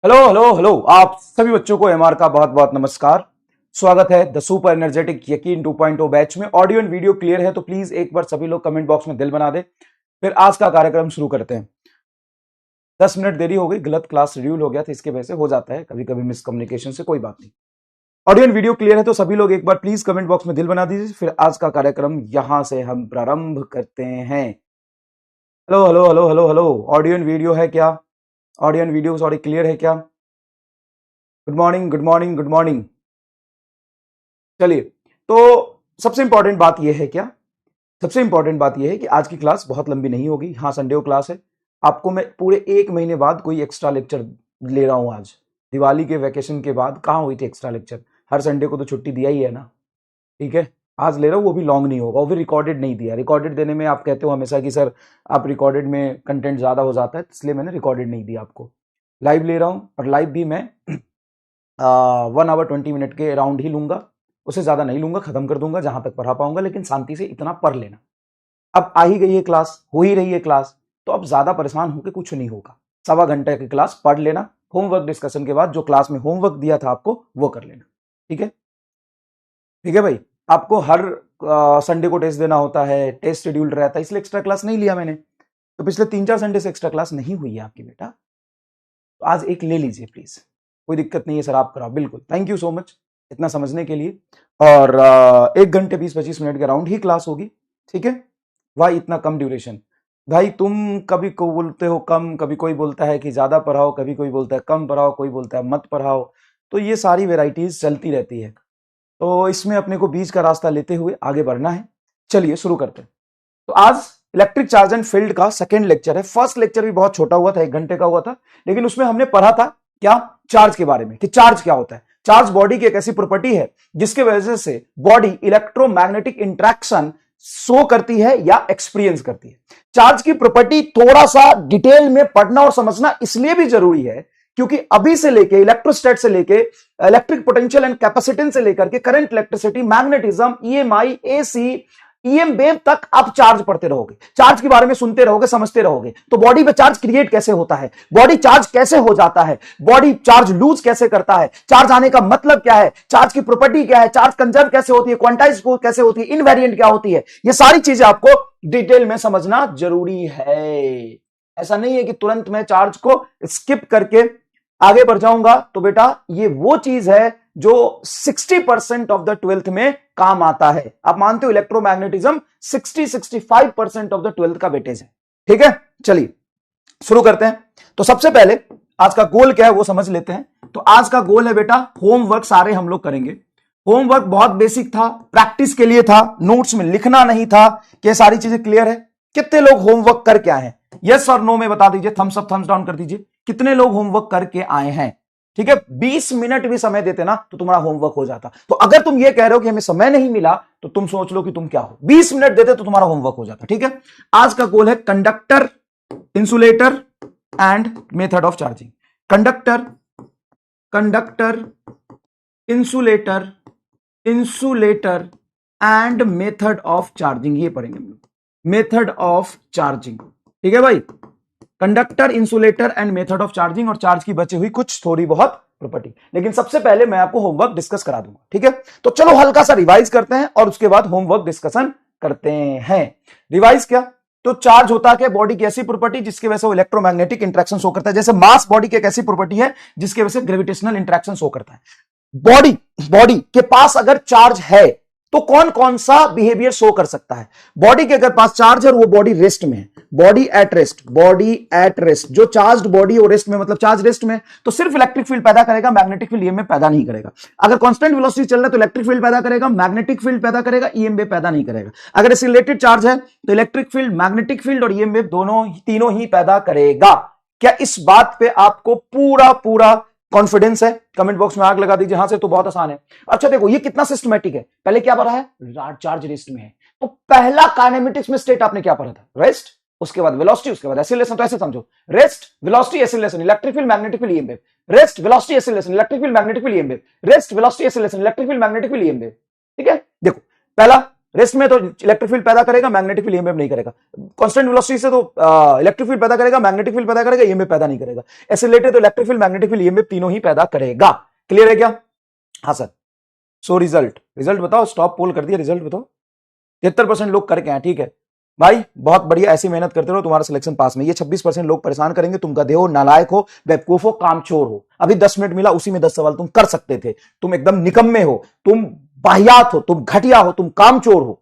Hello hello hello, आप सभी बच्चों को एमआर का बहुत बहुत नमस्कार। स्वागत है द सुपर एनर्जेटिक यकीन 2.0 बैच में। ऑडियो एंड वीडियो क्लियर है तो प्लीज एक बार सभी लोग कमेंट बॉक्स में दिल बना दे। फिर आज का कार्यक्रम शुरू करते हैं। 10 मिनट देरी हो गई, गलत क्लास शेड्यूल हो गया था, इसके वजह से हो जाता है कभी कभी मिसकम्युनिकेशन से, कोई बात नहीं। ऑडियो एंड वीडियो क्लियर है तो सभी लोग एक बार प्लीज कमेंट बॉक्स में दिल बना दीजिए। फिर आज का कार्यक्रम यहां से हम प्रारंभ करते हैं। Hello hello hello hello hello, audio and video है क्या? Audio and video sorry clear है क्या? Good morning good morning good morning. चलिए, तो सबसे इंपॉर्टेंट बात यह है क्या? सबसे इंपॉर्टेंट बात यह है कि आज की क्लास बहुत लंबी नहीं होगी। हाँ, संडे को क्लास है। आपको मैं पूरे 1 महीने बाद कोई एक्स्ट्रा लेक्चर ले रहा हूं। आज दिवाली के वैकेशन के बाद कहाँ हुई थी एक्स्ट्रा लेक्चर? हर संडे को तो छुट्टी दिया ही है ना। ठीक है, आज ले रहा हूं, वो भी लॉन्ग नहीं होगा, वो भी रिकॉर्डेड नहीं दिया। रिकॉर्डेड देने में आप कहते हो हमेशा कि सर आप रिकॉर्डेड में कंटेंट ज्यादा हो जाता है, इसलिए मैंने रिकॉर्डेड नहीं दिया आपको। लाइव ले रहा हूं और लाइव भी मैं 1 आवर 20 मिनट के अराउंड ही लूंगा, उससे ज्यादा नहीं लूंगा, खत्म कर दूंगा जहां तक पढ़ा पाऊंगा, लेकिन शांति से इतना पढ़ लेना। अब आ ही गई है क्लास, हो ही रही है क्लास, तो अब ज्यादा परेशान होकर कुछ नहीं होगा। 1.25 घंटे की क्लास पढ़ लेना, होमवर्क डिस्कशन के बाद जो क्लास में होमवर्क दिया था आपको वो कर लेना। ठीक है, ठीक है भाई। आपको हर संडे को टेस्ट देना होता है, टेस्ट शेड्यूल रहता है, इसलिए एक्स्ट्रा क्लास नहीं लिया मैंने। तो पिछले 3-4 संडे से एक्स्ट्रा क्लास नहीं हुई है आपकी बेटा, तो आज एक ले लीजिए प्लीज, कोई दिक्कत नहीं है सर, आप कराओ, बिल्कुल। थैंक यू सो मच इतना समझने के लिए। और 1 घंटे 20-25 मिनट के राउंड ही क्लास होगी। ठीक है भाई, इतना कम ड्यूरेशन। भाई तुम कभी को बोलते हो कम, कभी कोई बोलता है कि ज्यादा पढ़ाओ, कभी कोई बोलता है कम पढ़ाओ, कोई बोलता है मत पढ़ाओ, तो ये सारी वेराइटीज चलती रहती है। तो इसमें अपने को बीच का रास्ता लेते हुए आगे बढ़ना है। चलिए शुरू करते हैं। तो आज इलेक्ट्रिक चार्ज एंड फील्ड का सेकंड लेक्चर है। फर्स्ट लेक्चर भी बहुत छोटा हुआ था, 1 घंटे का हुआ था, लेकिन उसमें हमने पढ़ा था क्या? चार्ज के बारे में, कि चार्ज क्या होता है। चार्ज बॉडी की एक ऐसी प्रॉपर्टी है जिसके वजह से बॉडी इलेक्ट्रोमैग्नेटिक इंट्रैक्शन शो करती है या एक्सपीरियंस करती है। चार्ज की प्रॉपर्टी थोड़ा सा डिटेल में पढ़ना और समझना इसलिए भी जरूरी है क्योंकि अभी से लेके इलेक्ट्रोस्टैट से लेके इलेक्ट्रिक पोटेंशियल एंड कैपेसिटेंस से लेकर के current electricity, magnetism, EMI, AC, EM wave तक आप चार्ज पढ़ते रहोगे, चार्ज के बारे में सुनते रहोगे, समझते रहोगे। तो बॉडी में चार्ज क्रिएट कैसे होता है, बॉडी चार्ज कैसे हो जाता है, बॉडी चार्ज लूज कैसे करता है, चार्ज आने का मतलब क्या है, चार्ज की प्रॉपर्टी क्या है, चार्ज कंजर्व कैसे होती है, क्वांटाइज कैसे होती है, इनवेरिएंट क्या होती है, ये सारी चीजें आपको डिटेल में समझना जरूरी है। ऐसा नहीं है कि तुरंत मैं चार्ज को स्किप करके आगे बढ़ जाऊंगा। तो बेटा ये वो चीज है जो 60% ऑफ द 12th में काम आता है। आप मानते हो इलेक्ट्रोमैग्नेटिज्म 60-65% ऑफ द 12th का वेटेज है। ठीक है, चलिए शुरू करते हैं। तो सबसे पहले आज का गोल क्या है वो समझ लेते हैं। तो आज का गोल है बेटा, होमवर्क सारे हम लोग करेंगे। होमवर्क बहुत बेसिक था, प्रैक्टिस के लिए था, नोट्स में लिखना नहीं था। क्या सारी चीजें क्लियर है? कितने लोग होमवर्क करके आए हैं? यस और नो में बता दीजिए, थम्स अप थम्स डाउन कर दीजिए। कितने लोग होमवर्क करके आए हैं? ठीक है, 20 मिनट भी समय देते ना तो तुम्हारा होमवर्क हो जाता। तो अगर तुम ये कह रहे हो कि हमें समय नहीं मिला तो तुम सोच लो कि तुम क्या हो। 20 मिनट देते तो तुम्हारा होमवर्क हो जाता। ठीक है, आज का गोल है conductor, insulator and method of charging. Conductor, conductor, insulator, insulator and method of charging, ये पढ़ेंगे हम लोग, मेथड ऑफ चार्जिंग। ठीक है भाई, conductor, insulator and method of charging, और चार्ज की बची हुई कुछ थोड़ी बहुत प्रॉपर्टी। लेकिन सबसे पहले मैं आपको होमवर्क डिस्कस करा दूंगा। ठीक है, तो चलो हल्का सा रिवाइज करते हैं और उसके बाद होमवर्क डिस्कशन करते हैं। रिवाइज क्या? तो चार्ज होता है बॉडी की ऐसी प्रॉपर्टी जिसकी वजह से वो इलेक्ट्रोमैग्नेटिक इंट्रैक्शन शो करता है। जैसे मास बॉडी की एक ऐसी प्रॉपर्टी है जिसकी वजह से ग्रेविटेशनल इंट्रैक्शन शो करता है। बॉडी के पास अगर चार्ज है तो कौन कौन सा बिहेवियर शो कर सकता है? बॉडी के अगर पास चार्ज है वो बॉडी रेस्ट में है, body at rest, body at rest. जो चार्ज बॉडी और रेस्ट में, मतलब चार्ज रेस्ट में, तो सिर्फ इलेक्ट्रिक फील्ड पैदा करेगा, मैग्नेटिक फील्ड ईएमएफ पैदा नहीं करेगा। अगर कांस्टेंट वेलोसिटी चल रहा है तो इलेक्ट्रिक फील्ड पैदा करेगा, मैग्नेटिक फील्ड पैदा करेगा, ईएमएफ पैदा नहीं करेगा। अगर एक्सीलरेटेड चार्ज है तो इलेक्ट्रिक फील्ड, मैग्नेटिक फील्ड और ईएमएफ दोनों, तीनों ही पैदा करेगा। क्या इस बात पे आपको पूरा कॉन्फिडेंस है? कमेंट बॉक्स में आग लगा दीजिए हां से, तो बहुत आसान है। अच्छा देखो ये कितना सिस्टमैटिक है। पहले क्या पढ़ा है? चार्ज रेस्ट में है। तो पहला काइनेमेटिक्स में स्टेट आपने क्या पढ़ा था? रेस्ट, उसके बाद वेलोसिटी, उसके बाद एक्सीलरेशन। तो ऐसे समझो, rest, velocity, acceleration, electric field, magnetic field, EMF. Rest, velocity, acceleration, electric field, magnetic field, EMF. Rest, velocity, acceleration, electric field, magnetic field, EMF. ठीक है, देखो पहला रेस्ट में तो इलेक्ट्रिक फील्ड पैदा करेगा, मैग्नेटिक फील्ड ईएमएफ नहीं करेगा। कांस्टेंट वेलोसिटी से तो इलेक्ट्रिक फील्ड पैदा करेगा, मैग्नेटिक फील्ड पैदा करेगा, ईएमएफ पैदा नहीं करेगा। एक्सीलरेटेड तो electric field, magnetic field, EMF तीनों ही पैदा करेगा। क्लियर है क्या? हाँ सर। सो रिजल्ट बताओ, स्टॉप पोल कर दिया, रिजल्ट बताओ। 73% लोग करके हैं, ठीक है भाई, बहुत बढ़िया, ऐसी मेहनत करते रहो, तुम्हारा सिलेक्शन पास में। ये 26% लोग परेशान करेंगे, तुम गधे हो, नालायक हो, बेवकूफ हो, कामचोर हो। अभी 10 मिनट मिला, उसी में 10 सवाल तुम कर सकते थे। तुम एकदम निकम्मे हो, तुम वाहियात हो, तुम घटिया हो, तुम कामचोर हो,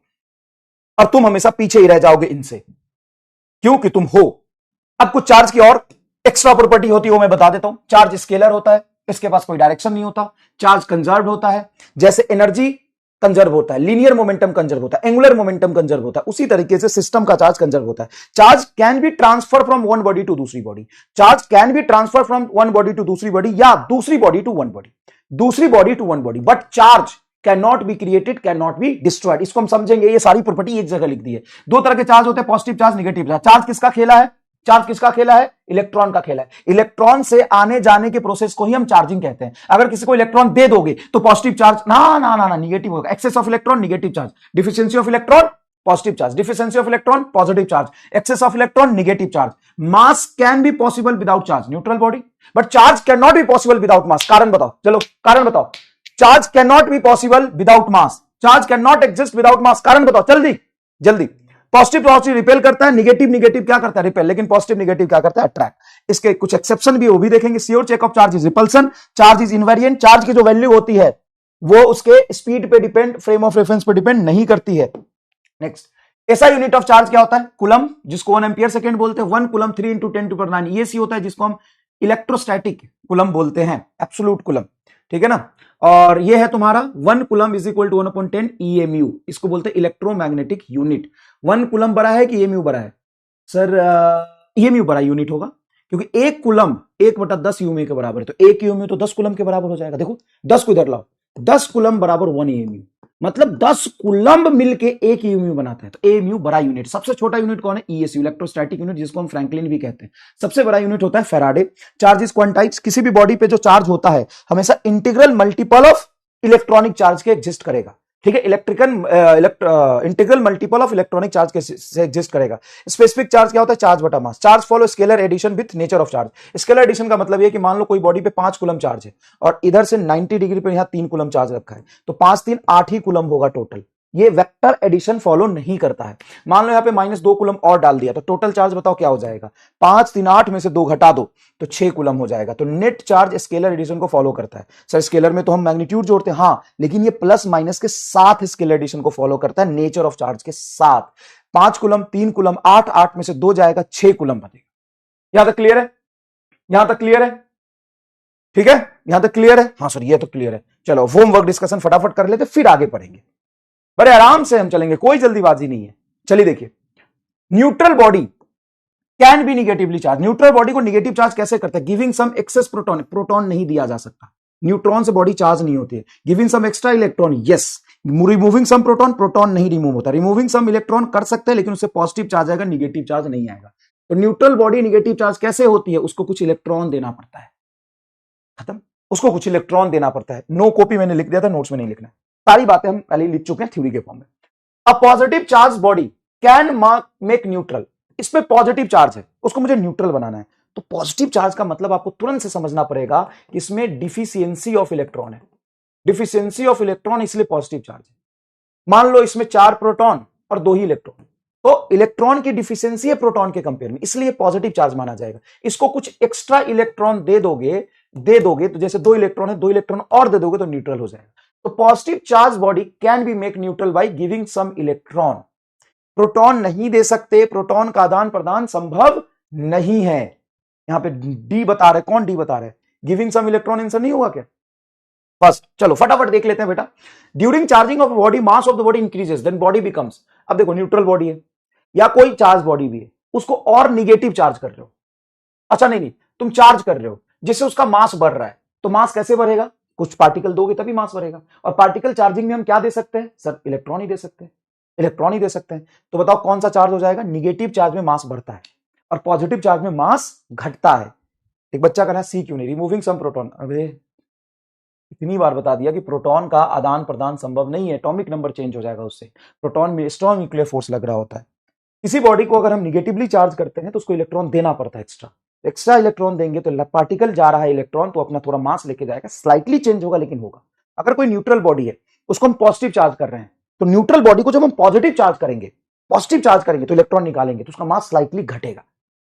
और तुम हमेशा पीछे ही रह जाओगे इनसे, क्योंकि तुम हो। अब कुछ चार्ज की और एक्स्ट्रा प्रॉपर्टी होती है, वो मैं बता देता हूं। चार्ज स्केलर होता है, इसके पास कोई डायरेक्शन नहीं होता। चार्ज कंजर्व होता है, जैसे एनर्जी कंजर्व होता है, लीनियर मोमेंटम कंजर्व होता है, एंगुलर मोमेंटम कंजर्व होता है, उसी तरीके से सिस्टम का चार्ज कंजर्व होता है। Charge can be transfer from one body to दूसरी body, charge can be transfer from one body to दूसरी बॉडी, या दूसरी बॉडी टू वन बॉडी, दूसरी body to one body, but charge can not be created, can not be destroyed. इसको हम समझेंगे, ये सारी प्रॉपर्टी एक जगह लिख दी है। दो तरह के चार्ज होते हैं, positive charge, negative charge. Charge किसका खेला है? चार्ज किसका खेला है? इलेक्ट्रॉन का खेला है। इलेक्ट्रॉन से आने जाने के प्रोसेस को ही हम चार्जिंग कहते हैं। अगर किसी को इलेक्ट्रॉन दे दोगे तो पॉजिटिव चार्ज ना निगेटिव होगा। Excess of electron negative charge, deficiency of electron positive charge, deficiency of electron positive charge, excess of electron negative charge. Mass can be possible without charge, neutral body, but charge can not be possible without mass. कारण बताओ, चलो कारण बताओ। Charge can not be possible without mass, charge can not exist without mass. कारण बताओ जल्दी जल्दी। Positive positive repel करता है, निगेटिव निगेटिव क्या करता है? रिपेल। लेकिन पॉजिटिव निगेटिव क्या करता है? अट्रैक्ट। इसके कुछ एक्सेप्शन भी वो भी देखेंगे। Sure check of charge is repulsion, charge is invariant. Charge की जो वैल्यू होती है वो उसके स्पीड पे डिपेंड, फ्रेम ऑफ रेफरेंस पे डिपेंड नहीं करती है। नेक्स्ट, ऐसा यूनिट ऑफ चार्ज क्या होता है? कूलम, जिसको 1 एम्पियर सेकेंड बोलते हैं। 1 कूलम 3 × 10⁹ EAC होता है, जिसको हम इलेक्ट्रोस्टैटिक कूलम बोलते हैं, एब्सोल्यूट कूलम, ठीक है ना। और ये है तुम्हारा 1 coulomb is equal to 1/10 EMU, इसको बोलते हैं इलेक्ट्रोमैग्नेटिक यूनिट। 1 कूलम बड़ा है कि EMU बड़ा है? सर EMU बड़ा यूनिट होगा, क्योंकि 1 कूलम 1/10 UMU के बराबर है, तो 1 UMU तो 10 कूलम के बराबर हो जाएगा। देखो 10 को इधर लाओ, 10 कूलम बराबर 1 EMU, मतलब 10 कूलम मिलके 1 EMU बनाता है। तो EMU बड़ा यूनिट। सबसे छोटा यूनिट कौन है? ESU, इलेक्ट्रोस्टैटिक यूनिट, जिसको हम फ्रैंकलिन भी कहते हैं। सबसे बड़ा यूनिट होता है फैराडे। चार्ज इज क्वांटाइज्ड, किसी भी बॉडी पे जो चार्ज होता है हमेशा integral multiple of electronic charge के एग्जिस्ट करेगा, ठीक है। Integral multiple of electronic charge के से एग्जिस्ट करेगा। स्पेसिफिक चार्ज क्या होता है? चार्ज बटा mass. Charge follow scalar addition with nature of charge. Scalar addition का मतलब ये कि मान लो कोई बॉडी पे 5 कूलम चार्ज है और इधर से 90 डिग्री पे यहां 3 कूलम चार्ज रखा है, तो 5 3 8 ही कूलम होगा टोटल। ये वेक्टर एडिशन फॉलो नहीं करता है। मान लो यहाँ पे -2 कूलम और डाल दिया, तो टोटल चार्ज बताओ क्या हो जाएगा? 5 3 8 में से 2 घटा दो तो 6 कूलम हो जाएगा। तो नेट चार्ज स्केलर एडिशन को फॉलो करता है। सर स्केलर में तो हम मैग्नीट्यूड जोड़ते हैं, हाँ, लेकिन ये प्लस माइनस के साथ स्केलर एडिशन को फॉलो करता है, नेचर ऑफ चार्ज के साथ। 5 कूलम 3 कूलम 8 8 में से 2 जाएगा, 6 कूलम बनेगा। यहां तक क्लियर है? यहां तक क्लियर है? ठीक है, यहां तक क्लियर है? हाँ सर ये तो क्लियर है। चलो होमवर्क डिस्कशन फटाफट कर लेते, फिर आगे पढ़ेंगे। बड़े आराम से हम चलेंगे, कोई जल्दीबाजी नहीं है। चलिए देखिए, neutral body can be negatively charge. Neutral body को निगेटिव चार्ज कैसे करते हैं? Giving some excess proton. Proton नहीं दिया जा सकता, न्यूट्रॉन से बॉडी चार्ज नहीं होती है। Giving some extra electron, yes. Removing some proton, proton नहीं रिमूव होता। रिमूविंग सम इलेक्ट्रॉन कर सकते हैं, लेकिन उससे पॉजिटिव चार्ज आएगा, निगेटिव चार्ज नहीं आएगा। तो न्यूट्रल बॉडी निगेटिव चार्ज कैसे होती है? उसको कुछ इलेक्ट्रॉन देना पड़ता है, खत्म। उसको कुछ इलेक्ट्रॉन देना पड़ता है। नो कॉपी मैंने लिख दिया था, नोट्स में नहीं लिखना। सारी बातें हम पहले लिख चुके हैं थ्योरी के फॉर्म में। A positive charge body can make neutral. इसमें पॉजिटिव चार्ज है, उसको मुझे न्यूट्रल बनाना है। तो पॉजिटिव चार्ज का मतलब आपको तुरंत से समझना पड़ेगा कि इसमें डिफिशियंसी ऑफ इलेक्ट्रॉन है। डिफिशियंसी ऑफ इलेक्ट्रॉन इसलिए पॉजिटिव चार्ज है। मान लो इसमें 4 प्रोटॉन और 2 ही इलेक्ट्रॉन, तो इलेक्ट्रॉन की डिफिशियंसी है प्रोटॉन के कंपेयर में, इसलिए पॉजिटिव चार्ज माना जाएगा। इसको कुछ एक्स्ट्रा इलेक्ट्रॉन दे दोगे तो जैसे 2 इलेक्ट्रॉन है, 2 इलेक्ट्रॉन और दे दोगे तो न्यूट्रल हो जाएगा। तो positive charge body can be make neutral by giving some electron. Proton नहीं दे सकते, प्रोटॉन का आदान प्रदान संभव नहीं है। यहां पे डी बता रहे, कौन डी बता रहे? गिविंग सम इलेक्ट्रॉन आंसर नहीं होगा क्या? फर्स्ट चलो फटाफट देख लेते हैं बेटा। During charging of body mass of the body increases then body becomes. अब देखो न्यूट्रल बॉडी है या कोई चार्ज बॉडी भी है, उसको और निगेटिव चार्ज कर रहे हो। अच्छा नहीं, तुम चार्ज कर रहे हो जिससे उसका मास बढ़ रहा है, तो मास कैसे बढ़ेगा? कुछ पार्टिकल दोगे तभी मास बढ़ेगा। और पार्टिकल चार्जिंग में हम क्या दे सकते हैं? सर इलेक्ट्रॉन ही दे सकते हैं, इलेक्ट्रॉन ही दे सकते हैं। तो बताओ कौन सा चार्ज हो जाएगा? निगेटिव चार्ज में मास बढ़ता है और पॉजिटिव चार्ज में मास घटता है। एक बच्चा कह रहा है सी क्यों नहीं? Removing some proton. अबे इतनी बार बता दिया कि प्रोटॉन का आदान प्रदान संभव नहीं है, एटॉमिक नंबर चेंज हो जाएगा उससे, प्रोटॉन में स्ट्रॉन्ग न्यूक्लियर फोर्स लग रहा होता है। किसी बॉडी को अगर हम निगेटिवली चार्ज करते हैं तो उसको इलेक्ट्रॉन देना पड़ता है, एक्स्ट्रा इलेक्ट्रॉन देंगे तो पार्टिकल जा रहा है इलेक्ट्रॉन तो अपना थोड़ा मास लेके जाएगा, स्लाइटली चेंज होगा लेकिन होगा। अगर कोई न्यूट्रल बॉडी है उसको हम पॉजिटिव चार्ज कर रहे हैं, तो न्यूट्रल बॉडी को जब हम पॉजिटिव चार्ज करेंगे तो इलेक्ट्रॉन निकालेंगे तो उसका मास स्लाइटली घटेगा।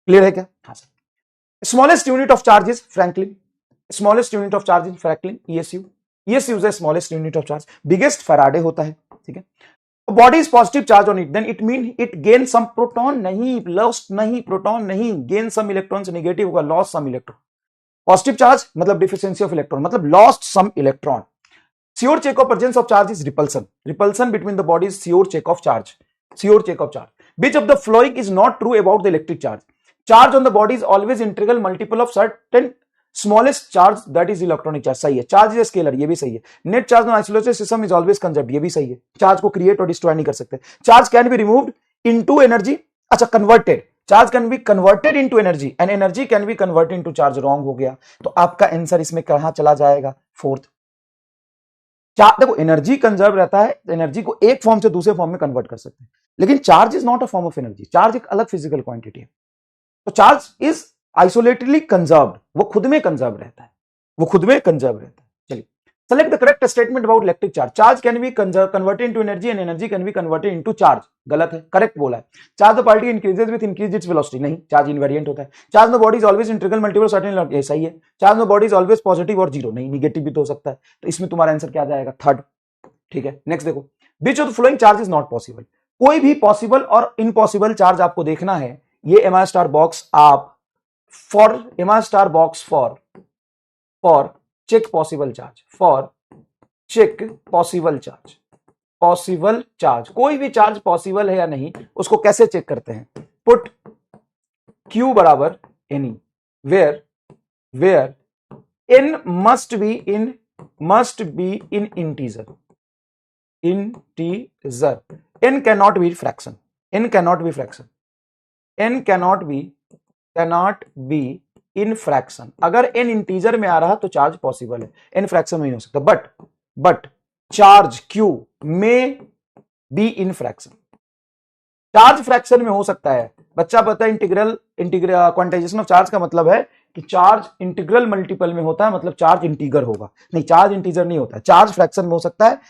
क्लियर है क्या? हाँ sir. Smallest unit of charge is Franklin, smallest unit of charge is Franklin, ESU, ESU is the smallest unit of charge, biggest Faraday होता है। ठीक है, body is positive charge on it, then it mean it gain some proton, नहीं lost नहीं, proton नहीं, gain some electron से negative होगा, lost some electron. Positive charge मतलब डिफिशिएंसी ऑफ इलेक्ट्रॉन, मतलब lost some electron. Sure check of presence of charge is repulsion, repulsion between the bodies, sure check of charge, sure check of charge. Which of the following is not true about the electric charge? Charge on the body is always integral multiple of certain smallest charge, that is electronic charge, सही है। Charge is scalar, ये भी सही है। Net charge on isolated system is always conserved, ये भी सही है। चार्ज को क्रिएट और डिस्ट्रॉय नहीं कर सकते। Charge can be removed into energy, अच्छा converted, charge can be converted into energy and energy can be converted into charge, wrong हो गया। तो आपका आंसर इसमें कहां चला जाएगा? फोर्थ। देखो एनर्जी कंजर्व रहता है, एनर्जी को एक फॉर्म से दूसरे फॉर्म में कन्वर्ट कर सकते हैं, लेकिन charge is not a form of energy, charge एक अलग फिजिकल क्वांटिटी है। तो चार्ज इज आइसोलेटेडली कंजर्व्ड, वो खुद में कंजर्व रहता है, वो खुद में कंजर्व रहता है। चलिए, select the correct statement about electric charge. Charge can be converted into energy and energy can be converted into charge, गलत है, करेक्ट बोला है। Charge the particle increases with increase its velocity, नहीं, चार्ज इनवेरिएंट होता है। Charge the body is always integral multiple certain, ये सही है। Charge the body is always positive और जीरो, नहीं, निगेटिव भी तो हो सकता है। तो इसमें तुम्हारा आंसर क्या जाएगा? थर्ड। ठीक है, नेक्स्ट देखो, which of the following charge is not possible. कोई भी पॉसिबल और इम्पॉसिबल चार्ज आपको देखना है, ये एमआई स्टार बॉक्स आप for MI star box for check possible charge, for check possible charge, possible charge, कोई भी चार्ज पॉसिबल है या नहीं उसको कैसे चेक करते हैं? पुट Q बराबर anywhere n must be in integer, n cannot be fraction, n cannot be fraction, n cannot be in fraction। अगर n इंटीजर में आ रहा तो चार्ज पॉसिबल है, n फ्रैक्शन में नहीं हो सकता। बट चार्ज Q में be in fraction, charge fraction में हो सकता है। बच्चा पता है इंटीग्रल क्वांटाइजेशन ऑफ चार्ज का मतलब है कि चार्ज इंटीग्रल मल्टीपल में होता है, मतलब चार्ज इंटीगर होगा, नहीं चार्ज इंटीजर नहीं होता, चार्ज फ्रैक्शन में हो सकता है,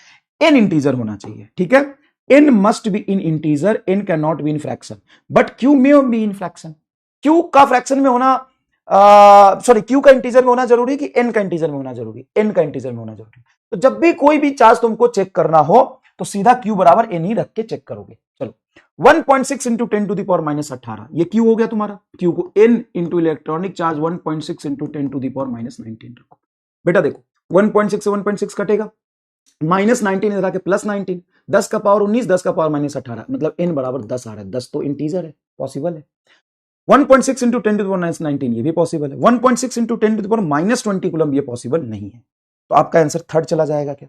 n इंटीजर होना चाहिए। ठीक है, n must be in integer, n can not be in fraction, but Q may be in fraction. Q का फ्रैक्शन में होना Q का इंटीजर में होना जरूरी कि n का इंटीजर में होना जरूरी? n का इंटीजर में होना जरूरी। तो जब भी कोई भी चार्ज तुमको चेक करना हो तो सीधा Q बराबर n ही रख के चेक करोगे। चलो, 1.6 इंटू 10 टू द पावर -18, ये Q हो गया तुम्हारा। Q को n into electronic charge 1.6 into 10 to the power -19 रखो। बेटा देखो 1.6 से 1.6 कटेगा, -19 इधर आके +19, 10 का पावर 19, 10 का पावर -18, मतलब n बराबर 10 आ रहा है। 10 तो इंटीजर है, पॉसिबल है। 1.6 इंटू 10 टू द पावर -19 ये भी पॉसिबल है। 1.6 into 10 to the power -20 coulomb ये पॉसिबल नहीं है। तो आपका आंसर थर्ड चला जाएगा क्या?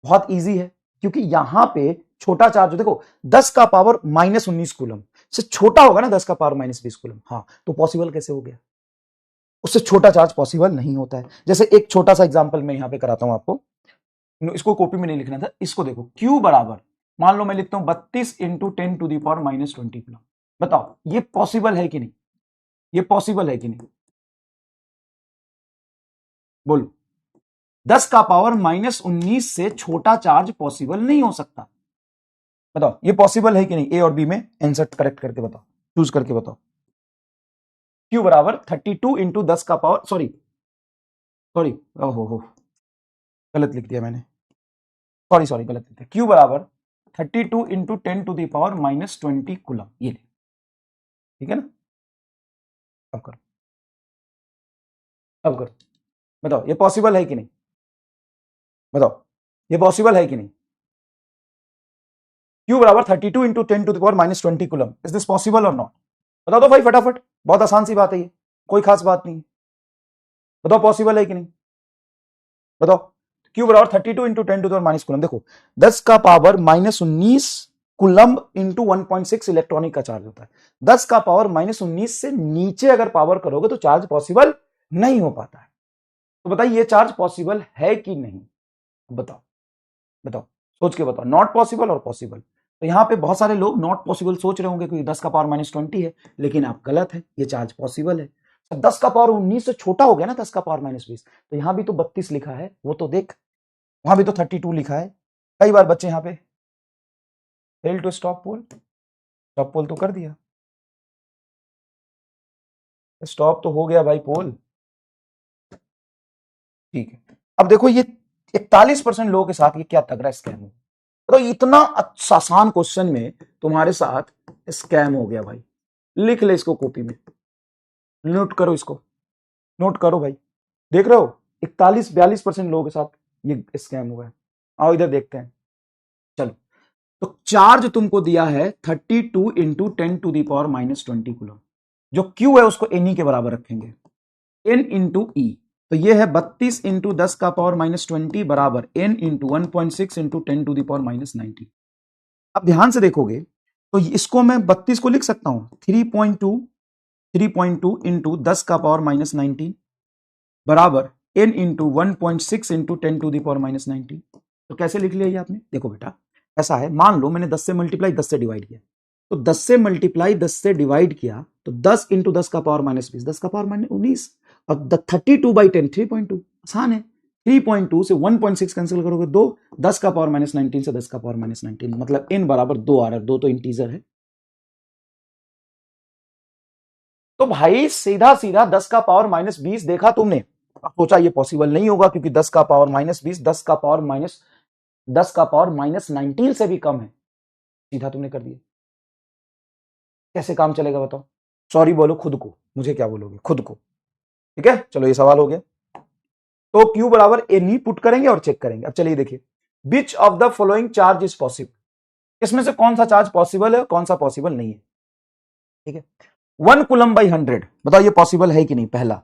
बहुत इजी है, क्योंकि यहां पे छोटा चार्ज देखो 10 का पावर -19 कूलम से छोटा होगा ना 10 का पावर -20 कूलम, हाँ, तो पॉसिबल कैसे हो गया? उससे छोटा चार्ज पॉसिबल नहीं होता है। जैसे एक छोटा सा एग्जांपल मैं यहां पे कराता हूं आपको, इसको कॉपी में नहीं लिखना था, इसको देखो, Q बराबर मान लो मैं लिखता हूं 32 into 10 to the power -20 coulomb. बताओ ये पॉसिबल है कि नहीं? ये पॉसिबल है कि नहीं? बोलो, 10 का पावर -19 से छोटा चार्ज पॉसिबल नहीं हो सकता। बताओ ये पॉसिबल है कि नहीं? ए और बी में आंसर करेक्ट करके बताओ, चूज करके बताओ। Q बराबर 32 इंटू 10 का पावर सॉरी ओहो गलत लिख दिया मैंने, सॉरी गलत लिख दिया। Q बराबर 32 into 10 to the power -20 coulomb, ये ले, ठीक है ना? अब करो बताओ ये पॉसिबल है कि नहीं? बताओ ये पॉसिबल है कि नहीं? Q बराबर 32 into 10 to the power -20 coulomb, is this possible और नॉट? बताओ तो भाई फटाफट, बहुत आसान सी बात है ये, कोई खास बात नहीं है। बताओ पॉसिबल है कि नहीं? बताओ। Q बराबर 32 into 10 to the power minus coulomb. देखो 10 का पावर -19 कूलम इंटू 1.6 इलेक्ट्रॉनिक का चार्ज होता है। 10 का पावर -19 से नीचे अगर पावर करोगे तो चार्ज पॉसिबल नहीं हो पाता है। तो बताइए ये चार्ज पॉसिबल है कि नहीं, बताओ बताओ, सोच के बताओ, नॉट पॉसिबल और पॉसिबल। तो यहाँ पे बहुत सारे लोग नॉट पॉसिबल सोच रहे होंगे क्योंकि 10 का पावर -20 है, लेकिन आप गलत है, ये चार्ज पॉसिबल है। तो 10 का पावर 19 से छोटा हो गया ना 10 का पावर -20, तो यहाँ भी तो 32 लिखा है, वो तो देख, वहां भी तो 32 लिखा है। कई बार बच्चे यहाँ पे fail to stop pole, stop pole तो कर दिया, स्टॉप तो हो गया भाई पोल, ठीक है। अब देखो ये 41% लोगों के साथ ये क्या तगड़ा स्कैम है, तो इतना आसान क्वेश्चन में तुम्हारे साथ स्कैम हो गया भाई। लिख ले इसको कॉपी में, नोट करो इसको, नोट करो भाई। देख रहे हो 41-42% लोगों के साथ ये स्कैम हुआ है। आओ इधर देखते हैं, चलो। तो चार्ज तुमको दिया है 32 इंटू 10⁻⁻20 कूलम, जो क्यू है उसको एन ई के बराबर रखेंगे, एन इंटू ई, तो ये है 32 इंटू 10⁻⁻20 बराबर एन इंटू 1.6 इंटू 10⁻⁻19। अब ध्यान से देखोगे तो इसको मैं 32 को लिख सकता हूं 3.2 इंटू 10⁻⁻19 बराबर n इंटू 1.6 इंटू 10⁻⁻19। तो कैसे लिख लिया ये आपने, देखो बेटा ऐसा है, मान लो मैंने 10 से मल्टीप्लाई 10 से डिवाइड किया, तो 10 से मल्टीप्लाई 10 से डिवाइड किया तो 10 इंटू 10⁻⁻20, 10⁻⁻19, और 32/10 3.2, आसान है। 3.2 से 1.6 कैंसिल करोगे 2, 10⁻⁻19 से 10⁻⁻19, मतलब n बराबर 2 आ रहा है, 2 तो इंटीजर है। तो भाई सीधा सीधा 10⁻⁻20 देखा तुमने, सोचा ये पॉसिबल नहीं होगा क्योंकि 10⁻⁻20 10⁻⁻19 से भी कम है, सीधा तुमने कर दिया। कैसे काम चलेगा बताओ, सॉरी बोलो खुद को, मुझे क्या बोलोगे खुद को, ठीक है। चलो ये सवाल हो गया, तो Q बराबर एन ही पुट करेंगे और चेक करेंगे। अब चलिए देखिए, which of the following charge is possible, इसमें से कौन सा चार्ज पॉसिबल है कौन सा पॉसिबल नहीं है, ठीक है। 1 कूलम बाई 100, बताओ ये पॉसिबल है कि नहीं, पहला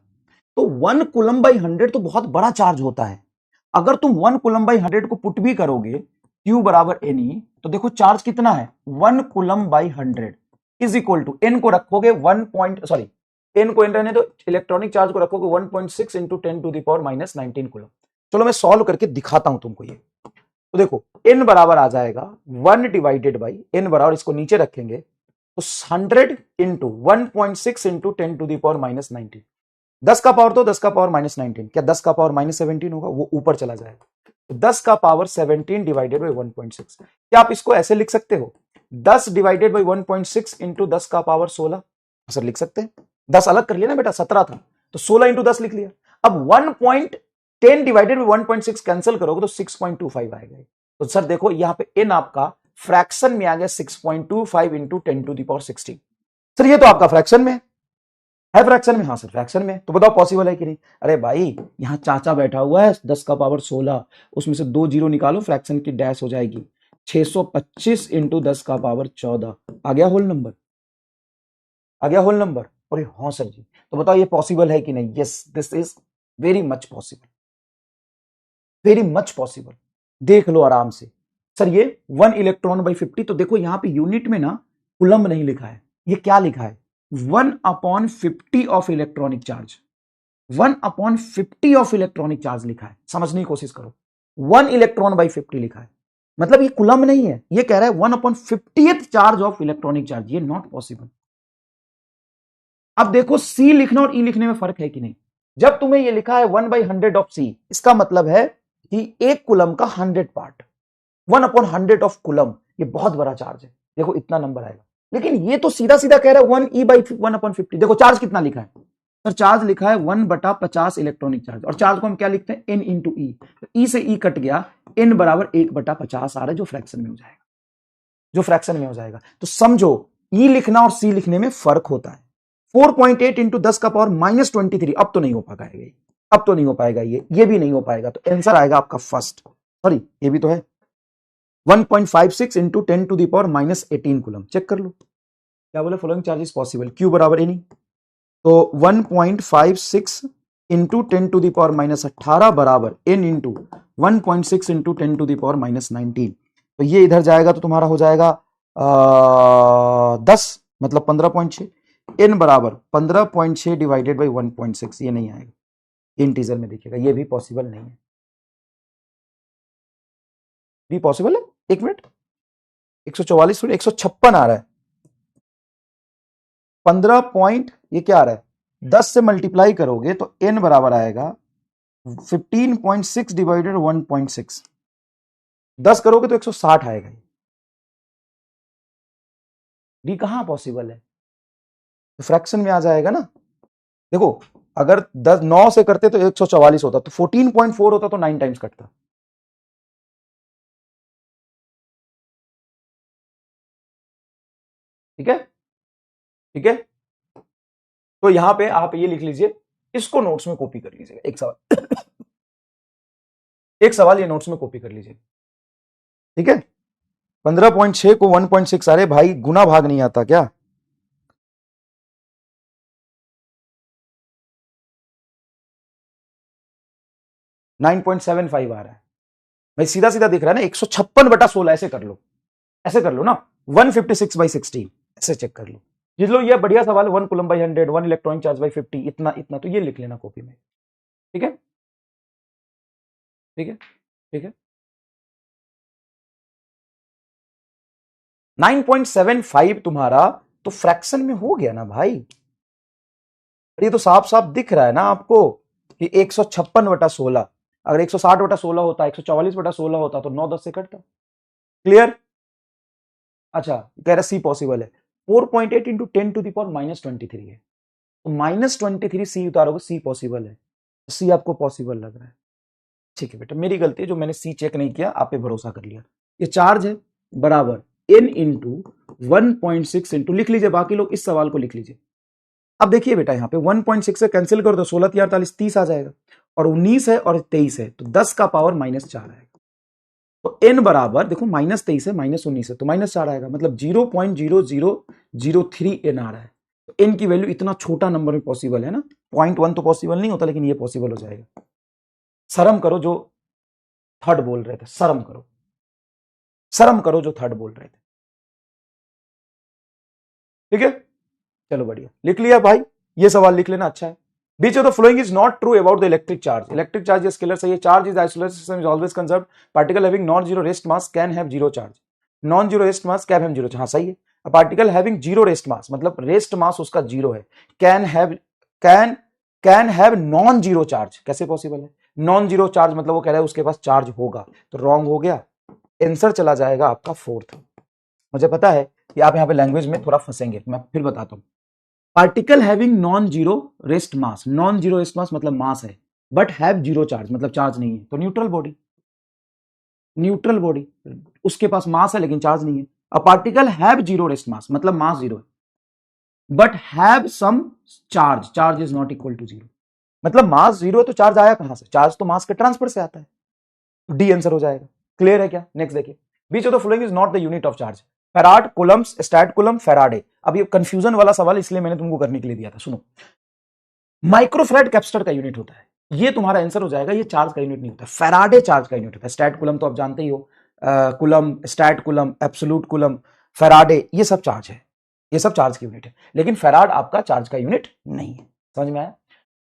तो 1 कूलम बाई 100 तो बहुत बड़ा चार्ज होता है, अगर तुम 1 कूलम बाई 100 को पुट भी करोगे Q बराबर एन ई, तो देखो चार्ज कितना है 1 coulomb by 100 is equal to n को रखोगे 1 एन को एन रहने दो, इलेक्ट्रॉनिक चार्ज को रखोगे 1.6 इंटू 10⁻⁻19 कूलम। चलो मैं सॉल्व करके दिखाता हूं तुमको ये, तो देखो n बराबर आ जाएगा 1 डिवाइडेड बाई n बराबर, इसको नीचे रखेंगे तो 100 इंटू 1.6 इंटू 10⁻⁻19, 10 का पावर तो 10 का पावर -19, क्या 10 का पावर -17 होगा, वो ऊपर चला जाएगा, तो 10 का पावर 17 डिवाइडेड बाई 1.6। क्या आप इसको ऐसे लिख सकते हो 10 डिवाइडेड बाई 1.6 इंटू 10 का पावर 16, सर लिख सकते हैं, 10 अलग कर लिया ना बेटा, 17 था तो 16 इंटू 10 लिख लिया। अब 1.10 डिवाइडेड बाई 1.6 कैंसिल करोगे तो 6.25 आएगा, तो सर देखो यहां पे n आपका फ्रैक्शन में आ गया 6.25 इंटू 10⁻16। सर ये तो आपका फ्रैक्शन में है फ्रैक्शन में, हाँ सर फ्रैक्शन में, तो बताओ पॉसिबल है कि नहीं। अरे भाई यहां चाचा बैठा हुआ है 10 का पावर 16, उसमें से 2 जीरो निकालो, फ्रैक्शन की डैश हो जाएगी, 625 इंटू 10 का पावर 14, आ गया होल नंबर, आ गया होल नंबर। अरे हाँ सर जी, तो बताओ ये पॉसिबल है कि नहीं। Yes this is very much possible, very much possible, देख लो आराम से। सर ये 1 इलेक्ट्रॉन बाई 50, तो देखो यहां पे यूनिट में ना कूलम नहीं लिखा है, ये क्या लिखा है 1/50 of electronic charge, 1/50 of electronic charge लिखा है, समझने की कोशिश करो, 1 इलेक्ट्रॉन बाई 50 लिखा है, मतलब ये कूलम नहीं है, ये कह रहा है 1/50th charge of electronic charge, ये नॉट पॉसिबल। अब देखो सी लिखना और ई लिखने में फर्क है कि नहीं, जब तुम्हें ये लिखा है 1/100 ऑफ सी, इसका मतलब है कि एक कूलम का 100 पार्ट, 1/100 ऑफ कूलम, ये बहुत बड़ा चार्ज है, देखो इतना नंबर आएगा। लेकिन ये तो सीधा सीधा कह रहा है 1/1/50, देखो चार्ज कितना लिखा है सर, चार्ज लिखा है 1/50 इलेक्ट्रॉनिक चार्ज, और चार्ज को हम क्या लिखते हैं n इंटू ई, ई से ई कट गया, n बराबर 1/50 आ रहा है, जो फ्रैक्शन में हो जाएगा, जो फ्रैक्शन में हो जाएगा। तो समझो ई लिखना और सी लिखने में फर्क होता है। 4.8 इंटू 10 का पावर -23, अब तो नहीं हो पाएगा ये, अब तो नहीं हो पाएगा ये भी नहीं हो पाएगा, तो आंसर आएगा आपका फर्स्ट, सॉरी ये भी तो है 1.56 इंटू 10⁻⁻18 कूलम, चेक कर लो क्या बोले, फॉलोइंग चार्जेस पॉसिबल, क्यू बराबर एनी, तो 1.56 इंटू 10⁻18 बराबर n इंटू 1.6 इंटू 10⁻19, तो ये इधर जाएगा तो तुम्हारा हो जाएगा 10, मतलब 15.6, n बराबर 15.6 डिवाइडेड बाई 1.6, ये नहीं आएगा, इंटीजर में देखिएगा, ये भी पॉसिबल नहीं है। भी पॉसिबल है, एक मिनट, 144 थोड़ी 156 आ रहा है। 15 पॉइंट, ये क्या आ रहा है, 10 से मल्टीप्लाई करोगे तो n बराबर आएगा 15.6 डिवाइडेड 1.6। 10 करोगे तो 160 आएगा। डी कहां पॉसिबल है, तो फ्रैक्शन में आ जाएगा ना। देखो अगर 10 9 से करते तो 144 होता, तो 14.4 होता तो 9 टाइम्स कटता। ठीक है, ठीक है। तो यहां पे आप ये लिख लीजिए, इसको नोट्स में कॉपी कर लीजिएगा, एक सवाल एक सवाल ये नोट्स में कॉपी कर लीजिए। ठीक है, 15.6 को 1.6, अरे भाई गुना भाग नहीं आता क्या? $9.75 आ रहा है भाई, सीधा सीधा दिख रहा है ना। 156/16 ऐसे कर लो, ऐसे कर लो ना, 156/16 ऐसे चेक कर लो। जिस लो ये बढ़िया सवाल है, 1 कूलम/100, 1 इलेक्ट्रॉनिक चार्ज बाई 50, इतना इतना, तो ये लिख लेना कॉपी में। ठीक है, ठीक है, ठीक है। 9.75 तुम्हारा तो फ्रैक्शन में हो गया ना भाई। ये तो साफ साफ दिख रहा है ना आपको कि 156/16, अगर 160/16 होता, 144/16 होता तो 9-10 से कटता। क्लियर? अच्छा, कह रहा सी पॉसिबल है। 4.8 इंटू 10 टू द पावर -23 है, तो -23 सी उतारोगे, सी पॉसिबल है। सी आपको पॉसिबल लग रहा है, ठीक है बेटा, मेरी गलती है जो मैंने सी चेक नहीं किया, आप पे भरोसा कर लिया। ये चार्ज है बराबर n इंटू 1.6 इंटू, लिख लीजिए बाकी लोग इस सवाल को लिख लीजिए। अब देखिए बेटा, यहाँ पे 1.6 से कैंसिल कर दो, 16×3 = 30 आ जाएगा, और 19 है और 23 है, तो 10 का पावर -4 आएगा। तो n बराबर देखो, -23 है, -19 है, तो -4 आएगा, मतलब 0.0003 n आ रहा है। तो n की वैल्यू इतना छोटा नंबर में पॉसिबल है ना, 0.1 तो पॉसिबल नहीं होता, लेकिन ये पॉसिबल हो जाएगा। शर्म करो जो थर्ड बोल रहे थे, शर्म करो, शर्म करो जो थर्ड बोल रहे थे। ठीक है, चलो बढ़िया, लिख लिया भाई, ये सवाल लिख लेना, अच्छा है। Which of the following is not true about the electric charge? Electric charge is scalar, सही है। Charge is isolated system is always conserved. Particle having non-zero rest mass can have zero charge. Non-zero rest mass can have zero charge, हाँ सही है। A particle having zero rest mass, मतलब rest mass उसका zero है, can have non-zero charge, कैसे possible है? Non-zero charge मतलब वो कह रहा है उसके पास चार्ज होगा, तो रॉन्ग हो गया। आंसर चला जाएगा आपका फोर्थ। मुझे पता है कि आप यहाँ पे लैंग्वेज में थोड़ा फंसेंगे, मैं फिर बताता हूँ। Particle having non zero rest मास, नॉन जीरो रेस्ट मास मतलब मास है, बट हैव जीरो चार्ज मतलब चार्ज नहीं है, तो न्यूट्रल बॉडी, न्यूट्रल बॉडी, उसके पास मास है लेकिन चार्ज नहीं है। A particle have zero rest mass मतलब मास जीरो है, but have some charge, charge is not equal to zero, मतलब मास जीरो है तो चार्ज आया कहां से? चार्ज तो मास के ट्रांसफर से आता है, डी आंसर हो जाएगा। क्लियर है क्या? नेक्स्ट देखिए, which of the following is not the unit of charge. Farad, coulombs, stat coulomb, faraday. अब ये कंफ्यूजन वाला सवाल इसलिए मैंने तुमको करने के लिए दिया था, सुनो। माइक्रोफैराड कैप्स्टर का यूनिट होता है, ये तुम्हारा आंसर हो जाएगा, ये चार्ज का यूनिट नहीं होता, फैराडे चार्ज का यूनिट होता है। स्टैट कूलम तो आप जानते ही हो, coulomb, stat coulomb, absolute coulomb, Faraday, ये सब चार्ज है, ये सब चार्ज की यूनिट है, लेकिन फैराड आपका चार्ज का यूनिट नहीं है। समझ में आया?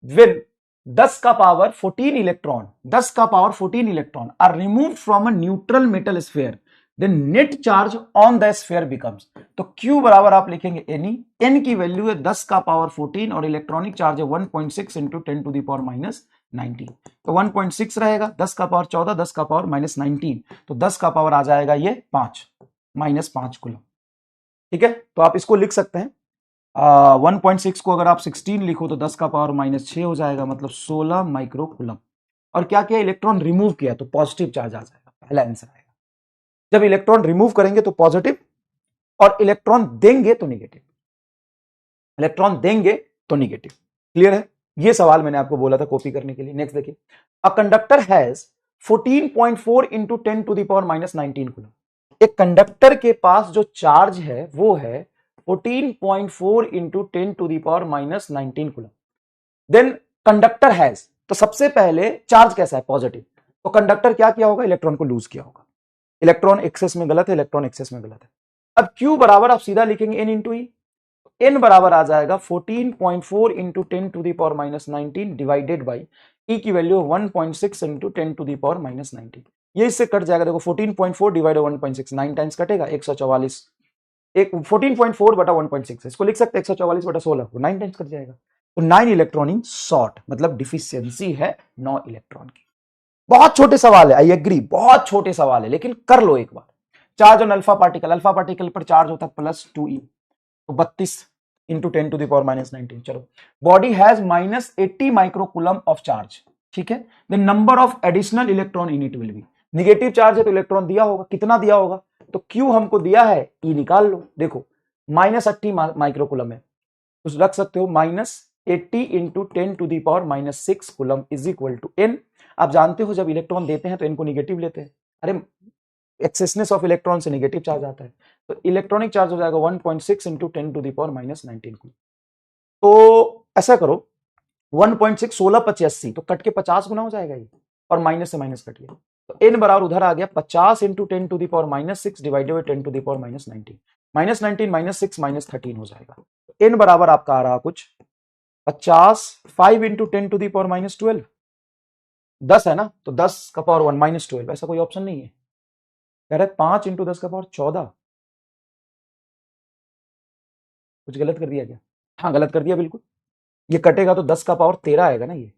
विल 10 का पावर 14 इलेक्ट्रॉन, 10 का power 14 electron are removed from a neutral metal sphere, then net charge on the sphere becomes. तो Q बराबर आप लिखेंगे N, N की वैल्यू है 10 का पावर 14 और इलेक्ट्रॉनिक चार्ज है 1.6 इंटू 10 टू द पावर -19, तो 1.6 रहेगा, 10 का पावर 14, 10 का पावर -19, तो 10 का पावर आ जाएगा ये 5, -5 कूलम। ठीक है, तो आप इसको लिख सकते हैं 1.6 को अगर आप 16 लिखो तो 10 का पावर -6 हो जाएगा, मतलब 16 माइक्रो कूलम। और क्या किया? इलेक्ट्रॉन रिमूव किया तो पॉजिटिव चार्ज आ जाएगा, पहला आंसर आएगा। जब इलेक्ट्रॉन रिमूव करेंगे तो पॉजिटिव, और इलेक्ट्रॉन देंगे तो नेगेटिव, इलेक्ट्रॉन देंगे तो नेगेटिव। क्लियर है? ये सवाल मैंने आपको बोला था कॉपी करने के लिए। नेक्स्ट देखिए, a conductor has 14.4 into 10 to the power -19 coulomb. एक कंडक्टर के पास जो चार्ज है वो है 14.4 into 10 to the power -19 coulomb. Then conductor has, तो सबसे पहले चार्ज कैसा है? पॉजिटिव, तो कंडक्टर क्या किया होगा? इलेक्ट्रॉन को लूज किया होगा। इलेक्ट्रॉन एक्सेस में गलत है, इलेक्ट्रॉन एक्सेस में गलत है। अब Q बराबर आप सीधा लिखेंगे N इंटू ई, n बराबर आ जाएगा 14.4 into 10 to the power minus 19 divided by e की value 1.6 into 10 to the power minus 19। ये इससे कट जाएगा, देखो 14.4 डिवाइड 1.6 9 टाइम्स कटेगा 144, एक 14.4 बटा 1.6 इसको लिख सकते हैं 144 बटा 16, 9 टाइम्स कट जाएगा। तो 9 इलेक्ट्रॉन इन शॉर्ट, मतलब डिफिशियंसी है 9 इलेक्ट्रॉन की। बहुत छोटे सवाल है, आई एग्री, बहुत छोटे सवाल है, लेकिन कर लो एक बार। चार्ज ऑन अल्फा पार्टिकल पर चार्ज होता है +2e, तो 32 into 10 to the power minus 19। चलो, body has -80 microcoulomb of charge, ठीक है। The number of additional electron in it will be, negative charge है तो इलेक्ट्रॉन दिया होगा, कितना दिया होगा, तो Q हमको दिया है, E निकाल लो। देखो -80 माइक्रोकूलम है, तो रख सकते हो -80 into 10 to the power -6 coulomb is equal to n। आप जानते हो जब इलेक्ट्रॉन देते हैं तो n को निगेटिव लेते हैं, अरे एक्सेसनेस ऑफ इलेक्ट्रॉन से नेगेटिव चार्ज आता है, तो इलेक्ट्रॉनिक चार्ज हो जाएगा 1.6 इंटू 10 टू द पावर -19 को। तो ऐसा करो 1.6 16 5 80, तो कट के 50 गुना हो जाएगा ये, और माइनस से माइनस कट गया, तो n बराबर उधर आ गया 50 into 10 to the power -6 divided by 10 to the power -19, -19 -6 -13 हो जाएगा। तो n बराबर आपका आ रहा कुछ 50, 5 इंटू 10 टू द पावर -12, 10 है ना, तो 10 का पावर 1 -12, ऐसा कोई ऑप्शन नहीं है। कह रहा है 5 इंटू 10 का पावर 14, कुछ गलत कर दिया क्या? हाँ गलत कर दिया बिल्कुल, ये कटेगा तो 10 का पावर 13 आएगा ना, ये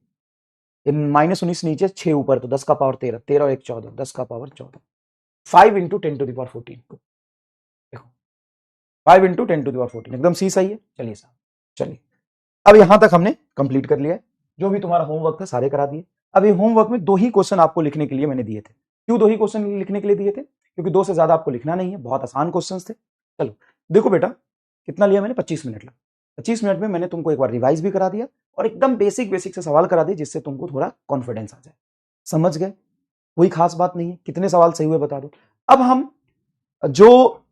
-19 नीचे 6 ऊपर, तो 10 का पावर 13, 13 और 1 14, 10 का power 14। 5 into 10 to the power 14, देखो 5 इंटू 10 टू द पावर 14, एकदम सी सही है। चलिए साहब, चलिए अब यहां तक हमने कंप्लीट कर लिया है, जो भी तुम्हारा होमवर्क था सारे करा दिए। अब ये होमवर्क में 2 ही क्वेश्चन आपको लिखने के लिए मैंने दिए थे। क्यों 2 ही क्वेश्चन लिखने के लिए दिए थे? क्योंकि 2 से ज्यादा आपको लिखना नहीं है, बहुत आसान क्वेश्चन थे। चलो देखो बेटा, कितना लिया मैंने, 25 मिनट लगा। 25 मिनट में मैंने तुमको एक बार रिवाइज भी करा दिया और एकदम बेसिक से सवाल करा दिए, जिससे तुमको थोड़ा कॉन्फिडेंस आ जाए। समझ गए? कोई खास बात नहीं है, कितने सवाल सही हुए बता दो। अब हम जो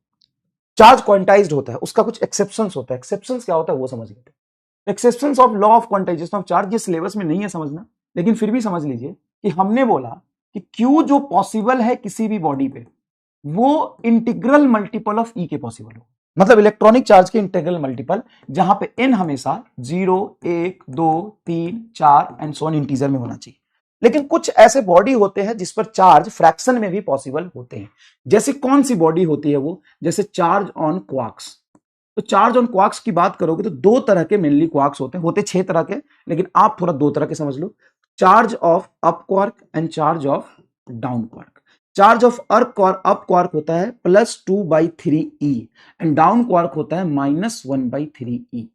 चार्ज क्वांटाइज्ड होता है उसका कुछ एक्सेप्शंस होता है, एक्सेप्शंस क्या होता है वो समझ लेते हैं। Exceptions of law of quantization of charge, ये सिलेबस में नहीं है समझना, लेकिन फिर भी समझ लीजिए कि हमने बोला कि Q जो पॉसिबल है किसी भी बॉडी पे, वो इंटीग्रल मल्टीपल ऑफ E के पॉसिबल हो, मतलब इलेक्ट्रॉनिक चार्ज के इंटीग्रल मल्टीपल, जहां पे n हमेशा 0 1 2 3 4 एंड सो ऑन इंटीजर में होना चाहिए। लेकिन कुछ ऐसे बॉडी होते हैं जिस पर चार्ज फ्रैक्शन में भी पॉसिबल होते हैं। जैसे कौन सी बॉडी होती है वो? जैसे चार्ज ऑन क्वार्क्स। तो चार्ज ऑन क्वार्क्स की बात करोगे तो 2 तरह के मेनली क्वार्क्स होते हैं, होते 6 तरह के, लेकिन आप थोड़ा 2 तरह के समझ लो, charge of up quark and charge of down quark. Charge of up quark होता है +2/3e एंड डाउन क्वार्क होता है -1/3e।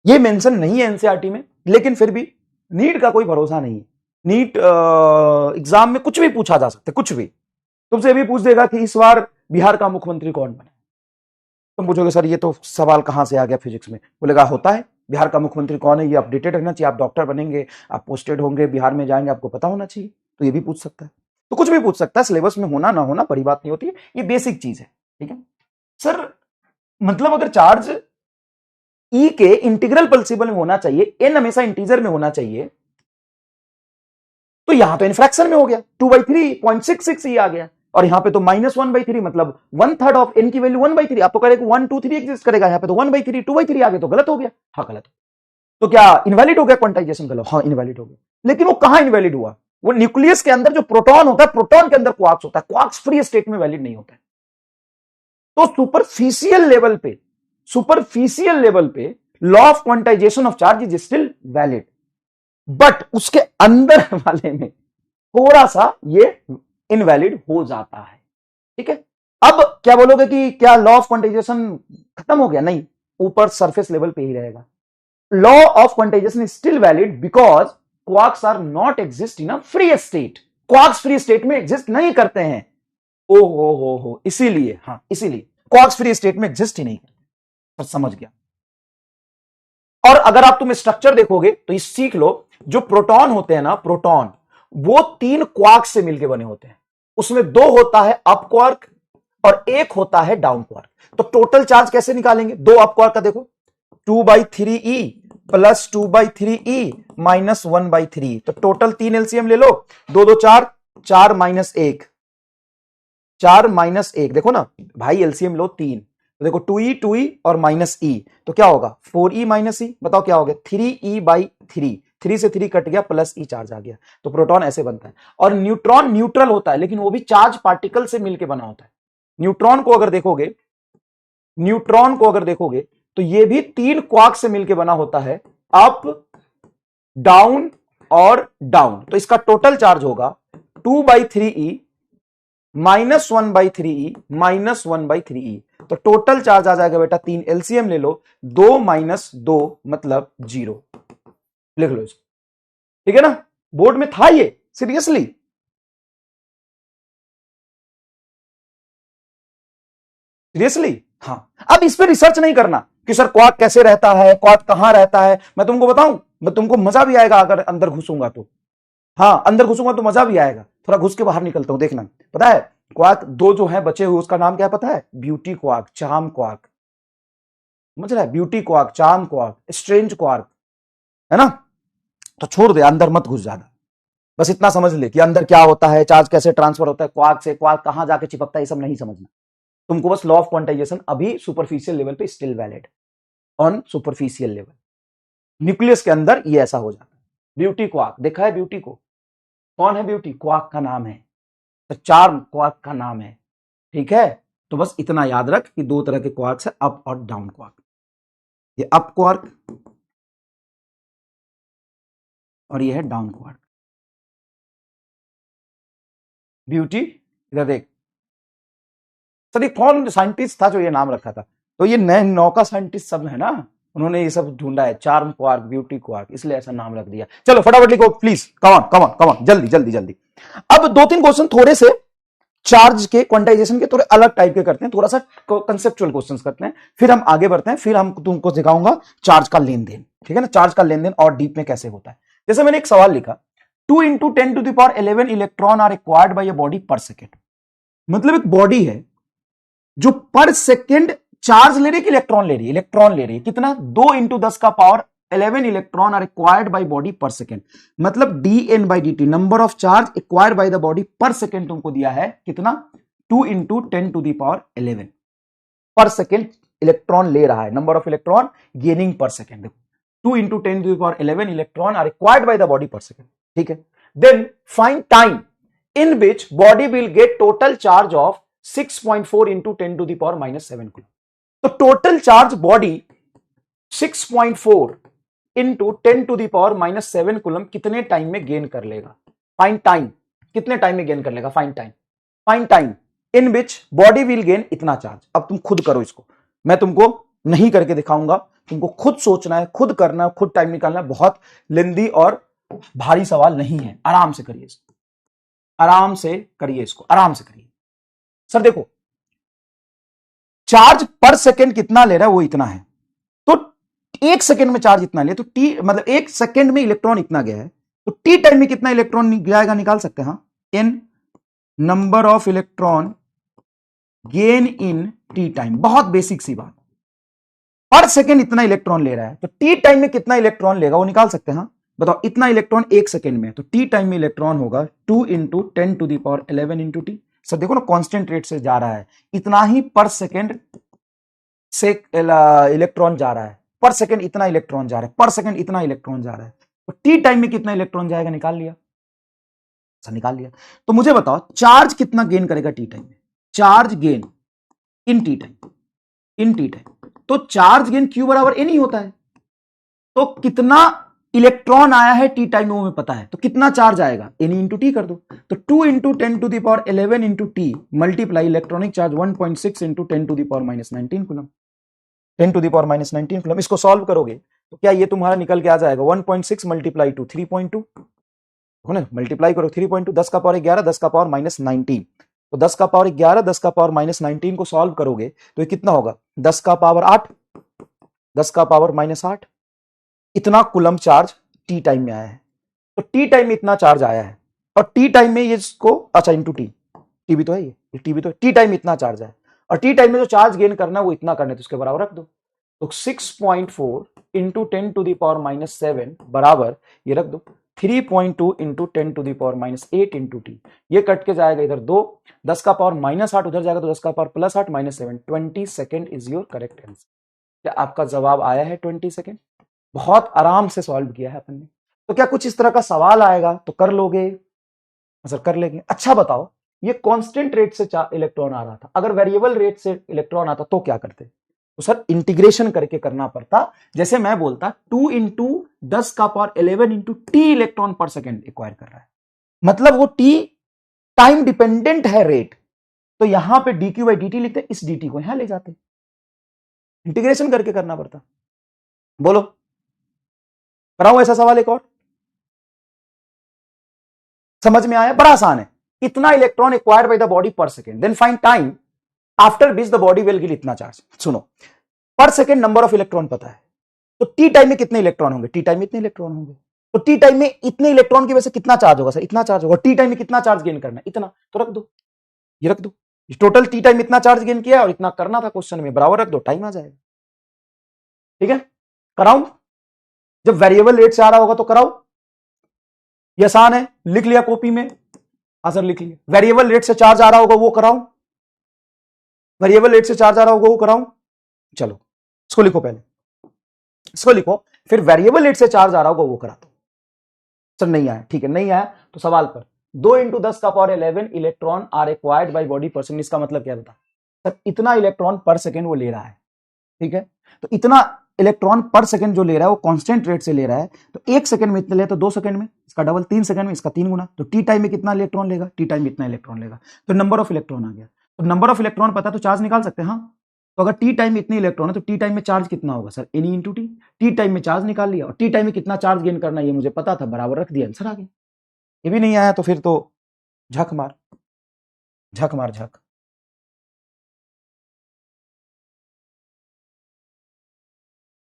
ये मेंशन नहीं है एनसीईआरटी में, लेकिन फिर भी नीट का कोई भरोसा नहीं है। नीट एग्जाम में कुछ भी पूछा जा सकता है, कुछ भी। तुमसे भी पूछ देगा कि इस बार बिहार का मुख्यमंत्री कौन बने, तुम पूछोगे सर ये तो सवाल कहां से आ गया फिजिक्स में, बोलेगा होता है बिहार का मुख्यमंत्री कौन है, ये अपडेटेड रहना चाहिए, आप डॉक्टर बनेंगे, आप पोस्टेड होंगे, बिहार में जाएंगे, आपको पता होना चाहिए, तो ये भी पूछ सकता है। तो कुछ भी पूछ सकता है, सिलेबस में होना ना होना बड़ी बात नहीं होती है, ये बेसिक चीज है, ठीक है सर। मतलब अगर चार्ज E के इंटीग्रल पॉसिबल में होना चाहिए, n हमेशा इंटीजर में होना चाहिए, तो यहां तो इनफ्रैक्शन में हो गया, 2/3 ही आ गया, और यहां पे तो -1/3, मतलब 1/3 ऑफ n की वैल्यू 1/3। आप तो करेगा 1 2 3 एग्जिस्ट करेगा, यहां पे तो 1/3 2/3 आ गया, तो गलत हो गया। हाँ गलत। तो क्या इनवैलिड हो गया क्वांटाइजेशन का लॉ? हाँ इनवैलिड हो गया। लेकिन वो कहां इनवैलिड हुआ? वो न्यूक्लियस के अंदर जो प्रोटॉन होता है, प्रोटॉन के अंदर क्वार्क्स होता है, क्वार्क्स फ्री स्टेट में वैलिड नहीं होता है। तो सुपरफिशियल लेवल पे law of quantization of charge is still valid, but उसके अंदर वाले में थोड़ा सा ये इनवैलिड हो जाता है, ठीक है। अब क्या बोलोगे कि क्या लॉ ऑफ क्वांटाइजेशन खत्म हो गया? नहीं, ऊपर सरफेस लेवल पे ही रहेगा। Law of quantization is still valid because quarks are not exist in a free state. Quarks free state में एग्जिस्ट नहीं करते हैं। ओ हो, इसीलिए, हाँ इसीलिए क्वार्क्स फ्री स्टेट में एग्जिस्ट ही नहीं करते। पर समझ गया। और अगर आप तुम स्ट्रक्चर देखोगे तो इस सीख लो, जो प्रोटॉन होते हैं ना, प्रोटॉन वो 3 क्वार्क से मिलकर बने होते हैं, उसमें 2 होता है अप क्वार्क और 1 होता है डाउन क्वार्क। तो टोटल चार्ज कैसे निकालेंगे? 2 अप क्वार्क का देखो, 2/3e प्लस 2/3e माइनस 1/3, तो टोटल 3 एलसीएम ले लो, 2 2 4, 4 - 1, 4 - 1, देखो ना भाई एलसीएम लो 3, तो देखो 2e और माइनस e, तो क्या होगा 4e माइनस e, बताओ क्या हो गया 3e/3, 3 से 3 कट गया, प्लस e चार्ज आ गया। तो प्रोटॉन ऐसे बनता है। और न्यूट्रॉन न्यूट्रल होता है, लेकिन वो भी चार्ज पार्टिकल से मिलकर बना होता है। न्यूट्रॉन को अगर देखोगे तो ये भी 3 क्वार्क से मिलकर बना होता है, अप, डाउन और डाउन। तो इसका टोटल चार्ज होगा 2/3e minus 1/3e minus 1/3e। तो टोटल चार्ज आ जाएगा बेटा 3, एलसीएम ले लो, 2 माइनस 2 मतलब 0, लिख लो इसको। ठीक है ना, बोर्ड में था ये, सीरियसली। हाँ, अब इस पर रिसर्च नहीं करना कि सर क्वार्क कैसे रहता है, क्वार्क कहां रहता है। मैं तुमको बताऊं, मैं तुमको मजा भी आएगा अगर अंदर घुसूंगा तो। हाँ, अंदर घुसूंगा तो मजा भी आएगा। थोड़ा घुस के बाहर निकलता हूं, देखना। पता है क्वार्क दो जो है बचे हुए, उसका नाम क्या है पता है? Beauty quark, charm quark. समझ रहा है? Beauty quark, charm quark, strange quark, है ना। तो छोड़ दे, अंदर मत घुस ज्यादा। बस इतना समझ ले कि अंदर क्या होता है, चार्ज कैसे ट्रांसफर होता है क्वार्क से, क्वार्क कहां जाके चिपकता है, ये सब नहीं समझना तुमको। बस लॉ ऑफ क्वांटाइजेशन अभी सुपरफिशियल लेवल पे still valid, on superficial level. Nucleus के अंदर ये ऐसा हो जाता है। ब्यूटी क्वार्क देखा है? ब्यूटी को कौन है? ब्यूटी क्वार्क का नाम है, तो चार्म क्वार्क का नाम है। ठीक है, तो बस इतना याद रख कि दो तरह के क्वार्क्स है, अप और डाउन क्वार्क। ये अप क्वार्क और ये है डाउन क्वार्क। ब्यूटी, इधर देख। सर ये कौन साइंटिस्ट था जो ये नाम रखा था? तो ये नए नौका साइंटिस्ट सब है ना, उन्होंने ये सब ढूंढा है, चार्म क्वार्क, ब्यूटी क्वार्क, इसलिए ऐसा नाम रख दिया। चलो फटाफट लिखो please, come on come on come on, जल्दी जल्दी जल्दी। अब 2-3 क्वेश्चन थोड़े से चार्ज के, क्वांटाइजेशन के थोड़े अलग टाइप के करते हैं, थोड़ा सा कंसेप्चुअल क्वेश्चंस करते हैं, फिर हम आगे बढ़ते हैं, फिर हम तुमको दिखाऊंगा चार्ज का लेन देन। ठीक है ना, चार्ज का लेन देन और डीप में कैसे होता है। जैसे मैंने एक सवाल लिखा, 2 × 10⁻11 electron are required by a body per second. मतलब एक बॉडी है जो पर सेकेंड चार्ज ले रही है कि इलेक्ट्रॉन ले रही है? इलेक्ट्रॉन ले रही है। कितना? 2 × 10⁻11 electron are required by body per second. मतलब dN/dt, number of charge acquired by the body per second तुमको दिया है कितना? 2 × 10⁻11 पर सेकेंड इलेक्ट्रॉन ले रहा है, number of electron gaining per second. देखो 2 × 10⁻11 electron are required by the body per second. ठीक है, then find time in which body will get total charge of 6.4 × 10⁻⁻7 coulomb. तो टोटल चार्ज बॉडी 6.4 × 10⁻⁻7 कूलम कितने time में gain कर लेगा? Find time, कितने time में गेन कर लेगा? Find time, find time in which body will gain इतना चार्ज। अब तुम खुद करो इसको, मैं तुमको नहीं करके दिखाऊंगा, तुमको खुद सोचना है, खुद करना है, खुद टाइम निकालना है। बहुत लेंदी और भारी सवाल नहीं है, आराम से करिए इसको, आराम से करिए इसको, आराम से करिए। सर देखो, चार्ज पर सेकेंड कितना ले रहा है? वो इतना है। तो 1 सेकेंड में चार्ज इतना ले, तो टी मतलब 1 सेकेंड में इलेक्ट्रॉन इतना गया है, तो टी टाइम में कितना इलेक्ट्रॉन जाएगा निकाल सकते हैं। हाँ, N number of electron gain in T time. बहुत बेसिक सी बात, पर सेकेंड इतना इलेक्ट्रॉन ले रहा है, तो टी टाइम में कितना इलेक्ट्रॉन लेगा वो निकाल सकते हैं। हाँ बताओ, इतना इलेक्ट्रॉन 1 सेकेंड में, तो टी टाइम में इलेक्ट्रॉन होगा 2 × 10⁻11 × टी। सर देखो ना, कांस्टेंट रेट से जा रहा है, इतना ही पर सेकेंड से इलेक्ट्रॉन जा रहा है, पर सेकेंड इतना इलेक्ट्रॉन जा रहा है, पर सेकेंड इतना इलेक्ट्रॉन जा रहा है, तो टी टाइम में कितना इलेक्ट्रॉन जाएगा? निकाल लिया सर, निकाल लिया। तो मुझे बताओ चार्ज कितना गेन करेगा टी टाइम में? Charge gain in T time, in T time, तो चार्ज गेन Q = N ही होता है। तो कितना इलेक्ट्रॉन आया है टी टाइम में वो हमें पता है, तो कितना चार्ज आएगा? N × T कर दो। तो 2 × 10⁻11 × T multiply electronic charge 1.6 × 10⁻⁻19 coulomb, 10⁻⁻19 coulomb. इसको सॉल्व करोगे तो क्या ये तुम्हारा निकल के आ जाएगा 1.6 मल्टीप्लाई टू 3.2, मल्टीप्लाई करो 3.2, 10⁻11 10⁻⁻19, तो 10⁻11 10⁻⁻19 को सॉल्व करोगे तो ये कितना होगा? 10⁻8, 10⁻⁻8। इतना कूलम चार्ज टी टाइम में आया है। तो टी टाइम में इतना चार्ज आया है, और टी टाइम में ये इसको, अच्छा इंटू टी, टी भी तो है, ये टी भी तो है, टी टाइम में इतना चार्ज है, और टी टाइम में जो चार्ज गेन करना है वो इतना करना है, तो उसके बराबर रख दो। तो 6.4 × 10⁻⁻7 बराबर ये रख दो 3.2 इंटू 10⁻⁸ इंटू टी, ये कट के जाएगा इधर 2, 10 का पावर -8 उधर जाएगा तो 10 का power +8 -7, 20 second is your correct answer. क्या आपका जवाब आया है 20 सेकेंड? बहुत आराम से सॉल्व किया है अपन ने। तो क्या कुछ इस तरह का सवाल आएगा तो कर लोगे? सर कर लेंगे। अच्छा बताओ, ये कांस्टेंट रेट से इलेक्ट्रॉन आ रहा था, अगर वेरिएबल रेट से इलेक्ट्रॉन आता तो क्या करते? तो सर इंटीग्रेशन करके करना पड़ता। जैसे मैं बोलता 2 इंटू 10 का पावर 11 इंटू टी इलेक्ट्रॉन पर सेकेंड एक्वायर कर रहा है, मतलब वो टी टाइम डिपेंडेंट है रेट, तो यहां पे dq बाई dt लिखते, इस dt को यहां ले जाते, इंटीग्रेशन करके करना पड़ता। बोलो कराऊं ऐसा सवाल एक और? समझ में आया? बड़ा आसान है। इतना electron acquired by the body per second, then find time after which the body will give इतना चार्ज। सुनो, per second number of electron पता है, तो टी टाइम में कितने इलेक्ट्रॉन होंगे? टी टाइम में इतने इलेक्ट्रॉन होंगे, तो टी टाइम में इतने इलेक्ट्रॉन की वजह से कितना चार्ज होगा? सर इतना चार्ज होगा। टी टाइम में कितना चार्ज गेन करना है? इतना, तो रख दो, ये रख दो, टोटल टी टाइम इतना चार्ज गेन किया और इतना करना था क्वेश्चन में, बराबर रख दो, टाइम आ जाएगा। ठीक है, कराऊं? जब वेरिएबल रेट से आ रहा होगा तो कराऊं? ये आसान है, लिख लिया कॉपी में? हाँ सर लिख लिया। वेरिएबल रेट से चार्ज आ रहा होगा वो कराऊं? वेरिएबल रेट से चार्ज आ रहा होगा वो कराऊं? चलो इसको लिखो, पहले इसको लिखो, फिर वेरिएबल रेट से चार्ज आ रहा होगा वो करा दो। सर नहीं आया, ठीक है नहीं आया तो सवाल पर 2 इंटू 10 का power 11 electron are acquired by body per second, इसका मतलब क्या बता? सर इतना इलेक्ट्रॉन पर सेकेंड वो ले रहा है, ठीक है, तो इतना इलेक्ट्रॉन पर सेकंड जो ले रहा है वो कांस्टेंट रेट से ले रहा है, तो 1 सेकंड में इतने ले तो 2 सेकंड में इसका डबल, 3 सेकंड में इसका 3 गुना, तो टी टाइम में कितना इलेक्ट्रॉन लेगा? टी टाइम में इतना इलेक्ट्रॉन लेगा, तो नंबर ऑफ इलेक्ट्रॉन आ गया। तो नंबर ऑफ इलेक्ट्रॉन पता तो चार्ज निकाल सकते हैं। हाँ, तो अगर टी टाइम में इतने इलेक्ट्रॉन है तो टी टाइम में चार्ज कितना होगा? Sir N into T, T time में चार्ज निकाल लिया और टी टाइम में कितना चार्ज गेन करना है ये मुझे पता था, बराबर रख दिया, आंसर आ गया। ये भी नहीं आया तो फिर तो झक मार झक मार झक।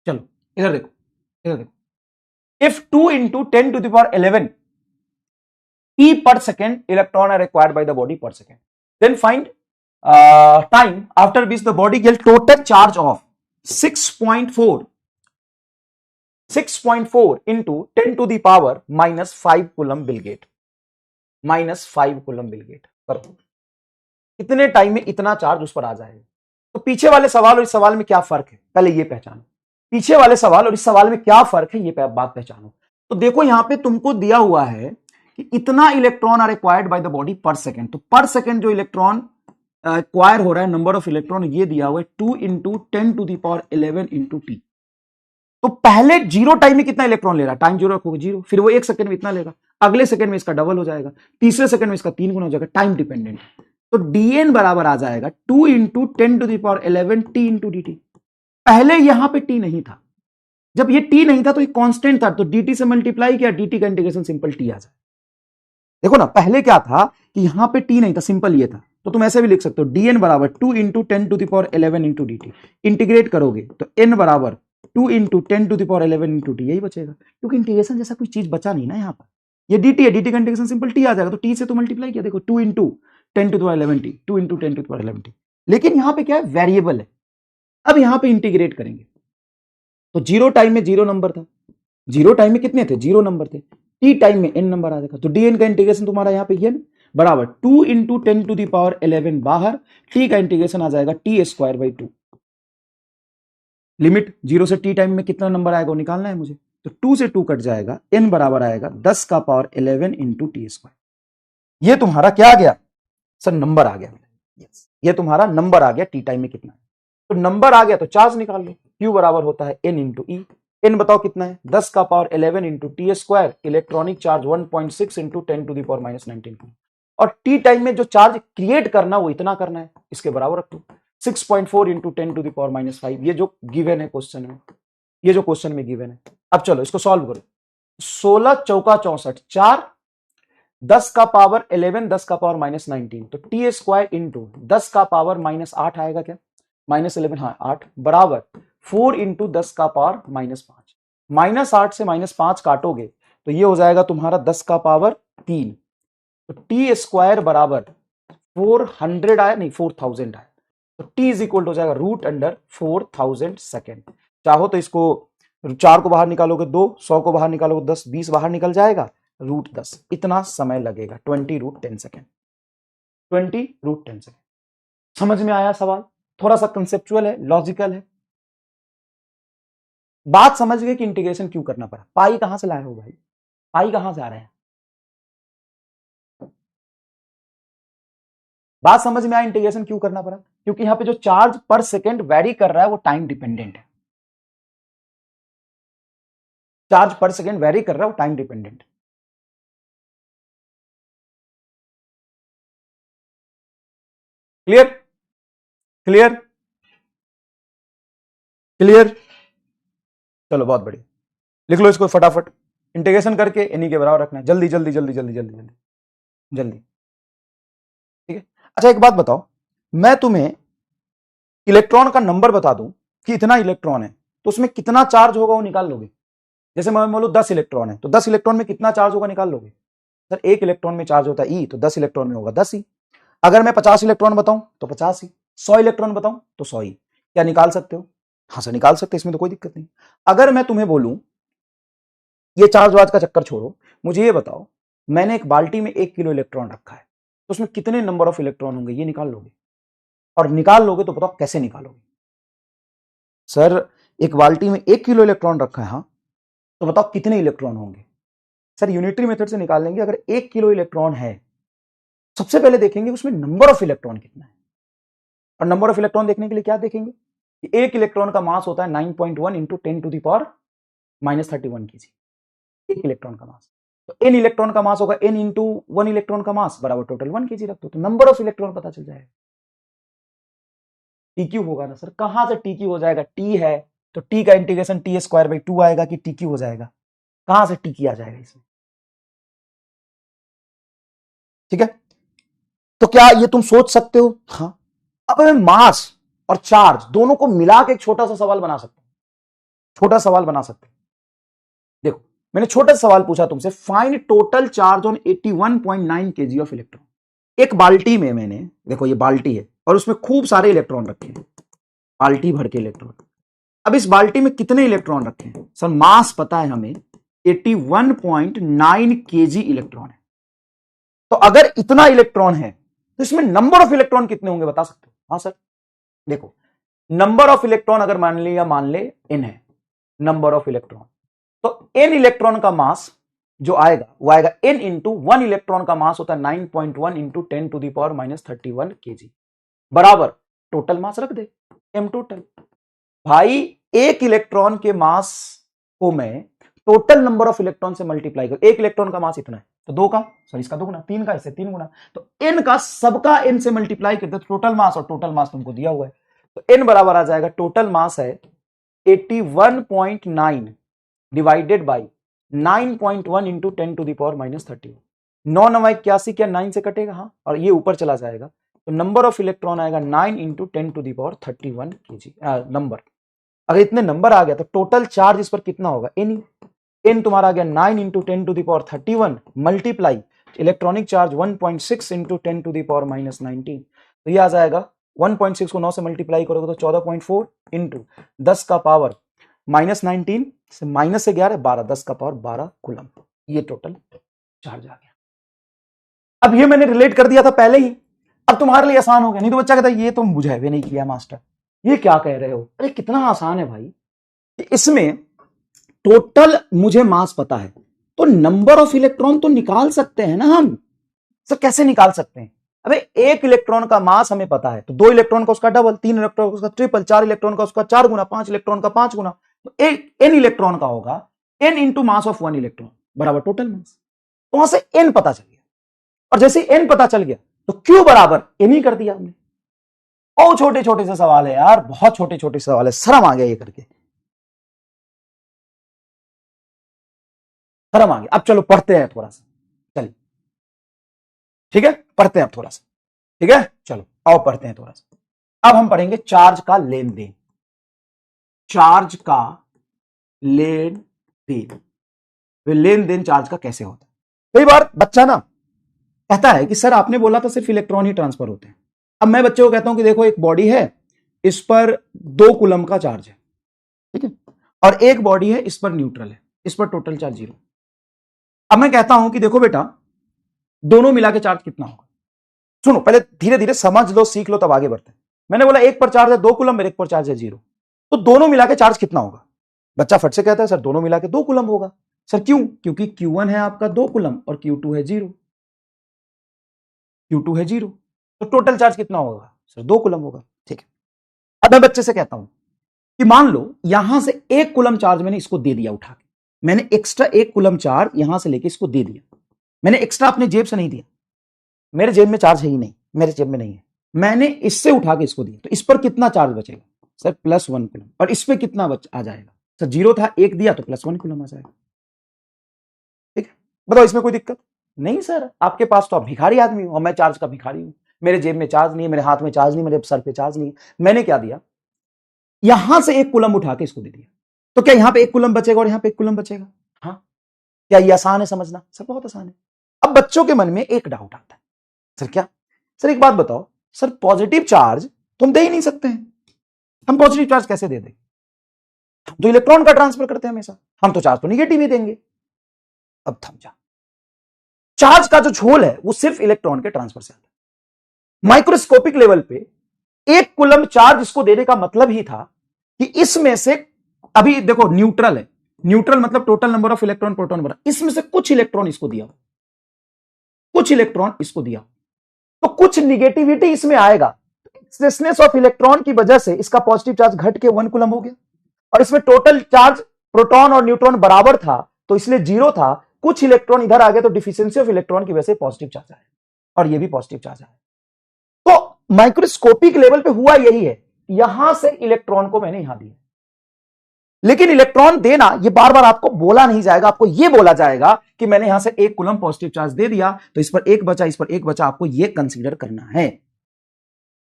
चलो इधर देखो, इधर देखो, if 2 into 10 to the power 11 p per second electron are required by the body per second, then find time after which the body gets total charge of 6.4 into 10 to the power -5 coulomb will get, -5 coulomb will get। करो कितने time में इतना charge उस पर आ जाएगा। तो पीछे वाले सवाल और इस सवाल में क्या फर्क है, पहले ये पहचानो। पीछे वाले सवाल और इस सवाल में क्या फर्क है ये बात पहचानो। तो देखो यहां पे तुमको दिया हुआ है कि इतना electron are required by the body per second, तो पर सेकेंड जो इलेक्ट्रॉन एक्वायर हो रहा है, नंबर ऑफ इलेक्ट्रॉन ये दिया हुआ है 2 into 10 to the power 11 into T. तो पहले जीरो टाइम में कितना इलेक्ट्रॉन ले रहा है? टाइम जीरो रखोगे जीरो, फिर वो 1 सेकंड में इतना लेगा, अगले सेकंड में इसका डबल हो जाएगा, तीसरे सेकंड में इसका 3 गुना हो जाएगा, टाइम डिपेंडेंट। तो डीएन बराबर आ जाएगा 2 into 10 to the power 11 T into D T. पहले यहां पे टी नहीं था, जब ये टी नहीं था तो ये कांस्टेंट था, तो dt से मल्टीप्लाई किया, dt का इंटीग्रेशन सिंपल टी आ जाए। देखो ना, पहले क्या था कि यहां पे टी नहीं था, सिंपल ये था, तो तुम ऐसे भी लिख सकते हो dn बराबर 2 into 10 to the power 11 into dt। Integrate करोगे तो n बराबर 2 into 10 to the power 11 into T, यही बचेगा, क्योंकि इंटीग्रेशन जैसा कोई चीज बचा नहीं ना यहाँ पर। ये dt है, dt का इंटीग्रेशन सिंपल टी आ जाएगा, तो टी से तो मल्टीप्लाई किया, देखो 2 into 10 to the power 11 T, 2 into 10 to the power 11 T. लेकिन यहाँ पे क्या है, वेरिएबल है। अब यहाँ पे इंटीग्रेट करेंगे तो जीरो टाइम में जीरो नंबर था, जीरो टाइम में कितने थे? जीरो नंबर थे, टी टाइम में एन नंबर आ जाएगा, तो डी एन का इंटीग्रेशन तुम्हारा यहाँ पे एन बराबर 2 इंटू 10 टू द पावर 11 बाहर, टी का इंटीग्रेशन आ जाएगा T square by 2। Limit zero से टी टाइम में कितना नंबर आएगा वो निकालना है मुझे, तो 2 से 2 कट जाएगा, एन बराबर आएगा 10 का पावर 11 इंटू टी स्क्वायर। ये तुम्हारा क्या आ गया? सर नंबर आ गया। यस, ये तुम्हारा नंबर आ गया टी टाइम में कितना है। तो नंबर आ गया तो चार्ज निकाल लो, Q बराबर होता है n इंटू ई। एन बताओ कितना है? 10 का power 11 into T square, electronic charge 1.6 into 10 to the power -19। और टी टाइम में जो चार्ज क्रिएट करना वो इतना करना है, इसके बराबर रख दो 6.4 इंटू 10 टू द पावर -5, ये जो गिवन है क्वेश्चन में, ये जो क्वेश्चन में गिवन है। अब चलो इसको सॉल्व करो। 16 चौका 64, 4 10 का पावर 11 10 का पावर -19, तो टी स्क्वायर इंटू 10 का पावर -8 आएगा क्या? -11, हाँ 8 बराबर 4 इंटू 10 का पावर -5। -8 से -5 काटोगे तो ये हो जाएगा तुम्हारा 10 का पावर 3, तो टी स्क्वायर बराबर 400 आया, नहीं 4000 आया, तो टी इज इक्वल हो जाएगा √4000 सेकेंड। चाहो तो इसको 4 को बाहर निकालोगे 2, 100 को बाहर निकालोगे 10, 20 बाहर निकल जाएगा, √10, इतना समय लगेगा, 20√10 सेकेंड, 20√10 सेकेंड। समझ में आया सवाल? थोड़ा सा कंसेप्चुअल है, लॉजिकल है। बात समझ गए कि इंटीग्रेशन क्यों करना पड़ा। पाई कहां से लाए हो भाई, पाई कहां से आ रहे हैं? बात समझ में आया इंटीग्रेशन क्यों करना पड़ा? क्योंकि यहां पे जो चार्ज पर सेकेंड वेरी कर रहा है वो टाइम डिपेंडेंट है। चार्ज पर सेकेंड वेरी कर रहा है वो time dependent. Clear? Clear? Clear? चलो बहुत बढ़िया, लिख लो इसको फटाफट। इंटीग्रेशन करके इन्हीं के बराबर रखना है, जल्दी जल्दी जल्दी जल्दी जल्दी जल्दी जल्दी। ठीक है, अच्छा एक बात बताओ, मैं तुम्हें इलेक्ट्रॉन का नंबर बता दूं कि इतना इलेक्ट्रॉन है तो उसमें कितना चार्ज होगा वो निकाल लोगे? जैसे मैं बोलूं 10 इलेक्ट्रॉन है तो 10 इलेक्ट्रॉन में कितना चार्ज होगा निकाल लोगे? सर एक इलेक्ट्रॉन में चार्ज होता है ई, तो 10 इलेक्ट्रॉन में होगा 10 ही। अगर मैं 50 इलेक्ट्रॉन बताऊं तो 50 ही, 100 इलेक्ट्रॉन बताऊं तो 100 ही। क्या निकाल सकते हो? हाँ सर निकाल सकते, इसमें तो कोई दिक्कत नहीं। अगर मैं तुम्हें बोलूं ये चार्ज वार्ज का चक्कर छोड़ो, मुझे ये बताओ मैंने एक बाल्टी में 1 किलो इलेक्ट्रॉन रखा है तो उसमें कितने नंबर ऑफ इलेक्ट्रॉन होंगे ये निकाल लोगे? और निकाल लोगे तो बताओ कैसे निकालोगे? सर एक बाल्टी में 1 किलो इलेक्ट्रॉन रखा है, हाँ, तो बताओ कितने इलेक्ट्रॉन होंगे? सर यूनिटरी मेथड से निकाल लेंगे। अगर 1 किलो इलेक्ट्रॉन है, सबसे पहले देखेंगे उसमें नंबर ऑफ इलेक्ट्रॉन कितना है, और नंबर ऑफ इलेक्ट्रॉन देखने के लिए क्या देखेंगे कि एक इलेक्ट्रॉन का मास होता है 9.1 इंटू 10⁻³ kg, एक इलेक्ट्रॉन का मास। तो n इलेक्ट्रॉन का मास होगा n इंटू 1 इलेक्ट्रॉन का मास बराबर टोटल 1 kg रख दो, तो नंबर ऑफ इलेक्ट्रॉन पता चल जाएगा। TQ होगा ना सर? कहां से TQ हो जाएगा? T है तो T का इंटीग्रेशन T²/2 आएगा कि TQ हो जाएगा? कहां से TQ आ जाएगा इसमें? ठीक है, तो क्या ये तुम सोच सकते हो? हाँ। अब मैं मास और चार्ज दोनों को मिला के एक छोटा सा सवाल बना सकता हूं, छोटा सवाल बना सकते हैं। देखो मैंने छोटा सवाल पूछा तुमसे, find total charge on 81.9 kg of electron. एक बाल्टी में मैंने, देखो ये बाल्टी है और उसमें खूब सारे इलेक्ट्रॉन रखे हैं, बाल्टी भर के इलेक्ट्रॉन। अब इस बाल्टी में कितने इलेक्ट्रॉन रखे हैं? सर मास पता है हमें, 81.9 kg इलेक्ट्रॉन है। तो अगर इतना इलेक्ट्रॉन है तो इसमें नंबर ऑफ इलेक्ट्रॉन कितने होंगे बता सकते हो? हाँ सर देखो, नंबर ऑफ इलेक्ट्रॉन अगर मान ले n है नंबर ऑफ इलेक्ट्रॉन, तो n इलेक्ट्रॉन का मास जो आएगा वो आएगा n इंटू 1 इलेक्ट्रॉन का मास होता है 9.1 इंटू 10⁻³ kg बराबर टोटल मास रख दे m टोटल। भाई एक इलेक्ट्रॉन के मास को मैं टोटल नंबर ऑफ इलेक्ट्रॉन से मल्टीप्लाई कर, एक इलेक्ट्रॉन का मास इतना है तो 2 का, सॉरी इसका 2 गुना, 3 का इससे 3 गुना, तो n का सबका n से मल्टीप्लाई करते टोटल मास, और टोटल मास तुमको दिया हुआ है तो n बराबर आ जाएगा, टोटल मास है 81.9 डिवाइडेड बाई 9.1 इंटू 10⁻³ 9 9 81, क्या 9 से कटेगा? हाँ, और ये ऊपर चला जाएगा तो नंबर ऑफ इलेक्ट्रॉन आएगा 9 इंटू 10⁻31 kg नंबर। अगर इतने नंबर आ गया तो टोटल चार्ज इस पर कितना होगा? n तुम्हारा आ गया 9 into 10⁻31 multiply electronic charge 1.6 into 10⁻⁻19, तो ये आ जाएगा 1.6 को 9 से मल्टीप्लाई करोगे तो 14.4 इंटू 10 का पावर -19 से माइनस से 11 12, 10 का पावर 12 कूलम, ये टोटल चार्ज आ गया। अब ये मैंने रिलेट कर दिया था पहले ही, अब तुम्हारे लिए आसान हो गया। नहीं तो बच्चा कहता है ये तुम बुझाए भी नहीं किया मास्टर, ये क्या कह रहे हो? अरे कितना आसान है भाई, इसमें टोटल मुझे मास पता है तो नंबर ऑफ इलेक्ट्रॉन तो निकाल सकते हैं ना हम। सर कैसे निकाल सकते हैं? अबे एक इलेक्ट्रॉन का मास हमें पता है तो 2 इलेक्ट्रॉन का उसका डबल, 3 इलेक्ट्रॉन का उसका ट्रिपल, 4 इलेक्ट्रॉन का उसका 4 गुना, 5 इलेक्ट्रॉन का 5 गुना, तो एक n इलेक्ट्रॉन का होगा n into mass of 1 electron बराबर टोटल मास। तो वहां से n पता चल गया, और जैसे n पता चल गया तो q बराबर n ही कर दिया हमने। बहुत छोटे छोटे से सवाल है यार, बहुत छोटे छोटे सवाल है, शर्म आ गया ये करके, शर्म आ गया। अब चलो पढ़ते हैं थोड़ा सा, चलिए ठीक है पढ़ते हैं अब थोड़ा सा, ठीक है चलो आओ पढ़ते हैं थोड़ा सा। अब हम पढ़ेंगे चार्ज का लेन देन, चार्ज का लेन देन, लेन देन चार्ज का कैसे होता है। कई बार बच्चा ना कहता है कि सर आपने बोला था सिर्फ इलेक्ट्रॉन ही ट्रांसफर होते हैं। अब मैं बच्चे को कहता हूं कि देखो एक बॉडी है, इस पर 2 कूलम का चार्ज है, ठीक है, और एक बॉडी है इस पर न्यूट्रल है, इस पर टोटल चार्ज 0। अब मैं कहता हूं कि देखो बेटा, दोनों मिला के चार्ज कितना होगा। सुनो, पहले धीरे धीरे समझ लो, सीख लो, तब आगे बढ़ते हैं। मैंने बोला एक पर चार्ज है 2 कूलम, मेरे एक पर चार्ज है 0, तो दोनों मिला के चार्ज कितना होगा। बच्चा फट से कहता है सर दोनों मिला के 2 कूलम होगा। सर क्यों? क्योंकि Q1 है आपका 2 कूलम और Q2 है 0। Q2 है 0, तो टोटल चार्ज कितना होगा सर? 2 कूलम होगा। ठीक है, अब मैं बच्चे से कहता हूं कि मान लो यहां से 1 कूलम चार्ज मैंने इसको दे दिया उठा के, मैंने एक्स्ट्रा 1 कूलम चार्ज यहां से लेके इसको दे दिया, मैंने एक्स्ट्रा अपने जेब से नहीं दिया, मेरे जेब में चार्ज है ही नहीं, मेरे जेब में नहीं है, मैंने इससे उठा के इसको दिया, तो इस पर कितना चार्ज बचेगा सर? +1 कूलम। और इस पे कितना आ जाएगा सर? 0 था, 1 दिया तो +1 कूलम आ जाएगा। ठीक है, बताओ इसमें कोई दिक्कत नहीं सर? आपके पास तो आप भिखारी आदमी हो और मैं चार्ज का भिखारी हूं, मेरे जेब में चार्ज नहीं है, मेरे हाथ में चार्ज नहीं, मेरे सर पे चार्ज नहीं है। मैंने क्या दिया, यहां से 1 कूलम उठा के इसको दे दिया, तो क्या यहां पे 1 कूलम बचेगा और यहां पे 1 कूलम बचेगा? हाँ, क्या ये आसान है समझना? सर बहुत आसान है। अब बच्चों के मन में एक डाउट आता है, सर क्या? सर एक बात बताओ, सर पॉजिटिव चार्ज तुम दे ही नहीं सकते हैं, हम पॉजिटिव चार्ज कैसे दे दें? हम तो इलेक्ट्रॉन का ट्रांसफर करते हैं हमेशा, हम तो चार्ज तो निगेटिव ही देंगे। अब थम जा, चार्ज का जो झोल है वो सिर्फ इलेक्ट्रॉन के ट्रांसफर से आता है। माइक्रोस्कोपिक लेवल पे 1 कूलम चार्ज इसको देने का मतलब ही था कि इसमें से, अभी देखो न्यूट्रल है, न्यूट्रल मतलब total number of electron proton बना, इसमें से कुछ इलेक्ट्रॉन इसको दिया, कुछ इलेक्ट्रॉन इसको दिया, तो कुछ निगेटिविटी इसमें आएगा। एक्सेसनेस ऑफ इलेक्ट्रॉन की वजह से इसका पॉजिटिव चार्ज घट के 1 कूलम हो गया, और इसमें टोटल चार्ज प्रोटॉन और न्यूट्रॉन बराबर था तो इसलिए 0 था, कुछ इलेक्ट्रॉन इधर आ गए तो डिफिशियंसी ऑफ इलेक्ट्रॉन की वजह से पॉजिटिव चार्ज आया, और ये भी पॉजिटिव चार्ज आया। तो माइक्रोस्कोपिक लेवल पे हुआ यही है, यहां से इलेक्ट्रॉन को मैंने यहां दिया, लेकिन इलेक्ट्रॉन देना ये बार बार आपको बोला नहीं जाएगा, आपको ये बोला जाएगा कि मैंने यहां से 1 कूलम पॉजिटिव चार्ज दे दिया, तो इस पर 1 बचा, इस पर 1 बचा, आपको ये कंसीडर करना है।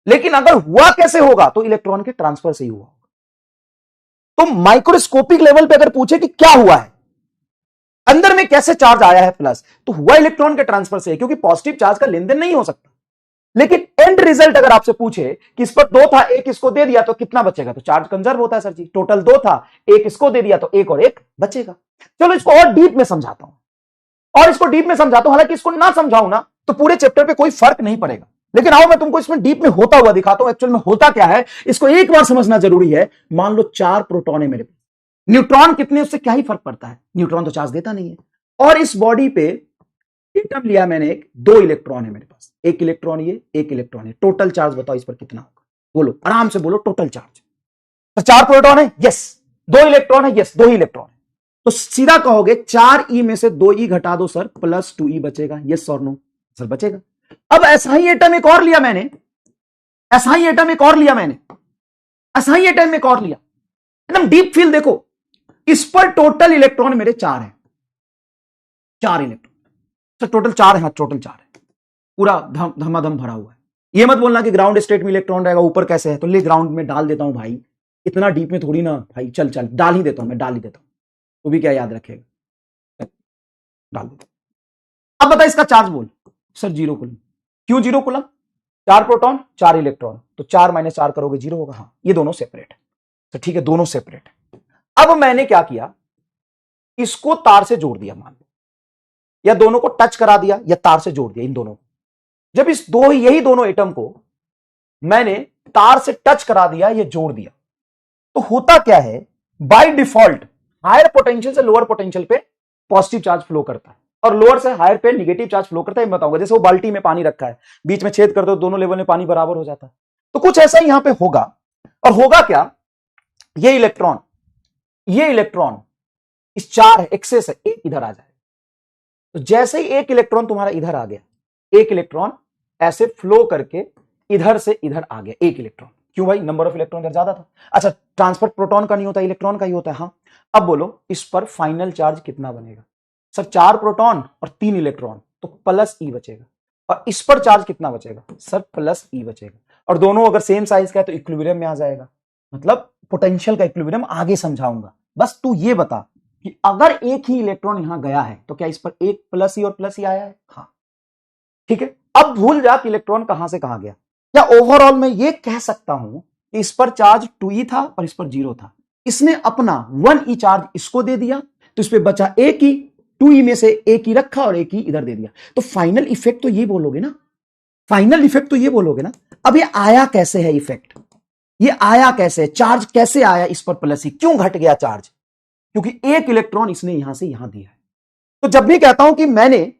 लेकिन अगर हुआ कैसे होगा, तो इलेक्ट्रॉन के ट्रांसफर से ही हुआ होगा। तो माइक्रोस्कोपिक लेवल पे अगर पूछे कि क्या हुआ है, अंदर में कैसे चार्ज आया है प्लस, तो हुआ इलेक्ट्रॉन के ट्रांसफर से, क्योंकि पॉजिटिव चार्ज का लेन देन नहीं हो सकता। लेकिन एंड रिजल्ट अगर आपसे पूछे कि इस पर 2 था, 1 इसको दे दिया तो कितना बचेगा, तो चार्ज कंजर्व होता है सर जी, टोटल 2 था, 1 इसको दे दिया तो 1 और 1 बचेगा। चलो इसको और डीप में समझाता हूं, और इसको डीप में समझाता हूं, हालांकि इसको ना समझाऊं ना तो पूरे चैप्टर पे कोई फर्क नहीं पड़ेगा, लेकिन आओ मैं तुमको इसमें डीप में होता हुआ दिखाता हूं, एक्चुअल में होता क्या है, इसको एक बार समझना जरूरी है। मान लो 4 प्रोटॉन है मेरे पास, न्यूट्रॉन कितने, उससे क्या ही फर्क पड़ता है, न्यूट्रॉन तो चार्ज देता नहीं है। और इस बॉडी पे एटम लिया मैंने एक, 2 इलेक्ट्रॉन है मेरे पास, 1 इलेक्ट्रॉन ये, 1 इलेक्ट्रॉन है, टोटल चार्ज बताओ इस पर कितना होगा, बोलो आराम से बोलो, टोटल चार्ज। तो 4 प्रोटॉन है, यस, 2 इलेक्ट्रॉन है, यस, 2 ही इलेक्ट्रॉन है, तो सीधा कहोगे 4e में से 2e घटा दो सर, +2e बचेगा, यस और नो सर? बचेगा। अब ऐसा ही एटम एक और लिया मैंने, ऐसा ही एटम एक और लिया मैंने, ऐसा ही एटम एक और लिया, एकदम डीप फील देखो, इस पर टोटल इलेक्ट्रॉन मेरे 4 हैं, 4 इलेक्ट्रॉन सर, टोटल 4 है, टोटल 4 है, पूरा धमाधम भरा हुआ है। ये मत बोलना कि ग्राउंड स्टेट में इलेक्ट्रॉन रहेगा, ऊपर कैसे है, तो ले ग्राउंड में डाल देता हूं भाई, इतना डीप में थोड़ी ना भाई, चल चल डाल ही देता हूं, मैं डाल ही देता हूं, तो भी क्या याद रखेगा, डाल देता हूं। अब बता इसका चार्ज बोल सर, 0 कूलम। क्यों 0 कूलम? 4 प्रोटॉन 4 इलेक्ट्रॉन, तो 4 - 4 करोगे 0 होगा। हाँ, ये दोनों सेपरेट है, तो ठीक है, दोनों सेपरेट है। अब मैंने क्या किया, इसको तार से जोड़ दिया, मान लो, या दोनों को टच करा दिया या तार से जोड़ दिया, इन दोनों को। जब इस यही दोनों एटम को मैंने तार से टच करा दिया, ये जोड़ दिया, तो होता क्या है, बाय डिफॉल्ट हायर पोटेंशियल से लोअर पोटेंशियल पे पॉजिटिव चार्ज फ्लो करता है, और लोअर से हायर पे नेगेटिव चार्ज फ्लो करता है। मैं बताऊंगा, जैसे वो बाल्टी में पानी रखा है, बीच में छेद कर दो, दोनों लेवल में पानी बराबर हो जाता है, तो कुछ ऐसा ही यहां पे होगा। और होगा क्या, ये इलेक्ट्रॉन इस 4 एक्सेस है, एक इधर आ जाए, तो जैसे ही 1 इलेक्ट्रॉन तुम्हारा इधर आ गया, 1 इलेक्ट्रॉन ऐसे फ्लो करके इधर से इधर आ गया, 1 इलेक्ट्रॉन। क्यों भाई, नंबर ऑफ इलेक्ट्रॉन इधर ज्यादा था। अच्छा, ट्रांसफर प्रोटॉन का नहीं होता, इलेक्ट्रॉन का ही होता है। हाँ, अब बोलो इस पर फाइनल चार्ज कितना बनेगा सर? 4 प्रोटॉन और 3 इलेक्ट्रॉन, तो +E बचेगा। और इस पर चार्ज कितना बचेगा सर? +E बचेगा। और दोनों अगर सेम साइज का है तो इक्विलिब्रियम में आ जाएगा। मतलब पोटेंशियल का इक्विलिब्रियम आगे समझाऊंगा, बस तू ये बता कि अगर एक ही इलेक्ट्रॉन यहां गया है तो क्या इस पर एक +E और +E आया है? हाँ, ठीक है। अब भूल जा कि इलेक्ट्रॉन कहां से कहां गया। या ओवरऑल मैं ये कह सकता हूं कि इस पर चार्ज 2E था और इस पर 0 था, इसने अपना 1E चार्ज इसको दे दिया, तो इस पर बचा 1E, 2e में से एक ही रखा और एक ही इधर दे दिया, तो फाइनल इफेक्ट तो ये बोलोगे ना, फाइनल इफेक्ट तो ये बोलोगे ना। अब ये आया कैसे है इफेक्ट, ये आया कैसे, चार्ज कैसे आया इस पर प्लस ही, क्यों घट गया चार्ज, क्योंकि एक इलेक्ट्रॉन इसने यहां से यहां दिया है। तो जब भी कहता हूं कि मैंने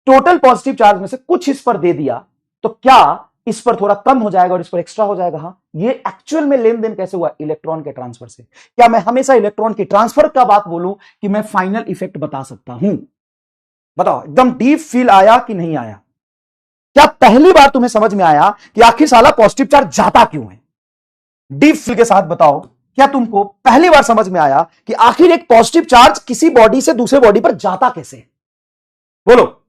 टोटल पॉजिटिव चार्ज में से कुछ इस पर दे दिया, तो क्या इस पर थोड़ा कम हो जाएगा और इस पर एक्स्ट्रा हो जाएगा? हाँ। ये एक्चुअल में लेन देन कैसे हुआ? इलेक्ट्रॉन के ट्रांसफर से। क्या मैं हमेशा इलेक्ट्रॉन की ट्रांसफर का बात बोलूं कि मैं फाइनल इफेक्ट बता सकता हूं? बताओ, एकदम डीप फील आया कि नहीं आया? क्या पहली बार तुम्हें समझ में आया कि आखिर साला पॉजिटिव चार्ज जाता क्यों है? डीप फील के साथ बताओ, क्या तुमको पहली बार समझ में आया कि आखिर एक पॉजिटिव चार्ज किसी बॉडी से दूसरे बॉडी पर जाता कैसे? बोलो।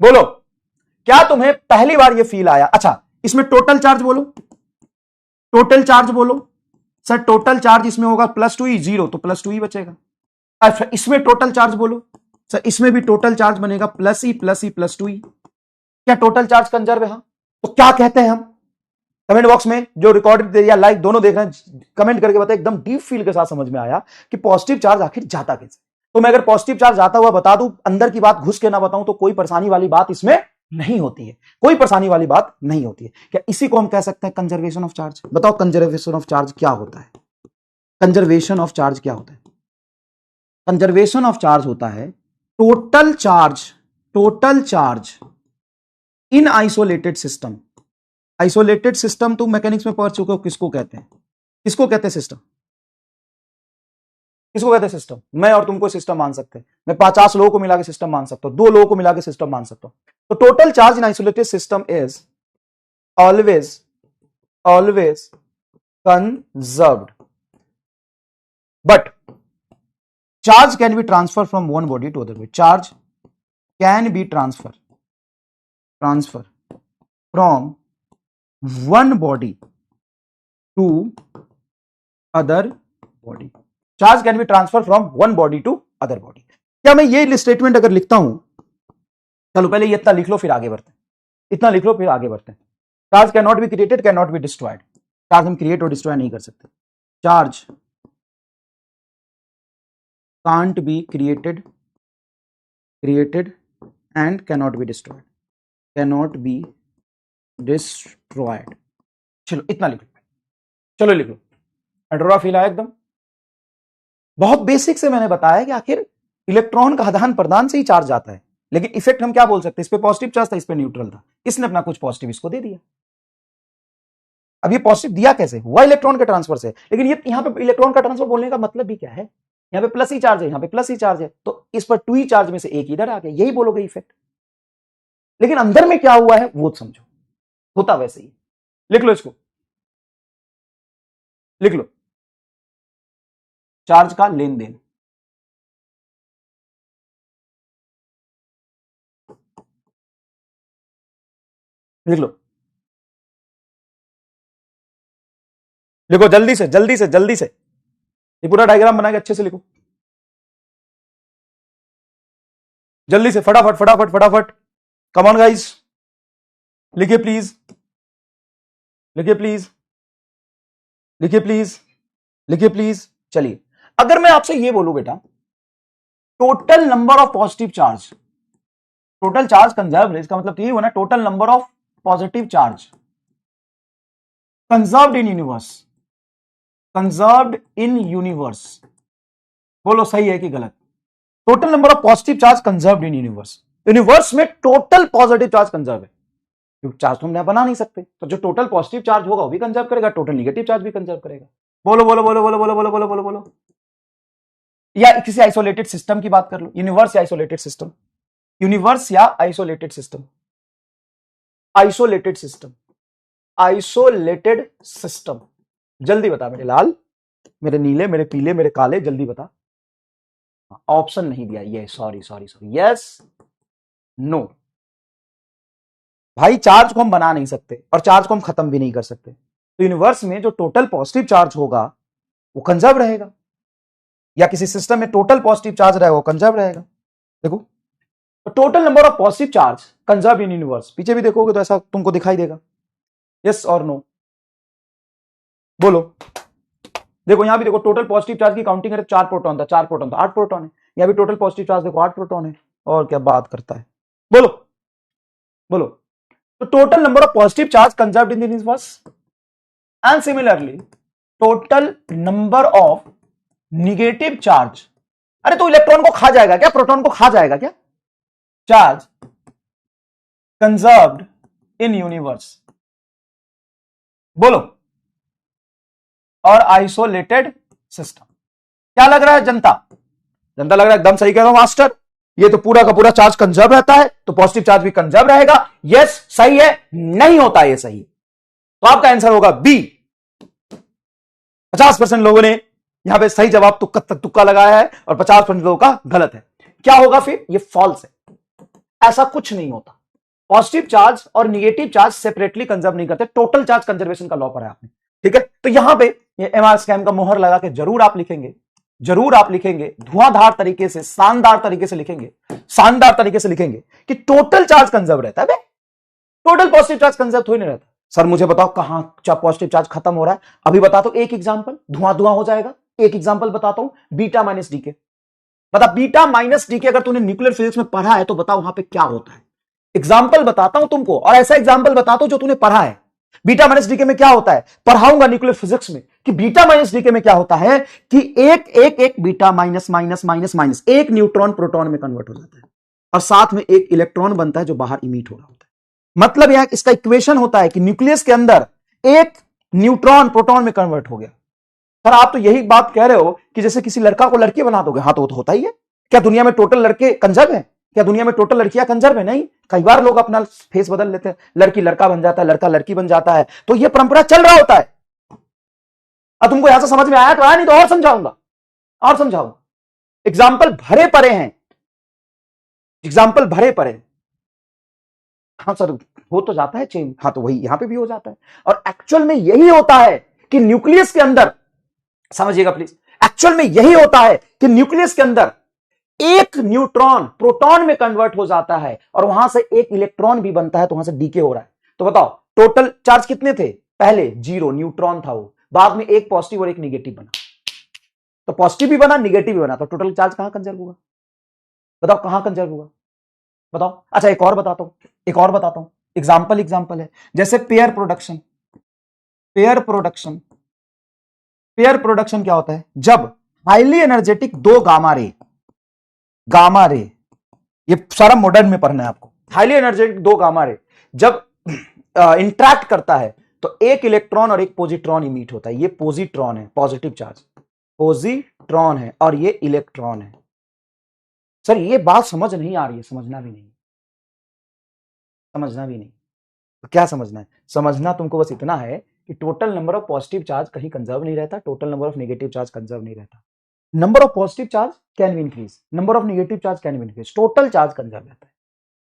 बोलो, क्या तुम्हें पहली बार यह फील आया? अच्छा, इसमें टोटल चार्ज बोलो, टोटल चार्ज बोलो। सर टोटल चार्ज इसमें होगा +2e, 0 तो +2e बचेगा। अच्छा, इसमें टोटल चार्ज बोलो। सर इसमें भी टोटल चार्ज बनेगा +e +2e। क्या टोटल चार्ज कंजर्व है? हाँ। तो क्या कहते हैं हम? कमेंट बॉक्स में जो रिकॉर्डेड या लाइव दोनों देख रहे हैं, कमेंट करके बताए एकदम डीप फील के साथ समझ में आया कि पॉजिटिव चार्ज आखिर जाता कैसे। तो मैं अगर पॉजिटिव चार्ज आता हुआ बता दूं, अंदर की बात घुस के ना बताऊं, तो कोई परेशानी वाली बात इसमें नहीं होती है, कोई परेशानी वाली बात नहीं होती है। क्या इसी को हम कह सकते हैं कंजर्वेशन ऑफ चार्ज? बताओ कंजर्वेशन ऑफ चार्ज क्या होता है? कंजर्वेशन ऑफ चार्ज क्या होता है? कंजर्वेशन ऑफ चार्ज होता है total charge in isolated system. Isolated system तो मैकेनिक्स में पढ़ चुके हो, किसको कहते हैं? किसको कहते हैं सिस्टम? किसको कहते हैं सिस्टम? मैं और तुमको सिस्टम मान सकते हैं, मैं 50 लोगों को मिला के सिस्टम मान सकता हूं, 2 लोगों को मिला के सिस्टम मान सकता हूं। तो total charge in isolated system is always conserved, but charge can be transfer from one body to other body. Charge can be transfer from one body to other body. Charge can be transfer from one body to other body. क्या मैं ये statement अगर लिखता हूं, चलो पहले ये इतना लिख लो फिर आगे बढ़ते हैं, इतना लिख लो फिर आगे बढ़ते हैं। Charge can not be created, can not be destroyed. Charge हम क्रिएट और डिस्ट्रॉय नहीं कर सकते। Charge can't be created and can not be destroyed, चलो इतना लिख लो, चलो लिख लो। अडोरा फील आया एकदम? बहुत बेसिक से मैंने बताया कि आखिर इलेक्ट्रॉन का आदान प्रदान से ही चार्ज आता है, लेकिन इफेक्ट हम क्या बोल सकते हैं? इस पे पॉजिटिव चार्ज था, इस पे न्यूट्रल था, इसने अपना कुछ पॉजिटिव इसको दे दिया। अब ये पॉजिटिव दिया कैसे? हुआ इलेक्ट्रॉन के ट्रांसफर से। लेकिन ये यहां पे इलेक्ट्रॉन का ट्रांसफर बोलने का मतलब भी क्या है? यहाँ पे प्लस ही चार्ज है, यहाँ पे प्लस ही चार्ज है, तो इस पर 2 ही चार्ज में से एक इधर आ गया, यही बोलोगे इफेक्ट। लेकिन अंदर में क्या हुआ है वो समझो, होता वैसे ही। लिख लो इसको, लिख लो, चार्ज का लेन देन। लिख लो, लिखो जल्दी से जल्दी से जल्दी से, ये पूरा डायग्राम बना के अच्छे से लिखो, जल्दी से, फटाफट फटाफट फटाफट। कम ऑन गाइस, लिखिए प्लीज, लिखिए प्लीज, लिखिए प्लीज, लिखिए प्लीज। चलिए, अगर मैं आपसे ये बोलूं बेटा, total number of positive charge, total charge conserve है, इसका मतलब यही हुआ ना, total number of positive charge conserved in universe, conserved in universe. बोलो सही है कि गलत? Total number of positive charge conserved in universe, universe में टोटल पॉजिटिव चार्ज कंजर्व है, क्योंकि चार्ज तो हम बना नहीं सकते, तो जो टोटल पॉजिटिव चार्ज होगा वो भी कंजर्व करेगा, टोटल नेगेटिव चार्ज भी कंजर्व करेगा। बोलो बोलो बोलो बोलो बोलो बोलो बोलो बोलो बोलो। या किसी आइसोलेटेड सिस्टम की बात कर लो, यूनिवर्स या आइसोलेटेड सिस्टम, यूनिवर्स या isolated system, isolated system, isolated system. जल्दी बता मेरे लाल, मेरे नीले, मेरे पीले, मेरे काले, जल्दी बता। ऑप्शन नहीं दिया, ये sorry sorry sorry, yes no. भाई चार्ज को हम बना नहीं सकते और चार्ज को हम खत्म भी नहीं कर सकते, तो यूनिवर्स में जो टोटल पॉजिटिव चार्ज होगा वो कंजर्व रहेगा, या किसी सिस्टम में टोटल पॉजिटिव चार्ज रहेगा वो कंजर्व रहेगा। देखो, total number of positive charge conserve in universe, पीछे भी देखोगे तो ऐसा तुमको दिखाई देगा, यस और नो? बोलो देखो यहां भी देखो, टोटल पॉजिटिव चार्ज की काउंटिंग करें, 4 प्रोटॉन था, 4 प्रोटॉन था, 8 प्रोटॉन है। यहां भी टोटल पॉजिटिव चार्ज देखो 8 प्रोटॉन है। और क्या बात करता है, बोलो बोलो। तो total number of positive charge conserved in the universe and similarly total number of negative charge, अरे तो इलेक्ट्रॉन को खा जाएगा क्या, प्रोटॉन को खा जाएगा क्या, चार्ज कंजर्व्ड इन यूनिवर्स, बोलो, और आइसोलेटेड सिस्टम। क्या लग रहा है जनता, जनता लग रहा है एकदम सही कह रहा हूं मास्टर, ये तो पूरा का पूरा चार्ज कंजर्व रहता है, तो पॉजिटिव चार्ज भी कंजर्व रहेगा। यस सही है, नहीं होता ये सही, तो आपका आंसर होगा बी। 50% लोगों ने यहां पे सही जवाब तुक्का लगाया है और 50% लोगों का गलत है। क्या होगा फिर, ये फॉल्स है, ऐसा कुछ नहीं होता। पॉजिटिव चार्ज और निगेटिव चार्ज सेपरेटली कंजर्व नहीं करते, टोटल चार्ज कंजर्वेशन का लॉ पढ़ा है आपने, ठीक है। तो यहां पे ये एमआर स्कैम का मोहर लगा के जरूर आप लिखेंगे, जरूर आप लिखेंगे, धुआंधार तरीके से, शानदार तरीके से लिखेंगे, शानदार तरीके से लिखेंगे कि टोटल चार्ज कंजर्व रहता है। टोटल पॉजिटिव चार्ज कंजर्व थोड़ी नहीं रहता। सर मुझे बताओ कहां पॉजिटिव चार्ज खत्म हो रहा है, अभी बताता हूं एक एग्जांपल, धुआं धुआं हो जाएगा। एक एग्जांपल बताता हूं, बीटा माइनस डीके। बता, बीटा माइनस डीके अगर तूने न्यूक्लियर फिजिक्स में पढ़ा है तो बता वहां पे क्या होता है। एग्जांपल बताता हूं तुमको, और ऐसा एग्जांपल बताता हूं जो तूने पढ़ा है। बीटा माइनस डीके में क्या होता है, पढ़ाऊंगा न्यूक्लियर फिजिक्स में कि बीटा माइनस डीके में क्या होता है कि एक beta minus minus minus minus एक न्यूट्रॉन प्रोटॉन में कन्वर्ट हो जाता है और साथ में एक इलेक्ट्रॉन बनता है जो बाहर इमिट हो रहा होता है। मतलब यहां इसका इक्वेशन होता है कि न्यूक्लियस के अंदर एक न्यूट्रॉन प्रोटॉन में कन्वर्ट हो गया। सर आप तो यही बात कह रहे हो कि जैसे किसी लड़का को लड़की बना दोगे। हाँ तो होता ही है। क्या दुनिया में टोटल लड़के कंजर्व हैं? क्या दुनिया में टोटल लड़कियां कंजर्व है? नहीं, कई बार लोग अपना फेस बदल लेते हैं, लड़की लड़का बन जाता है, लड़का लड़की बन जाता है, तो यह परंपरा चल रहा होता है। अब तुमको यहां से समझ में आया तो आया, नहीं तो और समझाऊंगा, और समझाऊंगा। एग्जाम्पल भरे पड़े हैं, एग्जाम्पल भरे पड़े। हाँ सर हो तो जाता है चेंज, हाँ तो वही यहां पे भी हो जाता है। और एक्चुअल में यही होता है कि न्यूक्लियस के अंदर, समझिएगा प्लीज, एक्चुअल में यही होता है कि न्यूक्लियस के अंदर एक न्यूट्रॉन प्रोटॉन में कन्वर्ट हो जाता है और वहां से एक इलेक्ट्रॉन भी बनता है, तो वहां से डीके हो रहा है। तो बताओ टोटल चार्ज कितने थे? पहले 0 न्यूट्रॉन था वो, बाद में एक पॉजिटिव और एक निगेटिव बना, तो पॉजिटिव भी बना निगेटिव भी बना, तो टोटल चार्ज कहां कंजर्व हुआ? बताओ कहां कंजर्व हुआ? बताओ। अच्छा एक और बताता हूं, एक और बताता हूं, एग्जाम्पल है, जैसे pair production. Pair production, pair production क्या होता है? जब हाईली एनर्जेटिक दो गामा रे, ये सारा मॉडर्न में पढ़ना है आपको। हाईली एनर्जेटिक दो गामा रे जब इंटरैक्ट करता है तो एक इलेक्ट्रॉन और एक पॉजिट्रॉन इमिट होता है। ये पॉजिट्रॉन है, पॉजिटिव चार्ज पॉजिट्रॉन है, और ये इलेक्ट्रॉन है। सर ये बात समझ नहीं आ रही है, समझना भी नहीं, समझना भी नहीं। तो क्या समझना है? समझना तुमको बस इतना है कि total number of positive charge कहीं कंजर्व नहीं रहता, total number of negative charge conserve नहीं रहता। Number of positive charge can be increase, number of negative charge can be increase, total charge conserve रहता है।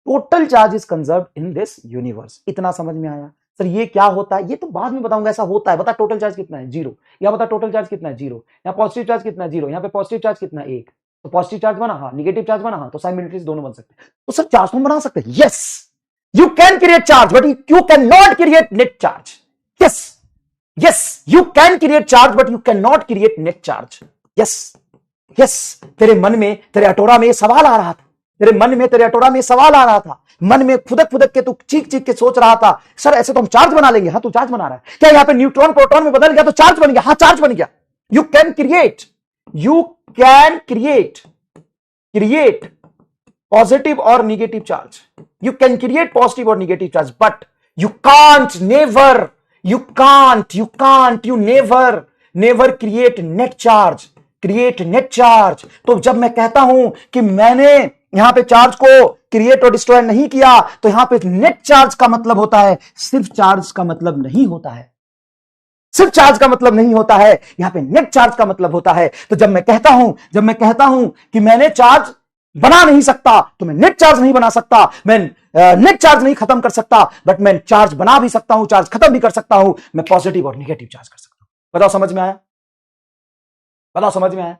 Total charge is conserve in this universe. इतना समझ में आया? सर ये क्या होता है ये तो बाद में बताऊंगा, ऐसा होता है। बता टोटल चार्ज कितना है? 0। यहाँ बता टोटल चार्ज कितना है? 0। यहाँ पॉजिटिव चार्ज कितना है? 0। यहाँ पे पॉजिटिव चार्ज कितना है? 1। तो पॉजिटिव चार्ज बना, हाँ, निगेटिव चार्ज बना, हाँ, तो साइमल्टेनियसली दोनों बन सकते हैं। तो सर चार्ज तो बना सकते हैं। Yes, you can create charge but you can not create net charge. Yes yes, you can create charge but you can not create net charge. Yes yes, तेरे मन में, तेरे अटोरा में ये सवाल आ रहा था, तेरे मन में, तेरे अटोरा में सवाल आ रहा था, मन में फुदक फुदक के तू चीख चीख के सोच रहा था, सर ऐसे तो हम चार्ज बना लेंगे। हाँ तू चार्ज बना रहा है क्या? यहाँ पे न्यूट्रॉन प्रोटॉन में बदल गया तो चार्ज बन गया। हाँ चार्ज बन गया। यू कैन क्रिएट पॉजिटिव और negative charge, you can create positive और negative charge, but you can't, you never create net charge. तो जब मैं कहता हूं कि मैंने यहां पे चार्ज को क्रिएट और डिस्ट्रॉय नहीं किया, तो यहां पे नेट चार्ज का मतलब होता है, सिर्फ चार्ज का मतलब नहीं होता है, सिर्फ चार्ज का मतलब नहीं होता है, यहां पे नेट चार्ज का मतलब होता है। तो जब मैं कहता हूं कि मैंने चार्ज बना नहीं सकता, तो मैं नेट चार्ज नहीं बना सकता, मैं नेट चार्ज नहीं खत्म कर सकता, बट मैं चार्ज बना भी सकता हूं, चार्ज खत्म भी कर सकता हूं, मैं पॉजिटिव और निगेटिव चार्ज कर सकता हूं। बताओ समझ में आया? बताओ समझ में आया?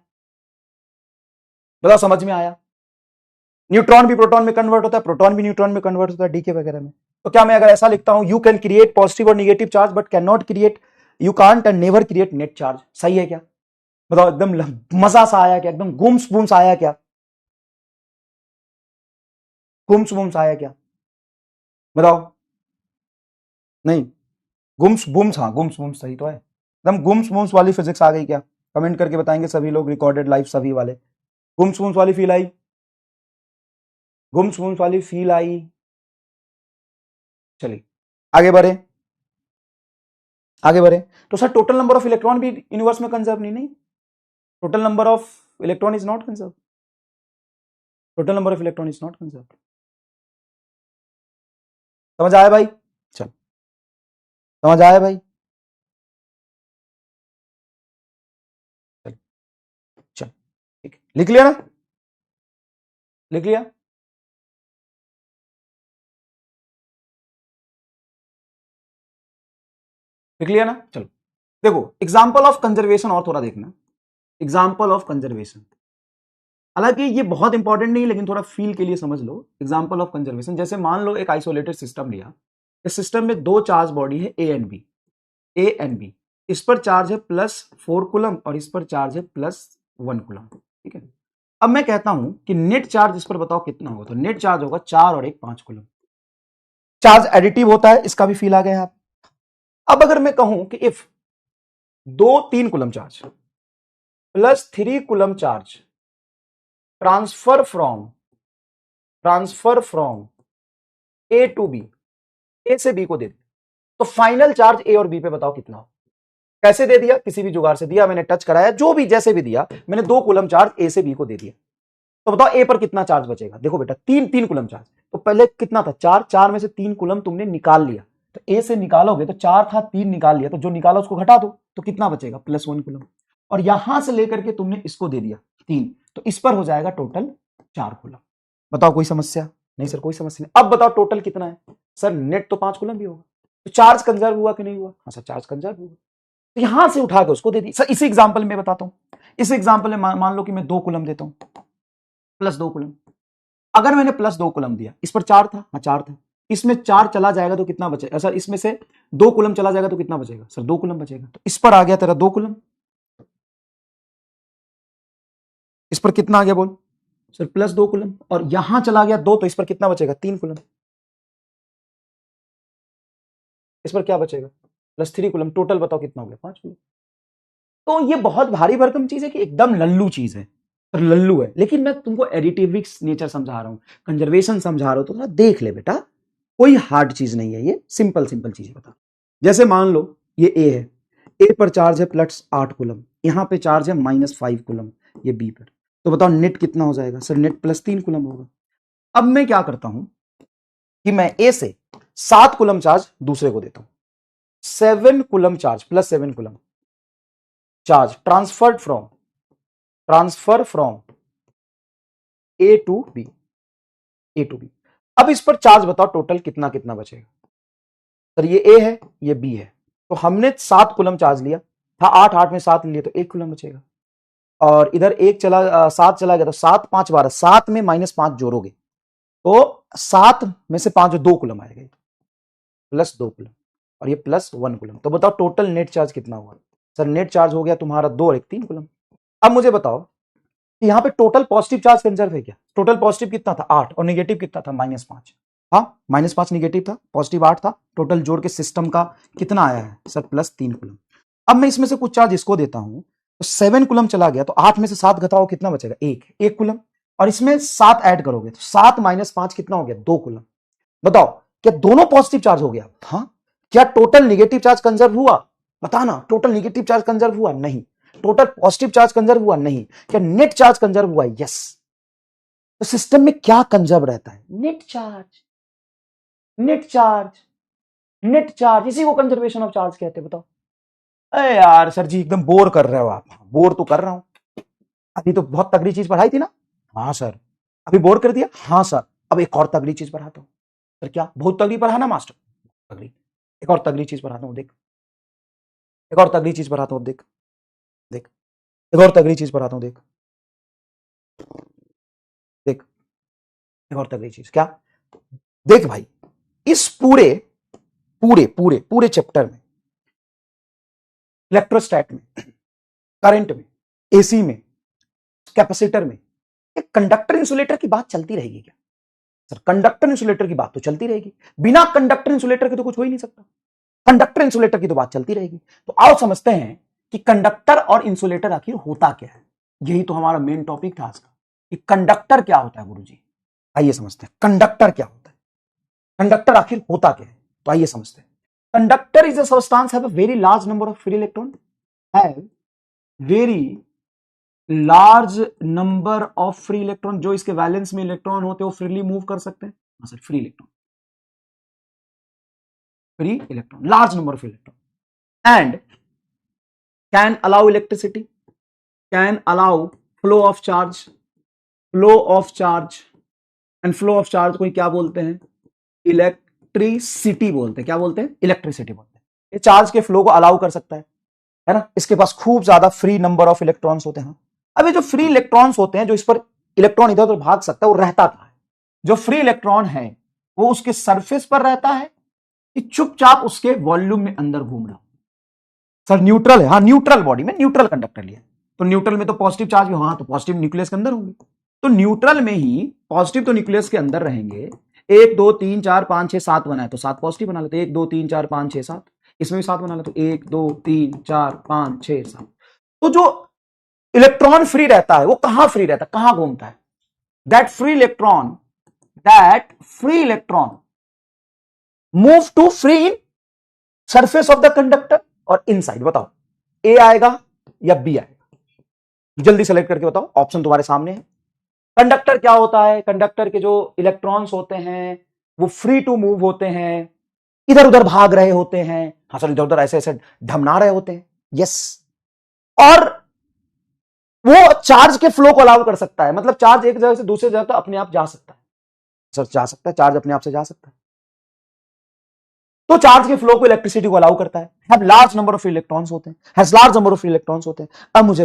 बताओ समझ में आया? न्यूट्रॉन भी प्रोटॉन में कन्वर्ट होता है, प्रोटॉन भी न्यूट्रॉन में कन्वर्ट होता है, डीके वगैरह में। तो क्या मैं अगर ऐसा लिखता हूं, यू कैन क्रिएट पॉजिटिव और negative charge but can not create, you can't and never create net charge, सही है क्या? बताओ एकदम मजा सा आया क्या, एकदम गुम्स बुम्स आया क्या, गुम्स बुम्स आया क्या, बताओ। नहीं, गुम्स बुम्स, हाँ गुम्स बुम्स सही तो है, एकदम गुम्स बुम्स वाली फिजिक्स आ गई क्या, कमेंट करके बताएंगे सभी लोग, रिकॉर्डेड लाइव सभी वाले, गुम्स बुम्स वाली फील आई, गुम्स बुम्स वाली फील आई। चलिए आगे बढ़े, आगे बढ़े। तो sir total number of electron भी यूनिवर्स में कंजर्व नहीं, नहीं, total number of electron is not conserve, total number of electron is not conserve. समझ आया भाई, चल समझ आया भाई, चल चल ठीक, लिख लिया ना, लिख लिया। लिख लिया ना, चलो देखो एग्जाम्पल ऑफ कंजर्वेशन और थोड़ा देखना, एग्जाम्पल ऑफ कंजर्वेशन, हालांकि ये बहुत इंपॉर्टेंट नहीं लेकिन थोड़ा फील के लिए समझ लो। एग्जाम्पल ऑफ कंजर्वेशन, जैसे मान लो एक आइसोलेटेड सिस्टम लिया, इस सिस्टम में दो चार्ज बॉडी है A and B, A and B, इस पर चार्ज है +4 कूलम और इस पर चार्ज है +1 कूलम, ठीक है। अब मैं कहता हूं कि नेट चार्ज इस पर बताओ कितना होगा, तो नेट चार्ज होगा 4 और 1 5 कूलम। चार्ज एडिटिव होता है, इसका भी फील आ गया आप। अब अगर मैं कहूं कि if 2 3 coulomb charge +3 coulomb charge transfer from A to B, A से बी को दे दिया, तो फाइनल चार्ज ए और बी पे बताओ कितना हो। कैसे दे दिया, किसी भी जुगाड़ से दिया, मैंने टच कराया, जो भी जैसे भी दिया, मैंने 2 कूलम चार्ज ए से बी को दे दिया, तो बताओ ए पर कितना चार्ज बचेगा। देखो बेटा 3 कूलम चार्ज, तो पहले कितना था 4, 4 में से 3 कूलम तुमने निकाल लिया, तो ए से निकालोगे तो 4 था, 3 निकाल लिया, तो जो निकाला उसको घटा दो, तो कितना बचेगा +1 कूलम, और यहां से लेकर के तुमने इसको दे दिया 3, तो इस पर हो जाएगा टोटल 4 कूलम। बताओ कोई समस्या नहीं सर, कोई समस्या नहीं। अब बताओ टोटल कितना है, सर नेट तो 5 कूलम भी होगा, तो चार्ज कंजर्व हुआ कि नहीं हुआ, हाँ सर चार्ज कंजर्व हुआ, तो यहां से उठा के उसको दे दी। सर इसी एग्जांपल में बताता हूं, इस एग्जांपल में मान लो कि मैं 2 कूलम देता हूं, +2 कूलम, अगर मैंने +2 कूलम दिया, इस पर 4 था, हाँ 4 था, इसमें 4 चला जाएगा तो कितना बचेगा सर, इसमें से 2 कूलम चला जाएगा तो कितना बचेगा सर, 2 कूलम बचेगा, तो इस पर आ गया तेरा 2 कूलम, इस पर कितना आ गया बोल सर +2 कूलम, और यहां चला गया 2, तो इस पर कितना बचेगा 3 कूलम, इस पर क्या बचेगा +3 कूलम, टोटल बताओ कितना हो गया 5 कूलम। तो ये बहुत भारी भरकम चीज है कि एकदम लल्लू चीज है, पर लल्लू है, लेकिन मैं तुमको एडिटिविक्स नेचर समझा रहा हूं, कंजर्वेशन समझा रहा हूं, तो थोड़ा देख ले बेटा, कोई हार्ड चीज नहीं है, ये सिंपल सिंपल चीज बता। जैसे मान लो ये ए है, ए पर चार्ज है +8 कूलम, यहां पे चार्ज है -5 कूलम, ये बी पर, तो बताओ नेट कितना हो जाएगा सर, नेट +3 कूलम होगा। अब मैं क्या करता हूं कि मैं ए से 7 कूलम चार्ज दूसरे को देता हूं, 7 coulomb charge +7 coulomb charge transfer from A to B, A to B. अब इस पर चार्ज बताओ टोटल कितना कितना बचेगा, सर ये ए है ये बी है, तो हमने 7 कूलम चार्ज लिया था, 8 8 में 7 लिए तो 1 कूलम बचेगा, और इधर 7 चला गया, तो 7 5 12, 7 में -5 जोड़ोगे तो 7 में से 5 2 कूलम आएगा, +2 कूलम, और ये +1 कूलम, तो बताओ टोटल नेट चार्ज कितना हुआ सर, नेट चार्ज हो गया तुम्हारा 2 और 1 3 कूलम। अब मुझे बताओ कि यहां पे टोटल पॉजिटिव चार्ज कंजर्व है क्या, टोटल पॉजिटिव कितना था 8 और नेगेटिव कितना था -5, हाँ -5 नेगेटिव था, पॉजिटिव 8 था, टोटल जोड़ के सिस्टम का कितना आया है सर +3 कूलम। अब मैं इसमें से कुछ चार्ज इसको देता हूं, तो 7 कूलम चला गया, तो 8 में से 7 घटाओ कितना बचेगा 1 कूलम, और इसमें 7 ऐड करोगे तो 7 -5 कितना हो गया 2 कूलम। बताओ क्या दोनों पॉजिटिव चार्ज हो गया, हाँ, क्या टोटल नेगेटिव चार्ज कंजर्व हुआ, बताना, टोटल नेगेटिव चार्ज कंजर्व हुआ नहीं, टोटल पॉजिटिव चार्ज कंजर्व हुआ नहीं, क्या नेट चार्ज कंजर्व हुआ, यस। तो सिस्टम में क्या कंजर्व रहता है, net charge, net charge, net charge, इसी को कंजर्वेशन ऑफ चार्ज कहते हैं। बताओ, अरे यार सर जी एकदम बोर कर रहे हो आप, बोर तो कर रहा हूं, अभी तो बहुत तगड़ी चीज पढ़ाई थी ना, हाँ सर, अभी बोर कर दिया, हाँ सर, अब एक और तगड़ी चीज पढ़ाता हूं, सर क्या बहुत तगड़ी पढ़ाना मास्टर, तगड़ी, एक और तगड़ी चीज पढ़ाता हूं, देख, एक और तगड़ी चीज पढ़ाता हूं, देख, देख, एक और तगड़ी चीज पढ़ाता हूं, देख, देख, एक और तगड़ी चीज क्या, देख भाई, इस पूरे पूरे पूरे पूरे चैप्टर में, इलेक्ट्रोस्टैट में, करंट में, एसी में, कैपेसिटर में, एक कंडक्टर इंसुलेटर की बात चलती रहेगी क्या सर? कंडक्टर इंसुलेटर की बात तो चलती रहेगी, बिना कंडक्टर इंसुलेटर के तो कुछ हो ही नहीं सकता। कंडक्टर इंसुलेटर की तो बात चलती रहेगी। तो आओ समझते हैं कि कंडक्टर और इंसुलेटर आखिर होता क्या है। यही तो हमारा मेन टॉपिक था आज का, कि कंडक्टर क्या होता है गुरुजी। आइए समझते हैं कंडक्टर क्या होता है, कंडक्टर आखिर होता क्या है। तो आइए समझते हैं। Conductor is a substance have a very large number of free electron, have very large number of free electron. जो इसके वैलेंस में इलेक्ट्रॉन होते हैं वो फ्रीली मूव कर सकते हैं। Sir free electron, free electron, large number of electron, and can allow electricity, can allow flow of charge, flow of charge, and flow of charge को क्या बोलते हैं? इलेक्ट्रिसिटी बोलते हैं। क्या बोलते हैं? इलेक्ट्रिसिटी बोलते हैं। ये चार्ज के फ्लो को अलाउ कर सकता है ना। इसके पास खूब ज्यादा फ्री नंबर ऑफ इलेक्ट्रॉन्स होते हैं। अब ये जो फ्री इलेक्ट्रॉन्स होते हैं, जो इस पर इलेक्ट्रॉन इधर उधर भाग सकता है, वो रहता कहां है? जो फ्री इलेक्ट्रॉन है वो उसके सरफेस पर रहता है कि चुपचाप उसके वॉल्यूम में अंदर घूम रहा? सर न्यूट्रल है। हाँ, न्यूट्रल बॉडी में न्यूट्रल कंडक्टर लिया, तो न्यूट्रल में तो पॉजिटिव चार्ज भी, हाँ तो पॉजिटिव न्यूक्लियस के अंदर होंगे। तो न्यूट्रल में ही पॉजिटिव तो न्यूक्लियस के अंदर रहेंगे। 1 2 3 4 5 6 7 बनाए तो 7 पॉजिटिव बना लेते। 1 2 3 4 5 6 7, इसमें भी 7 बना लेते। 1 2 3 4 5 6 7। तो जो इलेक्ट्रॉन फ्री रहता है वो कहां फ्री रहता है, कहां घूमता है? That free electron move to free in surface of the conductor और इनसाइड। बताओ ए आएगा या बी आएगा? जल्दी सेलेक्ट करके बताओ, ऑप्शन तुम्हारे सामने है। कंडक्टर क्या होता है? कंडक्टर के जो इलेक्ट्रॉन्स होते हैं वो फ्री टू मूव होते हैं, इधर उधर भाग रहे होते हैं। हाँ सर, इधर उधर ऐसे ऐसे ढमना रहे होते हैं। यस, और वो चार्ज के फ्लो को अलाउ कर सकता है। मतलब चार्ज एक जगह से दूसरी जगह तो अपने आप जा सकता है। सर जा सकता है, चार्ज अपने आप से जा सकता है। तो चार्ज के फ्लो को इलेक्ट्रिसिटी को अलाउ करता है। Have large number of electrons होते हैं, has large number of electrons होते हैं। अब मुझे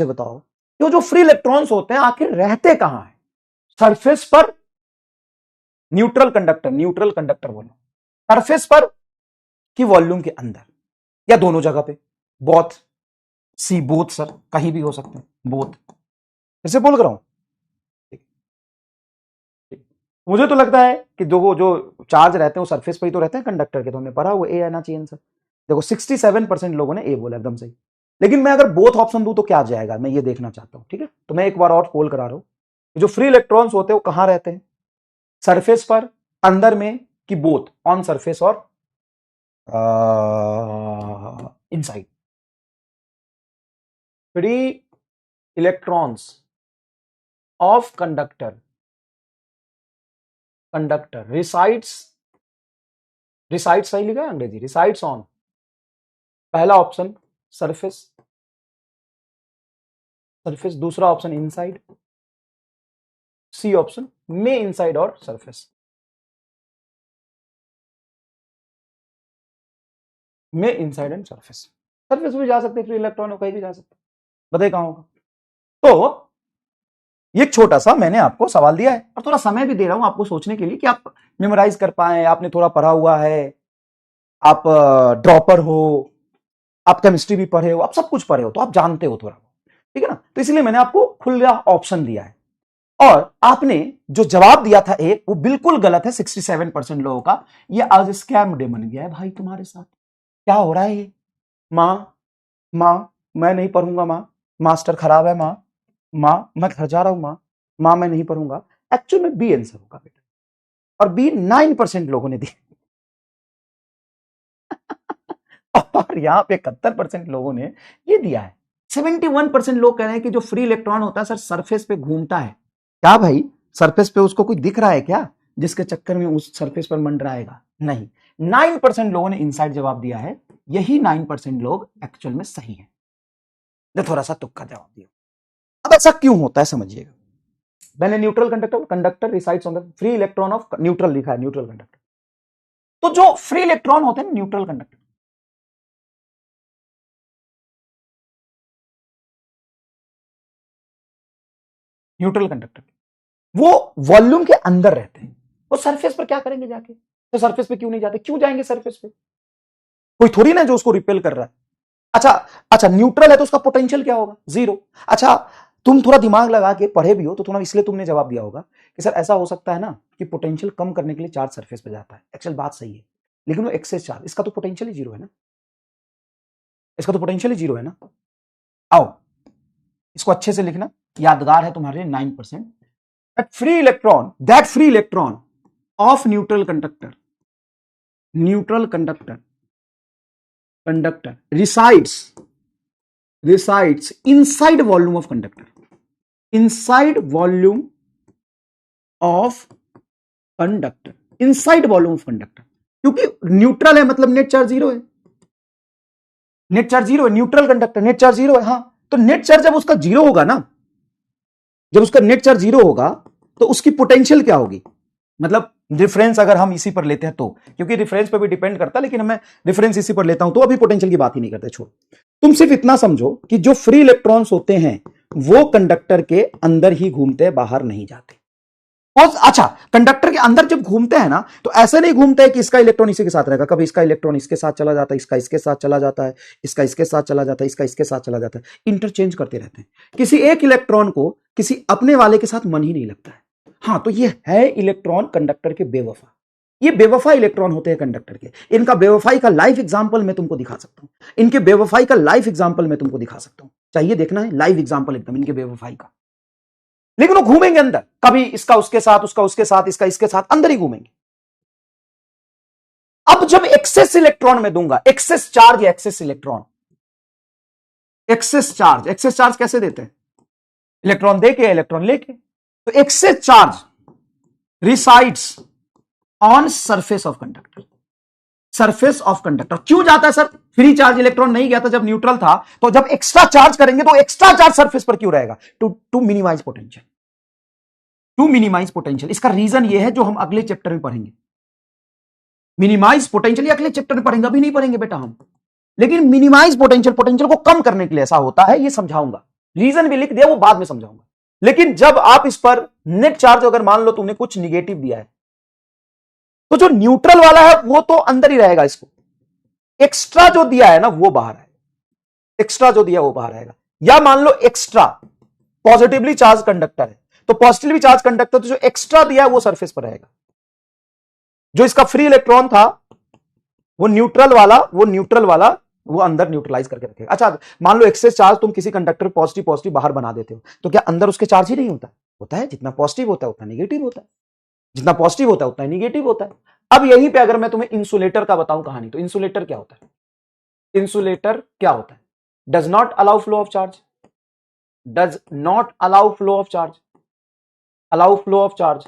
बताओ ये जो फ्री इलेक्ट्रॉन्स होते हैं आखिर रहते कहां है? सरफेस पर, न्यूट्रल कंडक्टर बोलो, सरफेस पर कि वॉल्यूम के अंदर, या दोनों जगह पे? बोथ, सी बोथ सर, कहीं भी हो सकते हैं बोथ। फिर से बोल कर रहा हूं, मुझे तो लगता है कि जो चार्ज रहते हैं वो सरफेस पर ही तो रहते हैं कंडक्टर के। तो हमने पढ़ा वो ए आना चाहिए आंसर। देखो 67% लोगों ने ए बोला, एकदम सही। लेकिन मैं अगर बोथ ऑप्शन दूं तो क्या आ जाएगा, मैं ये देखना चाहता हूं। ठीक है, तो मैं एक बार और पोल करा रहा हूं। जो फ्री इलेक्ट्रॉन्स होते हैं वो कहां रहते हैं? सरफेस पर, अंदर में, कि बोथ, ऑन सरफेस और inside? Free electrons of conductor resides सही लिखा है अंग्रेजी, रिसाइड्स ऑन, पहला ऑप्शन सरफेस, दूसरा ऑप्शन इनसाइड, सी ऑप्शन में इनसाइड और सरफेस, में इनसाइड एंड सरफेस। सरफेस भी जा सकते, फ्री इलेक्ट्रॉन कहीं भी जा सकते, बताइए कहां होगा? तो ये छोटा सा मैंने आपको सवाल दिया है और थोड़ा समय भी दे रहा हूं आपको सोचने के लिए कि आप मेमोराइज कर पाए। आपने थोड़ा पढ़ा हुआ है, आप ड्रॉपर हो, आप केमिस्ट्री भी पढ़े हो, आप सब कुछ पढ़े हो, तो आप जानते हो थोड़ा, ठीक है ना। तो इसलिए मैंने आपको खुला ऑप्शन दिया है और आपने जो जवाब दिया था एक, वो बिल्कुल गलत है 67% लोगों का। ये आज स्कैम डे बन गया है भाई तुम्हारे साथ। क्या हो रहा है ये? माँ मैं नहीं पढ़ूंगा, माँ मास्टर खराब है, माँ मैं घर जा रहा हूं, माँ मैं नहीं पढ़ूंगा। एक्चुअल में बी आंसर होगा बेटा, और बी 9% लोगों ने दिया और यहां पे 71% लोगों ने ये दिया है। 71% लोग कह रहे हैं कि जो फ्री इलेक्ट्रॉन होता है सर सरफेस पे घूमता है। क्या भाई, सरफेस पे उसको कुछ दिख रहा है क्या जिसके चक्कर में उस सरफेस पर मंडराएगा? नहीं, 9% लोगों ने इनसाइड जवाब दिया है। यही 9% लोग एक्चुअल में सही है। थोड़ा सा तुक्का जवाब दिया। अब ऐसा क्यों होता है समझिएगा। मैंने neutral conductor resides on the free electron of neutral लिखा है, न्यूट्रल कंडक्टर। तो जो फ्री इलेक्ट्रॉन होते हैं न्यूट्रल कंडक्टर, वो वॉल्यूम के अंदर रहते हैं। वो सरफेस पर क्या करेंगे जाके? तो सरफेस पे क्यों नहीं जाते? क्यों जाएंगे सरफेस पे? कोई थोड़ी ना जो उसको रिपेल कर रहा है। अच्छा अच्छा, न्यूट्रल है तो उसका पोटेंशियल क्या होगा? जीरो। अच्छा, तुम थोड़ा दिमाग लगा के पढ़े भी हो तो थोड़ा, इसलिए तुमने जवाब दिया होगा कि सर ऐसा हो सकता है ना कि पोटेंशियल कम करने के लिए चार्ज सरफेस पे जाता है। एक्चुअल बात सही है, लेकिन वो एक्सेस चार्ज, इसका तो पोटेंशियल ही जीरो है ना, इसका तो पोटेंशियल ही जीरो है ना। आओ इसको अच्छे से लिखना, यादगार है तुम्हारे लिए 9%। That free electron of neutral conductor, neutral conductor resides inside volume of conductor, inside volume of conductor, inside volume of conductor। क्योंकि न्यूट्रल है मतलब नेट चार्ज जीरो है, नेट चार्ज जीरो है, neutral conductor net charge zero है। हाँ, तो net charge जब उसका जीरो होगा ना, जब उसका नेट चार्ज जीरो होगा तो उसकी पोटेंशियल क्या होगी? मतलब रिफरेंस अगर हम इसी पर लेते हैं तो, क्योंकि रिफरेंस पर भी डिपेंड करता है, लेकिन मैं रिफरेंस इसी पर लेता हूं तो अभी पोटेंशियल की बात ही नहीं करते, छोड़। तुम सिर्फ इतना समझो कि जो फ्री इलेक्ट्रॉन्स होते हैं वो कंडक्टर के अंदर ही घूमते हैं, बाहर नहीं जाते। और अच्छा, कंडक्टर के अंदर जब घूमते हैं ना तो ऐसे नहीं घूमते हैं कि इसका इलेक्ट्रॉन इसी के साथ रहेगा, कभी इसका इलेक्ट्रॉन इसके साथ चला जाता है, इसका इसके साथ चला जाता है, इसका इसके साथ चला जाता है, इसका इसके साथ चला जाता है, इंटरचेंज करते रहते हैं। किसी एक इलेक्ट्रॉन को किसी अपने वाले के साथ मन ही नहीं लगता है। हाँ, तो ये है इलेक्ट्रॉन कंडक्टर के बेवफा, ये बेवफा इलेक्ट्रॉन होते हैं कंडक्टर के। इनका बेवफाई का लाइव एग्जांपल मैं तुमको दिखा सकता हूं, इनके बेवफाई का लाइव एग्जांपल मैं तुमको दिखा सकता हूं, चाहिए देखना है लाइव एग्जांपल एकदम इनके बेवफाई का। लेकिन वो घूमेंगे अंदर, कभी इसका उसके साथ, उसका उसके साथ, इसका इसके साथ, अंदर ही घूमेंगे। अब जब एक्सेस इलेक्ट्रॉन में दूंगा, एक्सेस चार्ज या एक्सेस इलेक्ट्रॉन, एक्सेस चार्ज कैसे देते हैं? इलेक्ट्रॉन देके या इलेक्ट्रॉन लेके। तो excess charge resides on surface of conductor, surface of conductor. क्यों जाता है सर? फ्री चार्ज इलेक्ट्रॉन नहीं गया था जब न्यूट्रल था, तो जब एक्स्ट्रा चार्ज करेंगे तो एक्स्ट्रा चार्ज सरफेस पर क्यों रहेगा? To minimize potential, to minimize potential. इसका रीजन यह है जो हम अगले चैप्टर में पढ़ेंगे। मिनिमाइज पोटेंशियल अगले चैप्टर में पढ़ेंगे, अभी नहीं पढ़ेंगे बेटा हम। लेकिन मिनिमाइज पोटेंशियल, पोटेंशियल को कम करने के लिए ऐसा होता है, ये समझाऊंगा। रीजन भी लिख दिया, वो बाद में समझाऊंगा। लेकिन जब आप इस पर नेट चार्ज, अगर मान लो तुमने कुछ निगेटिव दिया है, तो जो न्यूट्रल वाला है वो तो अंदर ही रहेगा, इसको एक्स्ट्रा जो दिया है ना वो बाहर है, एक्स्ट्रा जो दिया वो बाहर आएगा। या मान लो एक्स्ट्रा पॉजिटिवली चार्ज कंडक्टर है, तो पॉजिटिवली चार्ज कंडक्टर, तो जो एक्स्ट्रा दिया है वो सरफेस पर रहेगा। जो इसका फ्री इलेक्ट्रॉन था वो न्यूट्रल वाला वो अंदर न्यूट्रलाइज करके रखेगा। अच्छा, मान लो एक्सेस चार्ज तुम किसी कंडक्टर पॉजिटिव पॉजिटिव बाहर बना देते हो, तो क्या अंदर उसके चार्ज ही नहीं होता? होता है। जितना पॉजिटिव होता है उतना निगेटिव होता है, जितना पॉजिटिव होता है उतना निगेटिव होता है। अब यहीं पे अगर मैं तुम्हें इंसुलेटर का बताऊं कहानी, तो इंसुलेटर क्या होता है? इंसुलेटर क्या होता है? Does not allow flow of charge, does not allow flow of charge, allow flow of charge,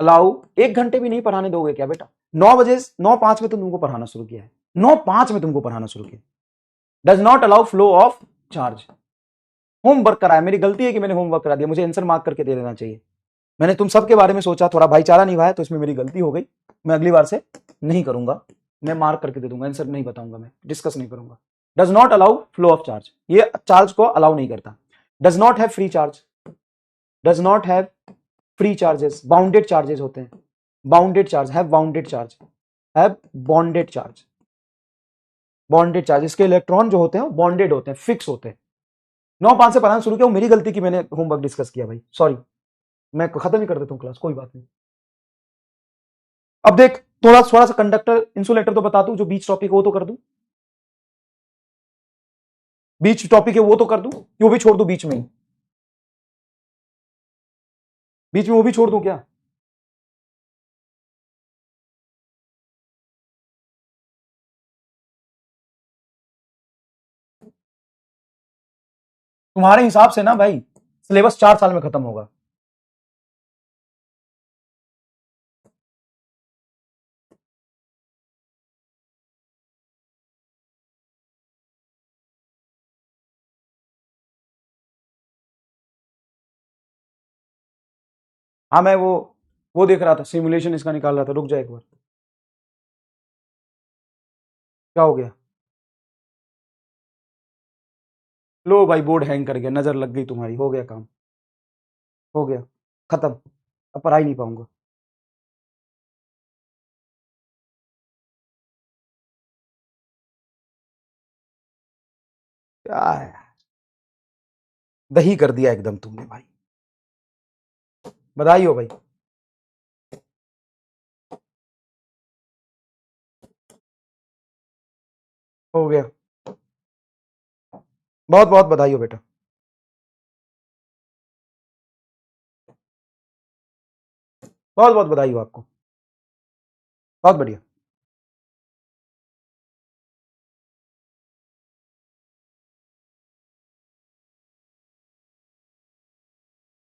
allow. 1 घंटे भी नहीं पढ़ाने दोगे क्या बेटा? 9 बजे, 9:05 में तो तुमको पढ़ाना शुरू किया है, 9:05 में तुमको पढ़ाना शुरू किया। Does not allow flow of charge. Homework कराया, मेरी गलती है कि मैंने होमवर्क करा दिया, मुझे आंसर मार्क करके दे देना चाहिए। मैंने तुम सबके बारे में सोचा, थोड़ा भाईचारा निभाया, तो इसमें मेरी गलती हो गई। मैं अगली बार से नहीं करूंगा, मैं मार्क करके दे दूंगा, आंसर नहीं बताऊंगा, मैं डिस्कस नहीं करूंगा। Does not allow flow of charge, ये चार्ज को अलाउ नहीं करता। Does not have free charge, does not have free charges, bounded charges होते हैं, bounded charge, have bounded charge, have bonded charge, bonded charge. इसके electron जो होते हैं वो बॉन्डेड होते हैं, फिक्स होते हैं। 9:05 से पढ़ाना शुरू किया, मेरी गलती की मैंने होमवर्क डिस्कस किया भाई, सॉरी। मैं खत्म ही कर देता हूं क्लास, कोई बात नहीं। अब देख, थोड़ा थोड़ा सा कंडक्टर इंसुलेटर तो बता दूं, जो बीच टॉपिक है वो तो कर दूं, बीच टॉपिक है वो तो कर दूं, वो भी छोड़ दूं बीच में ही, बीच में वो भी छोड़ दूं क्या? तुम्हारे हिसाब से ना भाई, सिलेबस 4 साल में खत्म होगा। हाँ, मैं वो देख रहा था, सिमुलेशन इसका निकाल रहा था, रुक जा एक बार। क्या हो गया? लो भाई, बोर्ड हैंग कर गया, नजर लग गई तुम्हारी, हो गया काम, हो गया, खत्म। अब पढ़ा ही नहीं पाऊंगा। क्या है, दही कर दिया एकदम तुमने भाई, बधाई हो भाई। हो गया, बहुत बहुत बधाई हो बेटा। बहुत बहुत बधाई हो आपको, बहुत बढ़िया।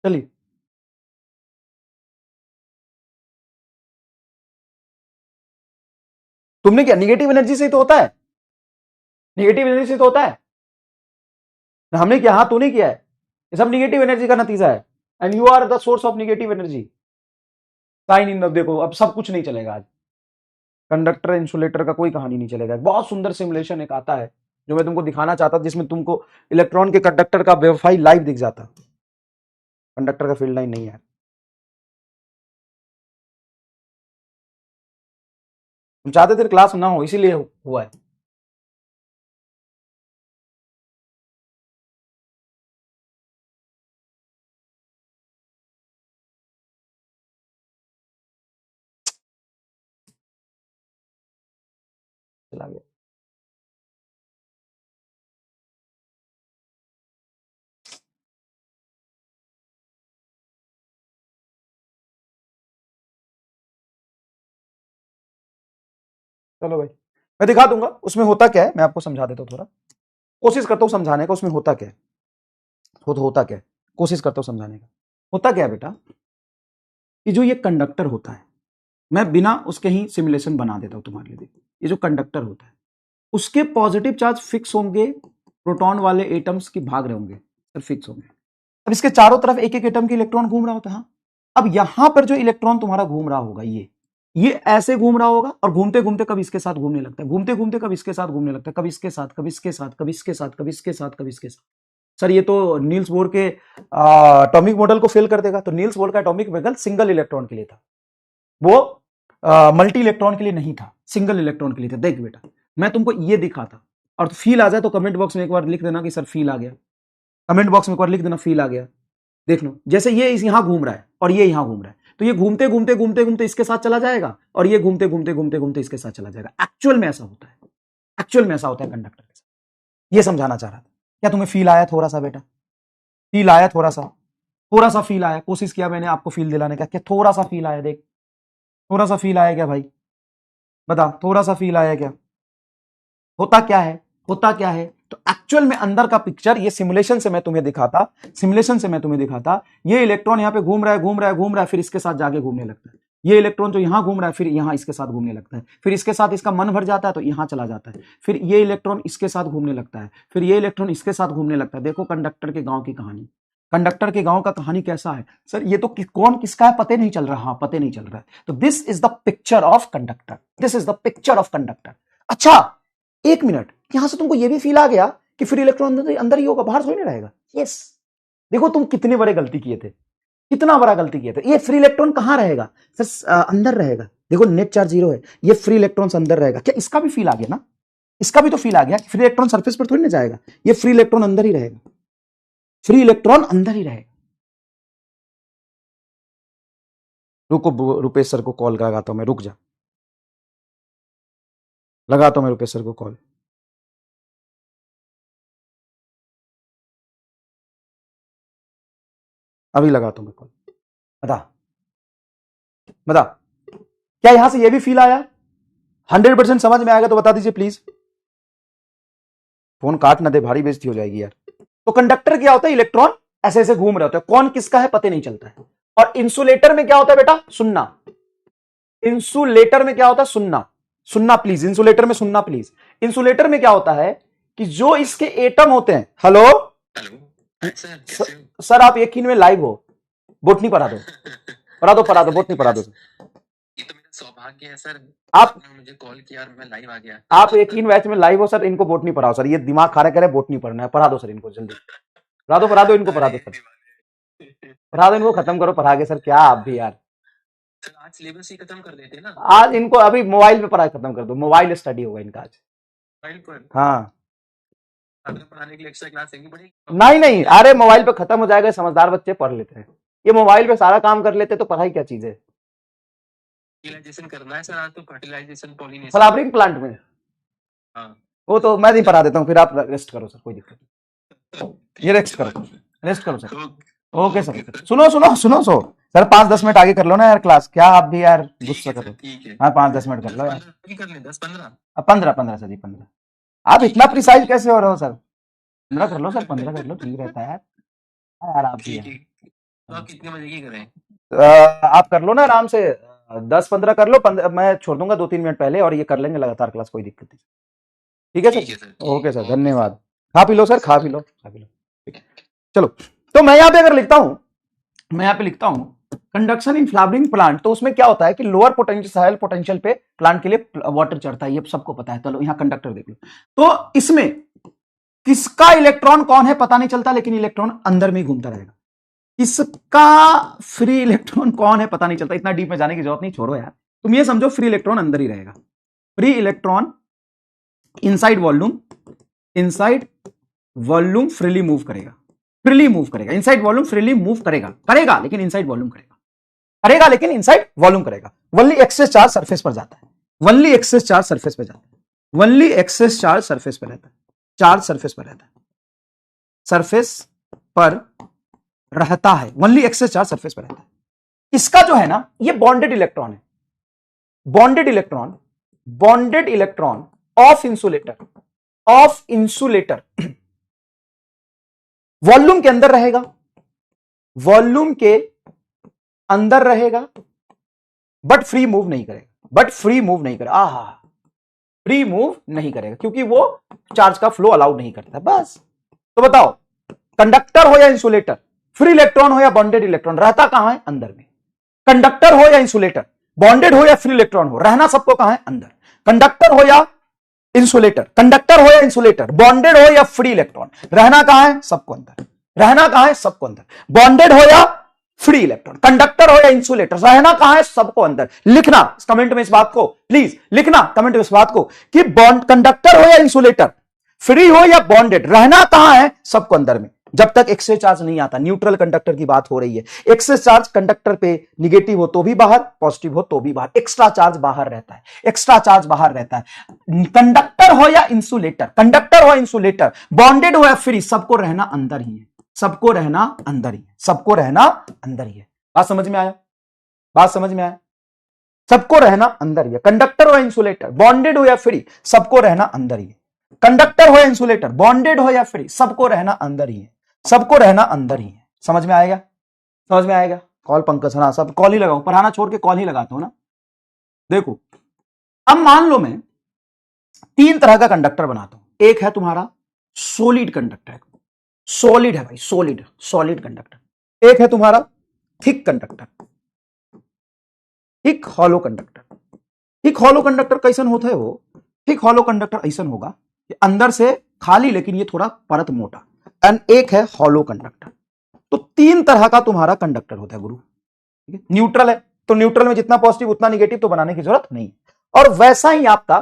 चलिए, तुमने क्या, निगेटिव एनर्जी से ही तो होता है, निगेटिव एनर्जी से तो होता है। हमने क्या, हाँ तूने किया है, ये सब निगेटिव एनर्जी का नतीजा है, and you are the source of negative energy. Sign in, देखो अब सब कुछ नहीं चलेगा आज, कंडक्टर इंसुलेटर का कोई कहानी नहीं चलेगा। बहुत सुंदर सिमुलेशन एक आता है जो मैं तुमको दिखाना चाहता, जिसमें तुमको इलेक्ट्रॉन के कंडक्टर का वेवफाई लाइव दिख जाता। कंडक्टर का फील्ड लाइन नहीं है, हम चाहते थे क्लास ना हो, इसीलिए हुआ है। चला गया, चलो भाई, मैं दिखा दूंगा उसमें होता क्या है, मैं आपको समझा देता हूँ थोड़ा, कोशिश करता हूँ समझाने का, उसमें होता क्या है, होता क्या है, कोशिश करता हूँ समझाने का। होता क्या है बेटा, कि जो ये कंडक्टर होता है, मैं बिना उसके ही सिमुलेशन बना देता हूं तुम्हारे लिए। देखो ये जो कंडक्टर होता है, उसके पॉजिटिव चार्ज फिक्स होंगे, प्रोटॉन वाले एटम्स की भाग रहे होंगे, सर फिक्स होंगे। अब इसके चारों तरफ एक एक एटम के इलेक्ट्रॉन घूम रहा होता है। हाँ, अब यहां पर जो इलेक्ट्रॉन तुम्हारा घूम रहा होगा, ये ऐसे घूम रहा होगा, और घूमते घूमते कब इसके साथ घूमने लगता है, घूमते घूमते कब इसके साथ घूमने लगता है, कब इसके साथ, कब इसके साथ, कब इसके साथ, कब इसके साथ, कब इसके साथ। सर ये तो नील्स बोर के एटॉमिक मॉडल को फेल कर देगा। तो नील्स बोर का एटॉमिक मॉडल सिंगल इलेक्ट्रॉन के लिए था, वो मल्टी इलेक्ट्रॉन के लिए नहीं था, सिंगल इलेक्ट्रॉन के लिए था। देख बेटा, मैं तुमको ये दिखाता, और फील आ जाए तो कमेंट बॉक्स में एक बार लिख देना कि सर फील आ गया, कमेंट बॉक्स में एक बार लिख देना फील आ गया। देख लो, जैसे ये यहां घूम रहा है और ये यहां घूम रहा है, तो ये घूमते घूमते घूमते घूमते इसके साथ चला जाएगा, और ये घूमते घूमते घूमते घूमते इसके साथ चला जाएगा। एक्चुअल में ऐसा होता है, एक्चुअल में ऐसा होता है कंडक्टर के साथ। ये समझाना चाह रहा था। क्या तुम्हें फील आया थोड़ा सा बेटा, फील आया थोड़ा सा, थोड़ा सा फील आया, कोशिश किया मैंने आपको फील दिलाने का, क्या थोड़ा सा फील आया, देख थोड़ा सा फील आया क्या भाई, बता थोड़ा सा फील आया क्या। होता क्या है, होता क्या है, तो एक्चुअल में अंदर का पिक्चर, ये सिमुलेशन से मैं तुम्हें दिखाता, सिमुलेशन से मैं तुम्हें दिखाता, ये इलेक्ट्रॉन यहां पे घूम रहा है, घूम रहा है, घूम रहा है, फिर इसके साथ जाके घूमने लगता है। ये इलेक्ट्रॉन जो यहां घूम रहा है, फिर यहां इसके साथ घूमने लगता है, फिर इसके साथ इसका मन भर जाता है तो यहां चला जाता है, फिर ये इलेक्ट्रॉन इसके साथ घूमने लगता है, फिर ये इलेक्ट्रॉन इसके साथ घूमने लगता है। देखो कंडक्टर के गांव की कहानी, कंडक्टर के गांव का कहानी कैसा है सर, ये तो कौन किसका है पता नहीं चल रहा, हाँ पता नहीं चल रहा है। तो this is the picture of conductor, this is the picture of conductor. अच्छा, एक मिनट, यहां से तुमको ये भी फील आ गया कि फिर इलेक्ट्रॉन अंदर ही होगा, बाहर थोड़ी ना रहेगा। यस, देखो तुम कितने बड़े गलती किए थे, कितना बड़ा गलती किए थे। ये फ्री इलेक्ट्रॉन कहां रहेगा सर, अंदर रहेगा। देखो नेट चार्ज 0 है, ये फ्री इलेक्ट्रॉन अंदर रहेगा। क्या इसका भी फील आ गया ना, इसका भी तो फील आ गया, फ्री इलेक्ट्रॉन सरफेस पर थोड़ी ना जाएगा, ये फ्री इलेक्ट्रॉन अंदर ही रहेगा, फ्री इलेक्ट्रॉन अंदर ही रहेगा। रुको, रुपेश सर को कॉल लगाता हूं मैं, रुक जा, लगाता हूं मैं रुपेश सर को कॉल। अभी लगाता हूं मैं कॉल। बता, बता, क्या यहां से ये भी फील आया, 100% समझ में आएगा तो बता दीजिए प्लीज। फोन काट ना दे, भारी बेइज्जती हो जाएगी यार। तो कंडक्टर क्या होता है, इलेक्ट्रॉन ऐसे ऐसे घूम रहे होते हैं, कौन किसका है पता नहीं चलता है। और इंसुलेटर में क्या होता है बेटा, सुनना, इंसुलेटर में क्या होता है, सुनना, सुनना प्लीज, इंसुलेटर में सुनना प्लीज। इंसुलेटर में क्या होता है कि जो इसके एटम होते हैं, हेलो हेलो सर, सर आप यकीन में लाइव हो, बोटनी पढ़ा दो, पढ़ा दो, पढ़ा दो, बोटनी पढ़ा दो। ये तो मेरा सौभाग्य है सर, आप आपने मुझे कॉल किया और मैं लाइव आ गया। आप यकीन बैच में लाइव हो सर, इनको बोटनी पढ़ाओ सर, ये दिमाग खा रहे कह रहे बोटनी पढ़ना है, पढ़ा दो सर इनको जल्दी, पढ़ा दो, पढ़ा दो इनको, पढ़ा दो सर, पढ़ा दो इनको, खत्म करो पढ़ा के सर, क्या आप भी यार। सर आज सिलेबस ही खत्म कर देते ना, आज इनको अभी मोबाइल पे पढ़ाई खत्म कर दो, मोबाइल स्टडी होगा इनका आज। मोबाइल पर। हाँ, अगर पढ़ाने के लिए एक्स्ट्रा क्लास लेनी पड़ेगी? नहीं नहीं, अरे मोबाइल पे खत्म हो जाएगा, समझदार बच्चे पढ़ लेते हैं, ये मोबाइल पे सारा काम कर लेते तो पढ़ाई क्या चीज है। फर्टिलाइजेशन करना है सर आज तो, फर्टिलाइजेशन पॉलिनेशन। फ्लावरिंग प्लांट में हाँ वो तो मैं नहीं पढ़ा देता हूँ, फिर आप रेस्ट करो सर, कोई दिक्कत नहीं, ये रेस्ट करो, रेस्ट करो सर। ओके सर, सुनो सुनो सुनो सो सर, 5-10 मिनट आगे कर लो ना यार क्लास, क्या आप भी यार गुस्सा कर रहे हो। ठीक है, हाँ 5-10 मिनट कर लो यार, 10-15 कर ले, 10-15। 15 सर जी 15। आप इतना प्रिसाइज कैसे हो रहे हो सर, 15 कर लो सर, 15 कर लो, ठीक रहता है यार। हाँ यार आप भी ठीक यार। है, तो आप कितने बजे की करें? आप कर लो ना आराम से, 10-15 कर लो, 15 मैं छोड़ दूंगा 2-3 मिनट पहले, और ये कर लेंगे लगातार क्लास, कोई दिक्कत नहीं। ठीक है ठीक है सर, सर, ओके सर, धन्यवाद। खा पी लो सर, खा पी लो, खा पी लो, ठीक है। चलो, तो मैं यहाँ पे अगर लिखता हूं, मैं यहाँ पे लिखता हूं कंडक्शन इन फ्लावरिंग प्लांट, तो उसमें क्या होता है कि लोअर पोटेंशियल पोटेंशियल पे प्लांट के लिए वाटर चढ़ता है, ये सबको पता है। चलो यहाँ कंडक्टर देख लो, तो इसमें किसका इलेक्ट्रॉन कौन है पता नहीं चलता, लेकिन इलेक्ट्रॉन अंदर में ही घूमता रहेगा। किसका फ्री इलेक्ट्रॉन कौन है पता नहीं चलता, इतना डीप में जाने की जरूरत नहीं, छोड़ो यार, तुम ये समझो फ्री इलेक्ट्रॉन अंदर ही रहेगा। Free electron inside volume freely move करेगा, फ्रीली मूव करेगा, इनसाइड वॉल्यूम फ्रीली मूव करेगा, करेगा लेकिन इनसाइड वॉल्यूम करेगा, करेगा लेकिन इनसाइड वॉल्यूम करेगा। वनली एक्सेस चार्ज सरफेस पर जाता है, वनली एक्सेस चार्ज सरफेस पर जाता है, वनली एक्सेस चार्ज सरफेस पर रहता है, चार्ज सरफेस पर रहता है, सरफेस पर रहता है, वनली एक्सेस चार्ज सरफेस पर रहता है। इसका जो है ना, ये बॉन्डेड इलेक्ट्रॉन है, bonded electron, bonded electron of insulator volume के अंदर रहेगा, वॉल्यूम के अंदर रहेगा, बट फ्री मूव नहीं करेगा, बट फ्री मूव नहीं करेगा, आहा, फ्री मूव नहीं करेगा, क्योंकि वो चार्ज का फ्लो अलाउड नहीं करता। बस, तो बताओ कंडक्टर हो या इंसुलेटर, फ्री इलेक्ट्रॉन हो या बॉन्डेड इलेक्ट्रॉन, रहता कहां है? अंदर में। कंडक्टर हो या इंसुलेटर, बॉन्डेड हो या फ्री इलेक्ट्रॉन हो, रहना सबको कहां है? अंदर। कंडक्टर हो या इंसुलेटर, कंडक्टर हो या इंसुलेटर, बॉन्डेड हो या फ्री इलेक्ट्रॉन, रहना कहां है? सबको अंदर। रहना कहां है? सबको अंदर। बॉन्डेड हो या फ्री इलेक्ट्रॉन, कंडक्टर हो या इंसुलेटर, रहना कहां है? सबको अंदर। लिखना कमेंट में इस बात को, प्लीज लिखना कमेंट में इस बात को कि बॉन्ड कंडक्टर हो या इंसुलेटर, फ्री हो या बॉन्डेड, रहना कहां है? सबको अंदर में। जब तक एक्सेस चार्ज नहीं आता, न्यूट्रल कंडक्टर की बात हो रही है। एक्सेस चार्ज कंडक्टर पे निगेटिव हो तो भी बाहर, पॉजिटिव हो तो भी बाहर, एक्स्ट्रा चार्ज बाहर रहता है, एक्स्ट्रा चार्ज बाहर रहता है। कंडक्टर हो या इंसुलेटर, कंडक्टर हो इंसुलेटर, बॉन्डेड हो या फ्री, सबको रहना अंदर ही है, सबको रहना अंदर ही है, सबको रहना अंदर ही है। बात समझ में आया? बात समझ में आया? सबको रहना अंदर ही है। कंडक्टर हो या इंसुलेटर, बॉन्डेड हो या फ्री, सबको रहना अंदर ही है। कंडक्टर हो या इंसुलेटर, बॉन्डेड हो या फ्री, सबको रहना अंदर ही है, सबको रहना अंदर ही है। समझ में आएगा? समझ में आएगा? कॉल पंकज, हाँ सब कॉल ही लगाओ, पढ़ाना छोड़ के कॉल ही लगाता हूं ना। देखो, अब मान लो मैं 3 तरह का कंडक्टर बनाता हूं। एक है तुम्हारा सॉलिड कंडक्टर, सॉलिड है भाई, सॉलिड, सॉलिड कंडक्टर। एक है तुम्हारा thick conductor, thick hollow conductor. Thick hollow conductor कैसन होता है? वो थिक हॉलो कंडक्टर ऐसा होगा कि अंदर से खाली लेकिन ये थोड़ा परत मोटा। एंड एक है हॉलो कंडक्टर। तो 3 तरह का तुम्हारा कंडक्टर होता है गुरु। न्यूट्रल है तो न्यूट्रल में जितना पॉजिटिव उतना निगेटिव तो बनाने की जरूरत नहीं। और वैसा ही आपका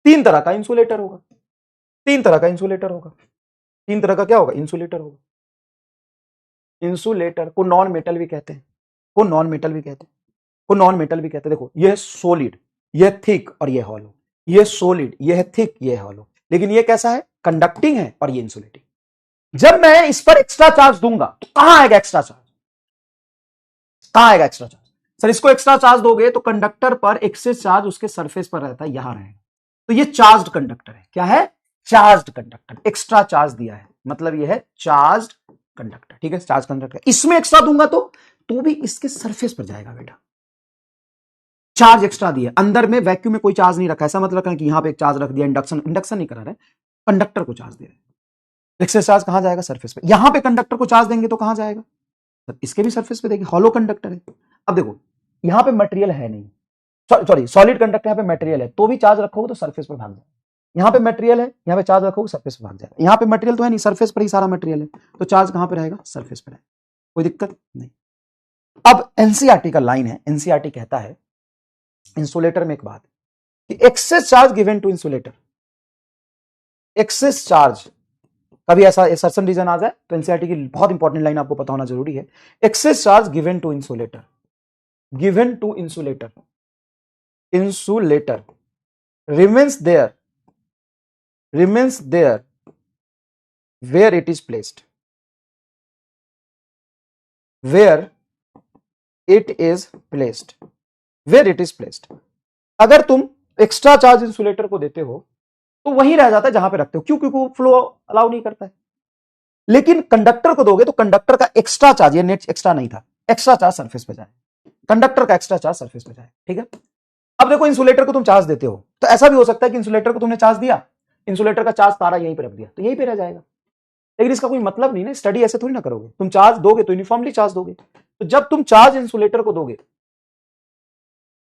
3 तरह का इंसुलेटर होगा, 3 तरह का इंसुलेटर होगा। 3 तरह का क्या होगा? इंसुलेटर होगा। इंसुलेटर को नॉन मेटल भी कहते हैं, को नॉन मेटल भी कहते हैं, को नॉन मेटल भी कहते हैं। देखो, ये सॉलिड, ये थिक और ये हॉलो, ये सॉलिड, ये है थिक, ये हॉलो। लेकिन ये कैसा है? कंडक्टिंग है और ये इंसुलेटिंग। जब मैं इस पर एक्स्ट्रा चार्ज दूंगा तो कहां आएगा एक्स्ट्रा चार्ज? कहां आएगा एक्स्ट्रा चार्ज? सर इसको एक्स्ट्रा चार्ज दोगे तो कंडक्टर पर एक्सेस चार्ज उसके सरफेस पर रहता है, यहां रहेगा। तो ये चार्ज्ड कंडक्टर है। क्या है? Charged conductor. एक्स्ट्रा चार्ज दिया है मतलब ये है चार्ज्ड कंडक्टर। ठीक है, चार्ज कंडक्टर। इसमें एक्स्ट्रा दूंगा तो भी इसके सरफेस पर जाएगा बेटा। चार्ज एक्स्ट्रा दिया, अंदर में वैक्यूम में कोई चार्ज नहीं रखा। ऐसा मतलब कि यहां पे एक चार्ज रख दिया, इंडक्शन नहीं करा रहे, कंडक्टर को चार्ज दे रहे। एक्सेस चार्ज कहां जाएगा? सरफेस पे। यहां पे कंडक्टर को चार्ज देंगे तो कहां जाएगा? इसके भी सरफेस पे देखिए, हॉलो कंडक्टर है। अब देखो, यहां पे मटेरियल है नहीं, सॉरी सॉलिड कंडक्टर, यहां पे मटेरियल है तो भी चार्ज रखोगे तो सरफेस पर भाग जाएगा। यहां पे मटेरियल है, यहां पे चार्ज रखोगे सरफेस पर भाग जाएगा। यहां पे मटेरियल तो है नहीं, सरफेस पर ही सारा मटेरियल है, तो चार्ज कहां पे रहेगा? सरफेस पर रहेगा, कोई दिक्कत नहीं। अब एनसीईआरटी का लाइन है, एनसीईआरटी कहता है इंसुलेटर में एक बात कि excess charge given to insulator, excess charge कभी ऐसा असर्शन रीजन आ जाए तो एनसीईआरटी की बहुत इंपॉर्टेंट लाइन आपको पता होना जरूरी है। Excess charge given to insulator, given to insulator, insulator remains there where it is placed, where it is placed, where it is placed। अगर तुम एक्स्ट्रा चार्ज इंसुलेटर को देते हो तो वहीं रह जाता है जहां पे रखते हो, क्यों? क्योंकि वो फ्लो अलाउ नहीं करता है। लेकिन कंडक्टर को दोगे तो कंडक्टर का एक्स्ट्रा चार्ज, ये नेट एक्स्ट्रा नहीं था, एक्स्ट्रा चार्ज सरफेस पे जाए, कंडक्टर का एक्स्ट्रा चार्ज सरफेस पे जाए, ठीक है। अब देखो इंसुलेटर को तुम चार्ज देते हो तो ऐसा भी हो सकता है कि इंसुलेटर को तुमने चार्ज दिया, इंसुलेटर का चार्ज तारा यहीं पे रख दिया तो यहीं पे रह जाएगा, लेकिन इसका कोई मतलब नहीं ना, स्टडी ऐसे थोड़ी ना करोगे। तुम चार्ज दोगे तो यूनिफॉर्मली चार्ज दोगे। तो जब तुम चार्ज इंसुलेटर को दोगे,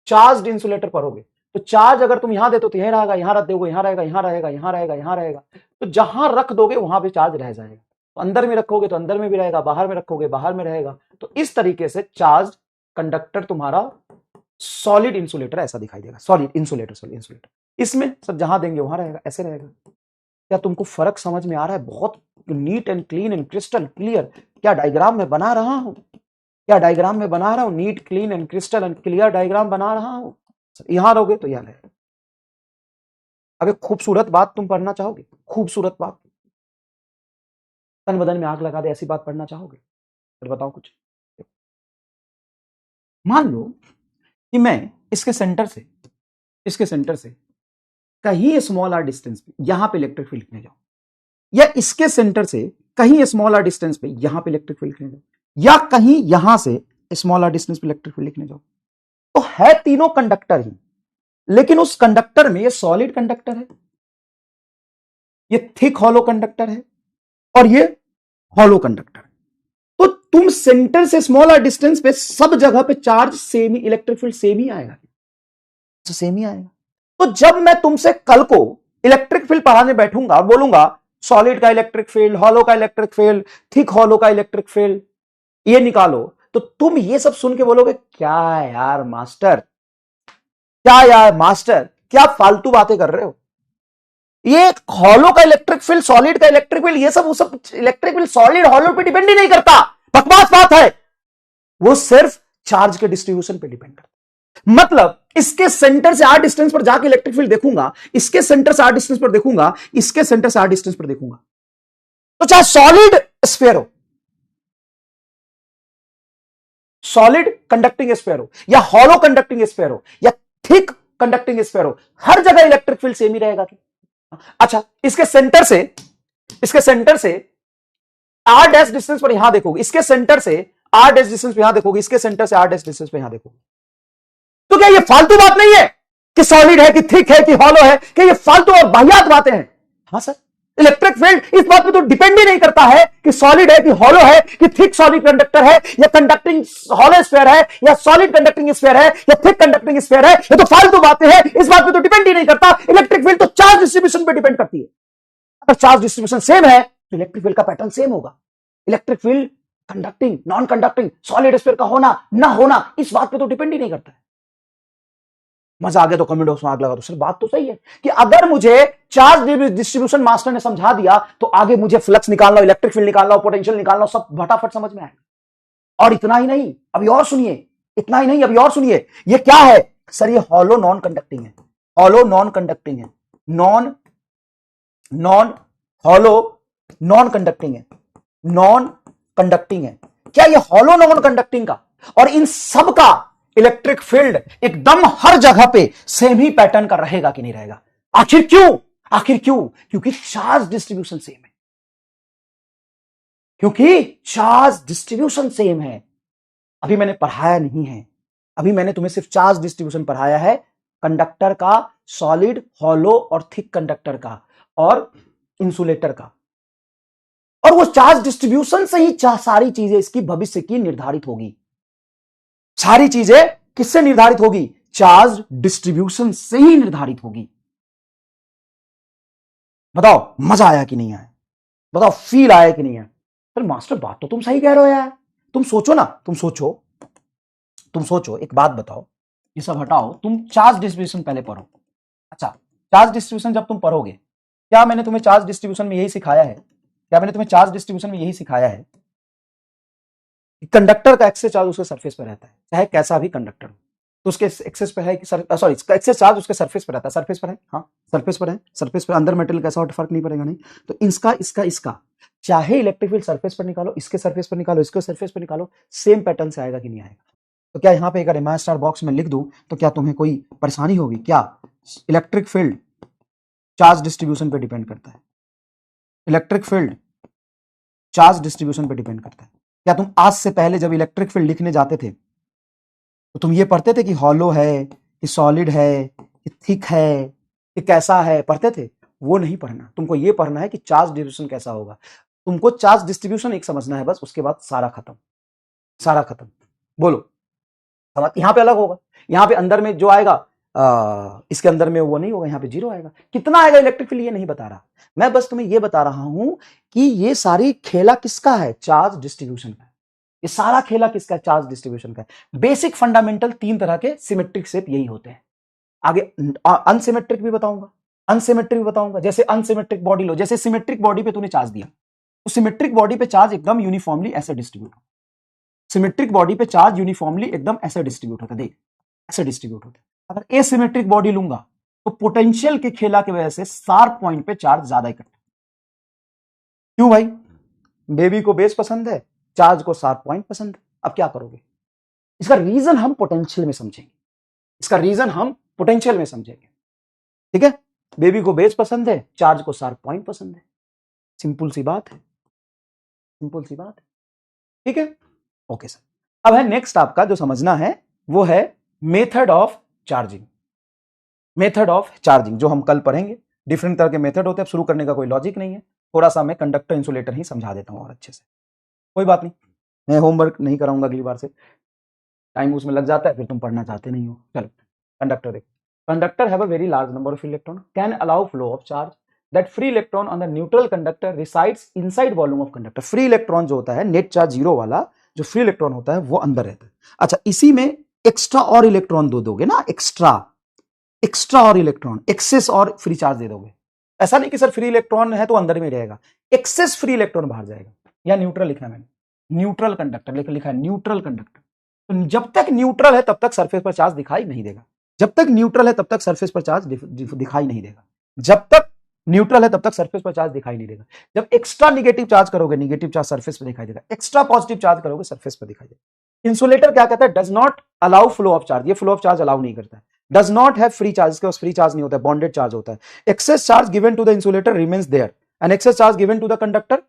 चार्ज इंसुलेटर पढ़ोगे तो चार्ज अगर तुम यहां देते हो तो यहीं रहेगा, यहां रख दोगे यहां रहेगा, यहां रहेगा, यहां रहेगा, यहां रहेगा, तो जहां रख दोगे वहां पे चार्ज रह जाएगा। तो अंदर में रखोगे तो अंदर में भी रहेगा, बाहर में रखोगे बाहर में रहेगा। तो इस तरीके से चार्ज कंडक्टर तुम्हारा सॉलिड इंसुलेटर ऐसा दिखाई देगा, सॉलिड इंसुलेटर, सॉलिड इंसुलेटर। इसमें सब जहां देंगे वहां रहेगा, ऐसे रहेगा। क्या तुमको फर्क समझ में आ रहा है? बहुत neat and clean and crystal clear. क्या डायग्राम में बना रहा हूं? क्या डायग्राम में बना रहा हूं? Neat clean and crystal and clear diagram बना रहा हूं। यहां रहोगे तो यहां रहेगा। अब एक खूबसूरत बात तुम पढ़ना चाहोगे, खूबसूरत बात, तन बदन में आग लगा दे ऐसी बात पढ़ना चाहोगे? फिर बताओ कुछ। मान लो कि मैं इसके सेंटर से कहीं स्मॉल आर डिस्टेंस पे यहां पे इलेक्ट्रिक फील्ड लिखने जाऊं, या इसके सेंटर से कहीं स्मॉल आर डिस्टेंस पे यहां पे इलेक्ट्रिक फील्ड लिखने जाऊं, या कहीं यहां से स्मॉल आर डिस्टेंस पे इलेक्ट्रिक फील्ड लिखने जाऊं, तो है तीनों कंडक्टर ही, लेकिन उस कंडक्टर में ये सॉलिड कंडक्टर है, ये थिक हॉलो कंडक्टर है, और ये हॉलो कंडक्टर। तो तुम सेंटर से स्मॉल आर डिस्टेंस पे सब जगह पे चार्ज सेम ही, इलेक्ट्रिक फील्ड सेम ही आएगा, तो सेम ही आएगा। तो जब मैं तुमसे कल को इलेक्ट्रिक फील्ड पढ़ाने बैठूंगा, बोलूंगा सॉलिड का इलेक्ट्रिक फील्ड, हॉलो का इलेक्ट्रिक फील्ड, थिक हॉलो का इलेक्ट्रिक फील्ड, ये निकालो, तो तुम ये सब सुन के बोलोगे क्या यार मास्टर, क्या यार मास्टर, क्या फालतू बातें कर रहे हो। ये हॉलो का इलेक्ट्रिक फील्ड, सॉलिड का इलेक्ट्रिक फील्ड, ये सब वो सब इलेक्ट्रिक फील्ड सॉलिड हॉलो पे डिपेंड ही नहीं करता, बकवास बात है। वो सिर्फ चार्ज के डिस्ट्रीब्यूशन पे डिपेंड करता। मतलब इसके सेंटर से आर डिस्टेंस पर जाके इलेक्ट्रिक फील्ड देखूंगा, इसके सेंटर से आर डिस्टेंस पर देखूंगा, इसके सेंटर से आर डिस्टेंस पर देखूंगा, तो चाहे सॉलिड स्फीयर हो, सॉलिड कंडक्टिंग स्फीयर हो, या हॉलो कंडक्टिंग स्फीयर हो, या थिक कंडक्टिंग स्फीयर हो, हर जगह इलेक्ट्रिक फील्ड सेम ही रहेगा। अच्छा, इसके सेंटर से आर डैश डिस्टेंस पर यहां देखोगे, इसके सेंटर से आर डैश डिस्टेंस पे यहां देखोगे, इसके सेंटर से आर डैश डिस्टेंस पे यहां देखोगे, तो क्या ये फालतू बात नहीं है कि सॉलिड है कि थिक है कि हॉलो है? क्या ये फालतू और बाहियात बातें हैं? हाँ सर, इलेक्ट्रिक फील्ड इस बात पे तो डिपेंड ही नहीं करता है कि सॉलिड है कि हॉलो है, कि थिक सॉलिड कंडक्टर है, या कंडक्टिंग हॉलो स्फीयर है, या सॉलिड कंडक्टिंग स्फीयर है, या थिक कंडक्टिंग स्फीयर है। ये तो फालतू बातें हैं, इस बात पे तो डिपेंड ही नहीं करता। इलेक्ट्रिक फील्ड तो चार्ज डिस्ट्रीब्यूशन पे डिपेंड करती है। अगर चार्ज डिस्ट्रीब्यूशन सेम है तो इलेक्ट्रिक फील्ड का पैटर्न सेम होगा। Electric field conducting, non conducting, solid sphere का होना ना होना, इस बात पे तो डिपेंड ही नहीं करता है। मजा आ गया तो कमेंट बॉक्स में आग लगा दो। सर बात तो सही है कि अगर मुझे चार्ज डिस्ट्रीब्यूशन मास्टर ने समझा दिया तो आगे मुझे फ्लक्स निकालना, इलेक्ट्रिक फील्ड निकालना, पोटेंशियल निकालना, सब फटाफट समझ में आएगा। और इतना ही नहीं, अभी और सुनिए, इतना ही नहीं, अभी और सुनिए। ये क्या है सर? ये हॉलो नॉन कंडक्टिंग है, हॉलो नॉन कंडक्टिंग है, नॉन हॉलो नॉन कंडक्टिंग है, नॉन कंडक्टिंग है। क्या ये हॉलो नॉन कंडक्टिंग का और इन सब का इलेक्ट्रिक फील्ड एकदम हर जगह पे सेम ही पैटर्न का रहेगा कि नहीं रहेगा? आखिर क्यों? आखिर क्यों? क्योंकि चार्ज डिस्ट्रीब्यूशन सेम है, क्योंकि चार्ज डिस्ट्रीब्यूशन सेम है। अभी मैंने पढ़ाया नहीं है, अभी मैंने तुम्हें सिर्फ चार्ज डिस्ट्रीब्यूशन पढ़ाया है, कंडक्टर का, सॉलिड, हॉलो और थिक कंडक्टर का, और इंसुलेटर का। और वो चार्ज डिस्ट्रीब्यूशन से ही सारी चीजें इसकी भविष्य की निर्धारित होगी। सारी चीजें किससे निर्धारित होगी? चार्ज डिस्ट्रीब्यूशन से ही निर्धारित होगी। बताओ मजा आया कि नहीं आया? बताओ फील आया कि नहीं आया? तो मास्टर बात तो तुम सही कह रहे हो यार। तुम सोचो ना, तुम सोचो, एक बात बताओ, ये सब हटाओ, तुम चार्ज डिस्ट्रीब्यूशन पहले पढ़ो। अच्छा, चार्ज डिस्ट्रीब्यूशन जब तुम पढ़ोगे, क्या मैंने तुम्हें चार्ज डिस्ट्रीब्यूशन में यही सिखाया है क्या मैंने तुम्हें चार्ज डिस्ट्रीब्यूशन में यही सिखाया है कि कंडक्टर का एक्सेस चार्ज उसके सरफेस पर रहता है, चाहे कैसा भी कंडक्टर हो, तो उसके एक्सेस पे है कि सॉरी इसका एक्सेस चार्ज उसके सरफेस पर रहता है, सरफेस पर है, हाँ सरफेस पर है, सरफेस पर अंदर मेटेरियल कैसा हो फर्क नहीं पड़ेगा नहीं। तो इसका चाहे इलेक्ट्रिक फील्ड सरफेस पर निकालो, इसके सरफेस पर निकालो, इसके सरफेस पर निकालो, सेम पैटर्न से आएगा कि नहीं आएगा। तो क्या यहाँ पे अगर एमआई स्टार बॉक्स में लिख दूं तो क्या तुम्हें कोई परेशानी होगी? क्या इलेक्ट्रिक फील्ड चार्ज डिस्ट्रीब्यूशन पे डिपेंड करता है, इलेक्ट्रिक फील्ड चार्ज डिस्ट्रीब्यूशन पे डिपेंड करता है। क्या तुम आज से पहले जब इलेक्ट्रिक फील्ड लिखने जाते थे तो तुम ये पढ़ते थे कि हॉलो है, कि सॉलिड है, कि थिक है, कि कैसा है, पढ़ते थे? वो नहीं पढ़ना, तुमको ये पढ़ना है कि चार्ज डिस्ट्रीब्यूशन कैसा होगा। तुमको चार्ज डिस्ट्रीब्यूशन एक समझना है बस, उसके बाद सारा खत्म, सारा खत्म। बोलो समझ? यहां पे अलग होगा, यहां पे अंदर में जो आएगा इसके अंदर में वो नहीं होगा, यहां पे जीरो आएगा। कितना आएगा इलेक्ट्रिक फील्ड ये नहीं बता रहा, मैं बस तुम्हें ये बता रहा हूं कि ये सारी खेला किसका है? चार्ज डिस्ट्रीब्यूशन का। ये सारा खेला किसका है? चार्ज डिस्ट्रीब्यूशन का। बेसिक फंडामेंटल तीन तरह के सिमेट्रिक शेप यही होते हैं। आगे अनसिमेट्रिक भी बताऊंगा, अनसिमेट्रिक भी बताऊंगा। जैसे अनसिमेट्रिक बॉडी लो, जैसे सिमेट्रिक बॉडी पे तूने चार्ज दिया, तो सिमेट्रिक बॉडी पे चार्ज एकदम यूनिफॉर्मली ऐसे डिस्ट्रीब्यूट होता है। सिमेट्रिक बॉडी पे चार्ज यूनिफॉर्मली एकदम ऐसे डिस्ट्रीब्यूट होता है, देख ऐसे डिस्ट्रीब्यूट होता है। अगर एसिमेट्रिक बॉडी लूंगा तो पोटेंशियल के खेला की वजह से शार्प पॉइंट पे चार्ज ज्यादा इकट्ठा। क्यों भाई? बेबी को बेस पसंद है, चार्ज को शार्प पॉइंट पसंद है। अब क्या करोगे? इसका रीजन हम पोटेंशियल में समझेंगे, इसका रीजन हम पोटेंशियल में समझेंगे, ठीक है? बेबी को बेस पसंद है, चार्ज को शार्प पॉइंट पसंद है। सिंपल सी बात है, सिंपल सी बात है, ठीक है? Okay sir. अब है नेक्स्ट आपका जो समझना है वो है method of charging. Method of charging जो हम कल पढ़ेंगे, डिफरेंट तरह के मेथड होते हैं, शुरू करने का कोई लॉजिक नहीं है। थोड़ा सा मैं कंडक्टर इंसुलेटर ही समझा देता हूं और अच्छे से, कोई बात नहीं, मैं होमवर्क नहीं कराऊंगा अगली बार से, टाइम उसमें लग जाता है, फिर तुम पढ़ना चाहते नहीं हो। चलो कंडक्टर देखो, conductor have a very large number of electron, can allow flow of charge, that free electron on the neutral conductor resides inside volume of conductor. Free electron जो होता है, नेट चार्ज जीरो वाला जो free electron होता है वो अंदर रहता है। अच्छा, इसी में एक्स्ट्रा और इलेक्ट्रॉन दो दोगे ना, एक्स्ट्रा और इलेक्ट्रॉन, एक्सेस और फ्री चार्ज दे दोगे। ऐसा नहीं कि सर फ्री इलेक्ट्रॉन है तो अंदर में रहेगा, एक्सेस फ्री इलेक्ट्रॉन बाहर जाएगा। या न्यूट्रल लिखना, मैंने न्यूट्रल कंडक्टर लिखा है, न्यूट्रल कंडक्टर। तो जब तक न्यूट्रल है तब तक सरफेस पर चार्ज दिखाई नहीं देगा, जब तक न्यूट्रल है तब तक सरफेस पर चार्ज दिखाई नहीं देगा, जब तक न्यूट्रल है तब तक सरफेस पर चार्ज दिखाई नहीं देगा। जब एक्स्ट्रा निगेटिव चार्ज करोगे, निगेटिव चार्ज सरफेस पर दिखाई देगा, एक्स्ट्रा पॉजिटिव चार्ज करोगे सरफेस पर दिखाई देगा। इंसुलेटर क्या कहता है? Does not allow flow of charge, ये फ्लो ऑफ चार्ज अलाउ नहीं करता है। Does not have free charge, इसके पास फ्री चार्ज नहीं होता है, बॉन्डेड चार्ज होता है। Excess charge given to the insulator remains there and excess charge given to the conductor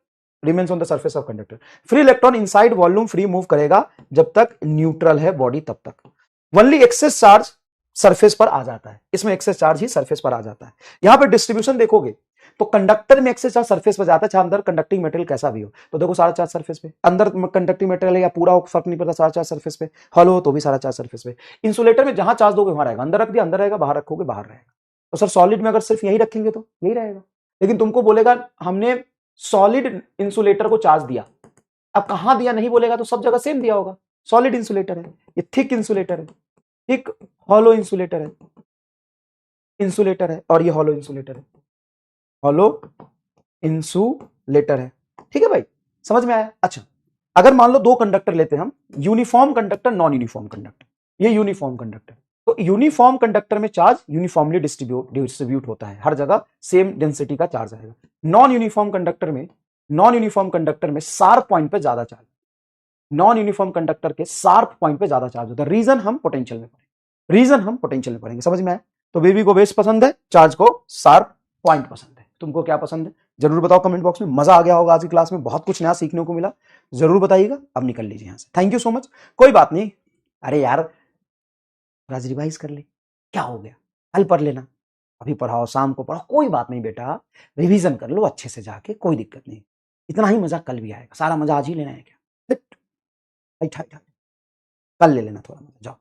remains on the surface of conductor. Free electron inside volume free move करेगा जब तक neutral है body, तब तक only access charge surface पर आ जाता है, इसमें एक्सेस चार्ज ही सरफेस पर आ जाता है। यहां पर डिस्ट्रीब्यूशन देखोगे तो कंडक्टर में एक्सेस चार्ज सरफेस पर जाता है, चाहे अंदर कंडक्टिंग मेटेरियल कैसा भी हो। तो देखो सारा चार्ज सरफेस पे, अंदर कंडक्टिंग मेटेरियल है या पूरा हो फर्क नहीं पड़ता, सारा चार्ज सरफेस पे, हॉलो हो तो भी सारा चार्ज सरफेस पे। इंसुलेटर में जहां चार्ज दोगे वहां रहेगा, अंदर रख दिया अंदर रहेगा, बाहर रखोगे बाहर रहेगा। तो सर सॉलिड में अगर सिर्फ यही रखेंगे तो यही रहेगा, लेकिन तुमको बोलेगा हमने सॉलिड इंसुलेटर को चार्ज दिया, अब कहां दिया नहीं बोलेगा तो सब जगह सेम दिया होगा। सॉलिड इंसुलेटर है, ये थिक इंसुलेटर है, थिक हॉलो इंसुलेटर है और ये हॉलो इंसुलेटर है, हॉलो इंसुलेटर है, ठीक है भाई, समझ में आया? अच्छा, अगर मान लो दो कंडक्टर लेते हैं हम, uniform conductor, non uniform conductor, ये यूनिफॉर्म कंडक्टर। तो यूनिफॉर्म कंडक्टर में चार्ज यूनिफॉर्मली डिस्ट्रीब्यूट होता है, हर जगह सेम डेंसिटी का चार्ज आएगा। नॉन यूनिफॉर्म कंडक्टर में शार्प पॉइंट पे ज्यादा चार्ज, नॉन यूनिफॉर्म कंडक्टर के शार्प पॉइंट पे ज्यादा चार्ज होता है। रीजन हम पोटेंशियल में पढ़ेंगे, समझ में आया? तो बेबी को बेस पसंद है, चार्ज को शार्प पॉइंट पसंद है। तुमको क्या पसंद है जरूर बताओ कमेंट बॉक्स में। मजा आ गया होगा आज की क्लास में, बहुत कुछ नया सीखने को मिला, जरूर बताइएगा। अब निकल लीजिए यहां से, थैंक यू सो मच। कोई बात नहीं, अरे यार आज रिवाइज कर ले, क्या हो गया, कल पढ़ लेना, अभी पढ़ाओ शाम को पढ़ाओ, कोई बात नहीं बेटा, रिवीजन कर लो अच्छे से जाके, कोई दिक्कत नहीं। इतना ही मजा कल भी आएगा, सारा मजा आज ही लेना है क्या? कल ले लेना थोड़ा मजा, जाओ।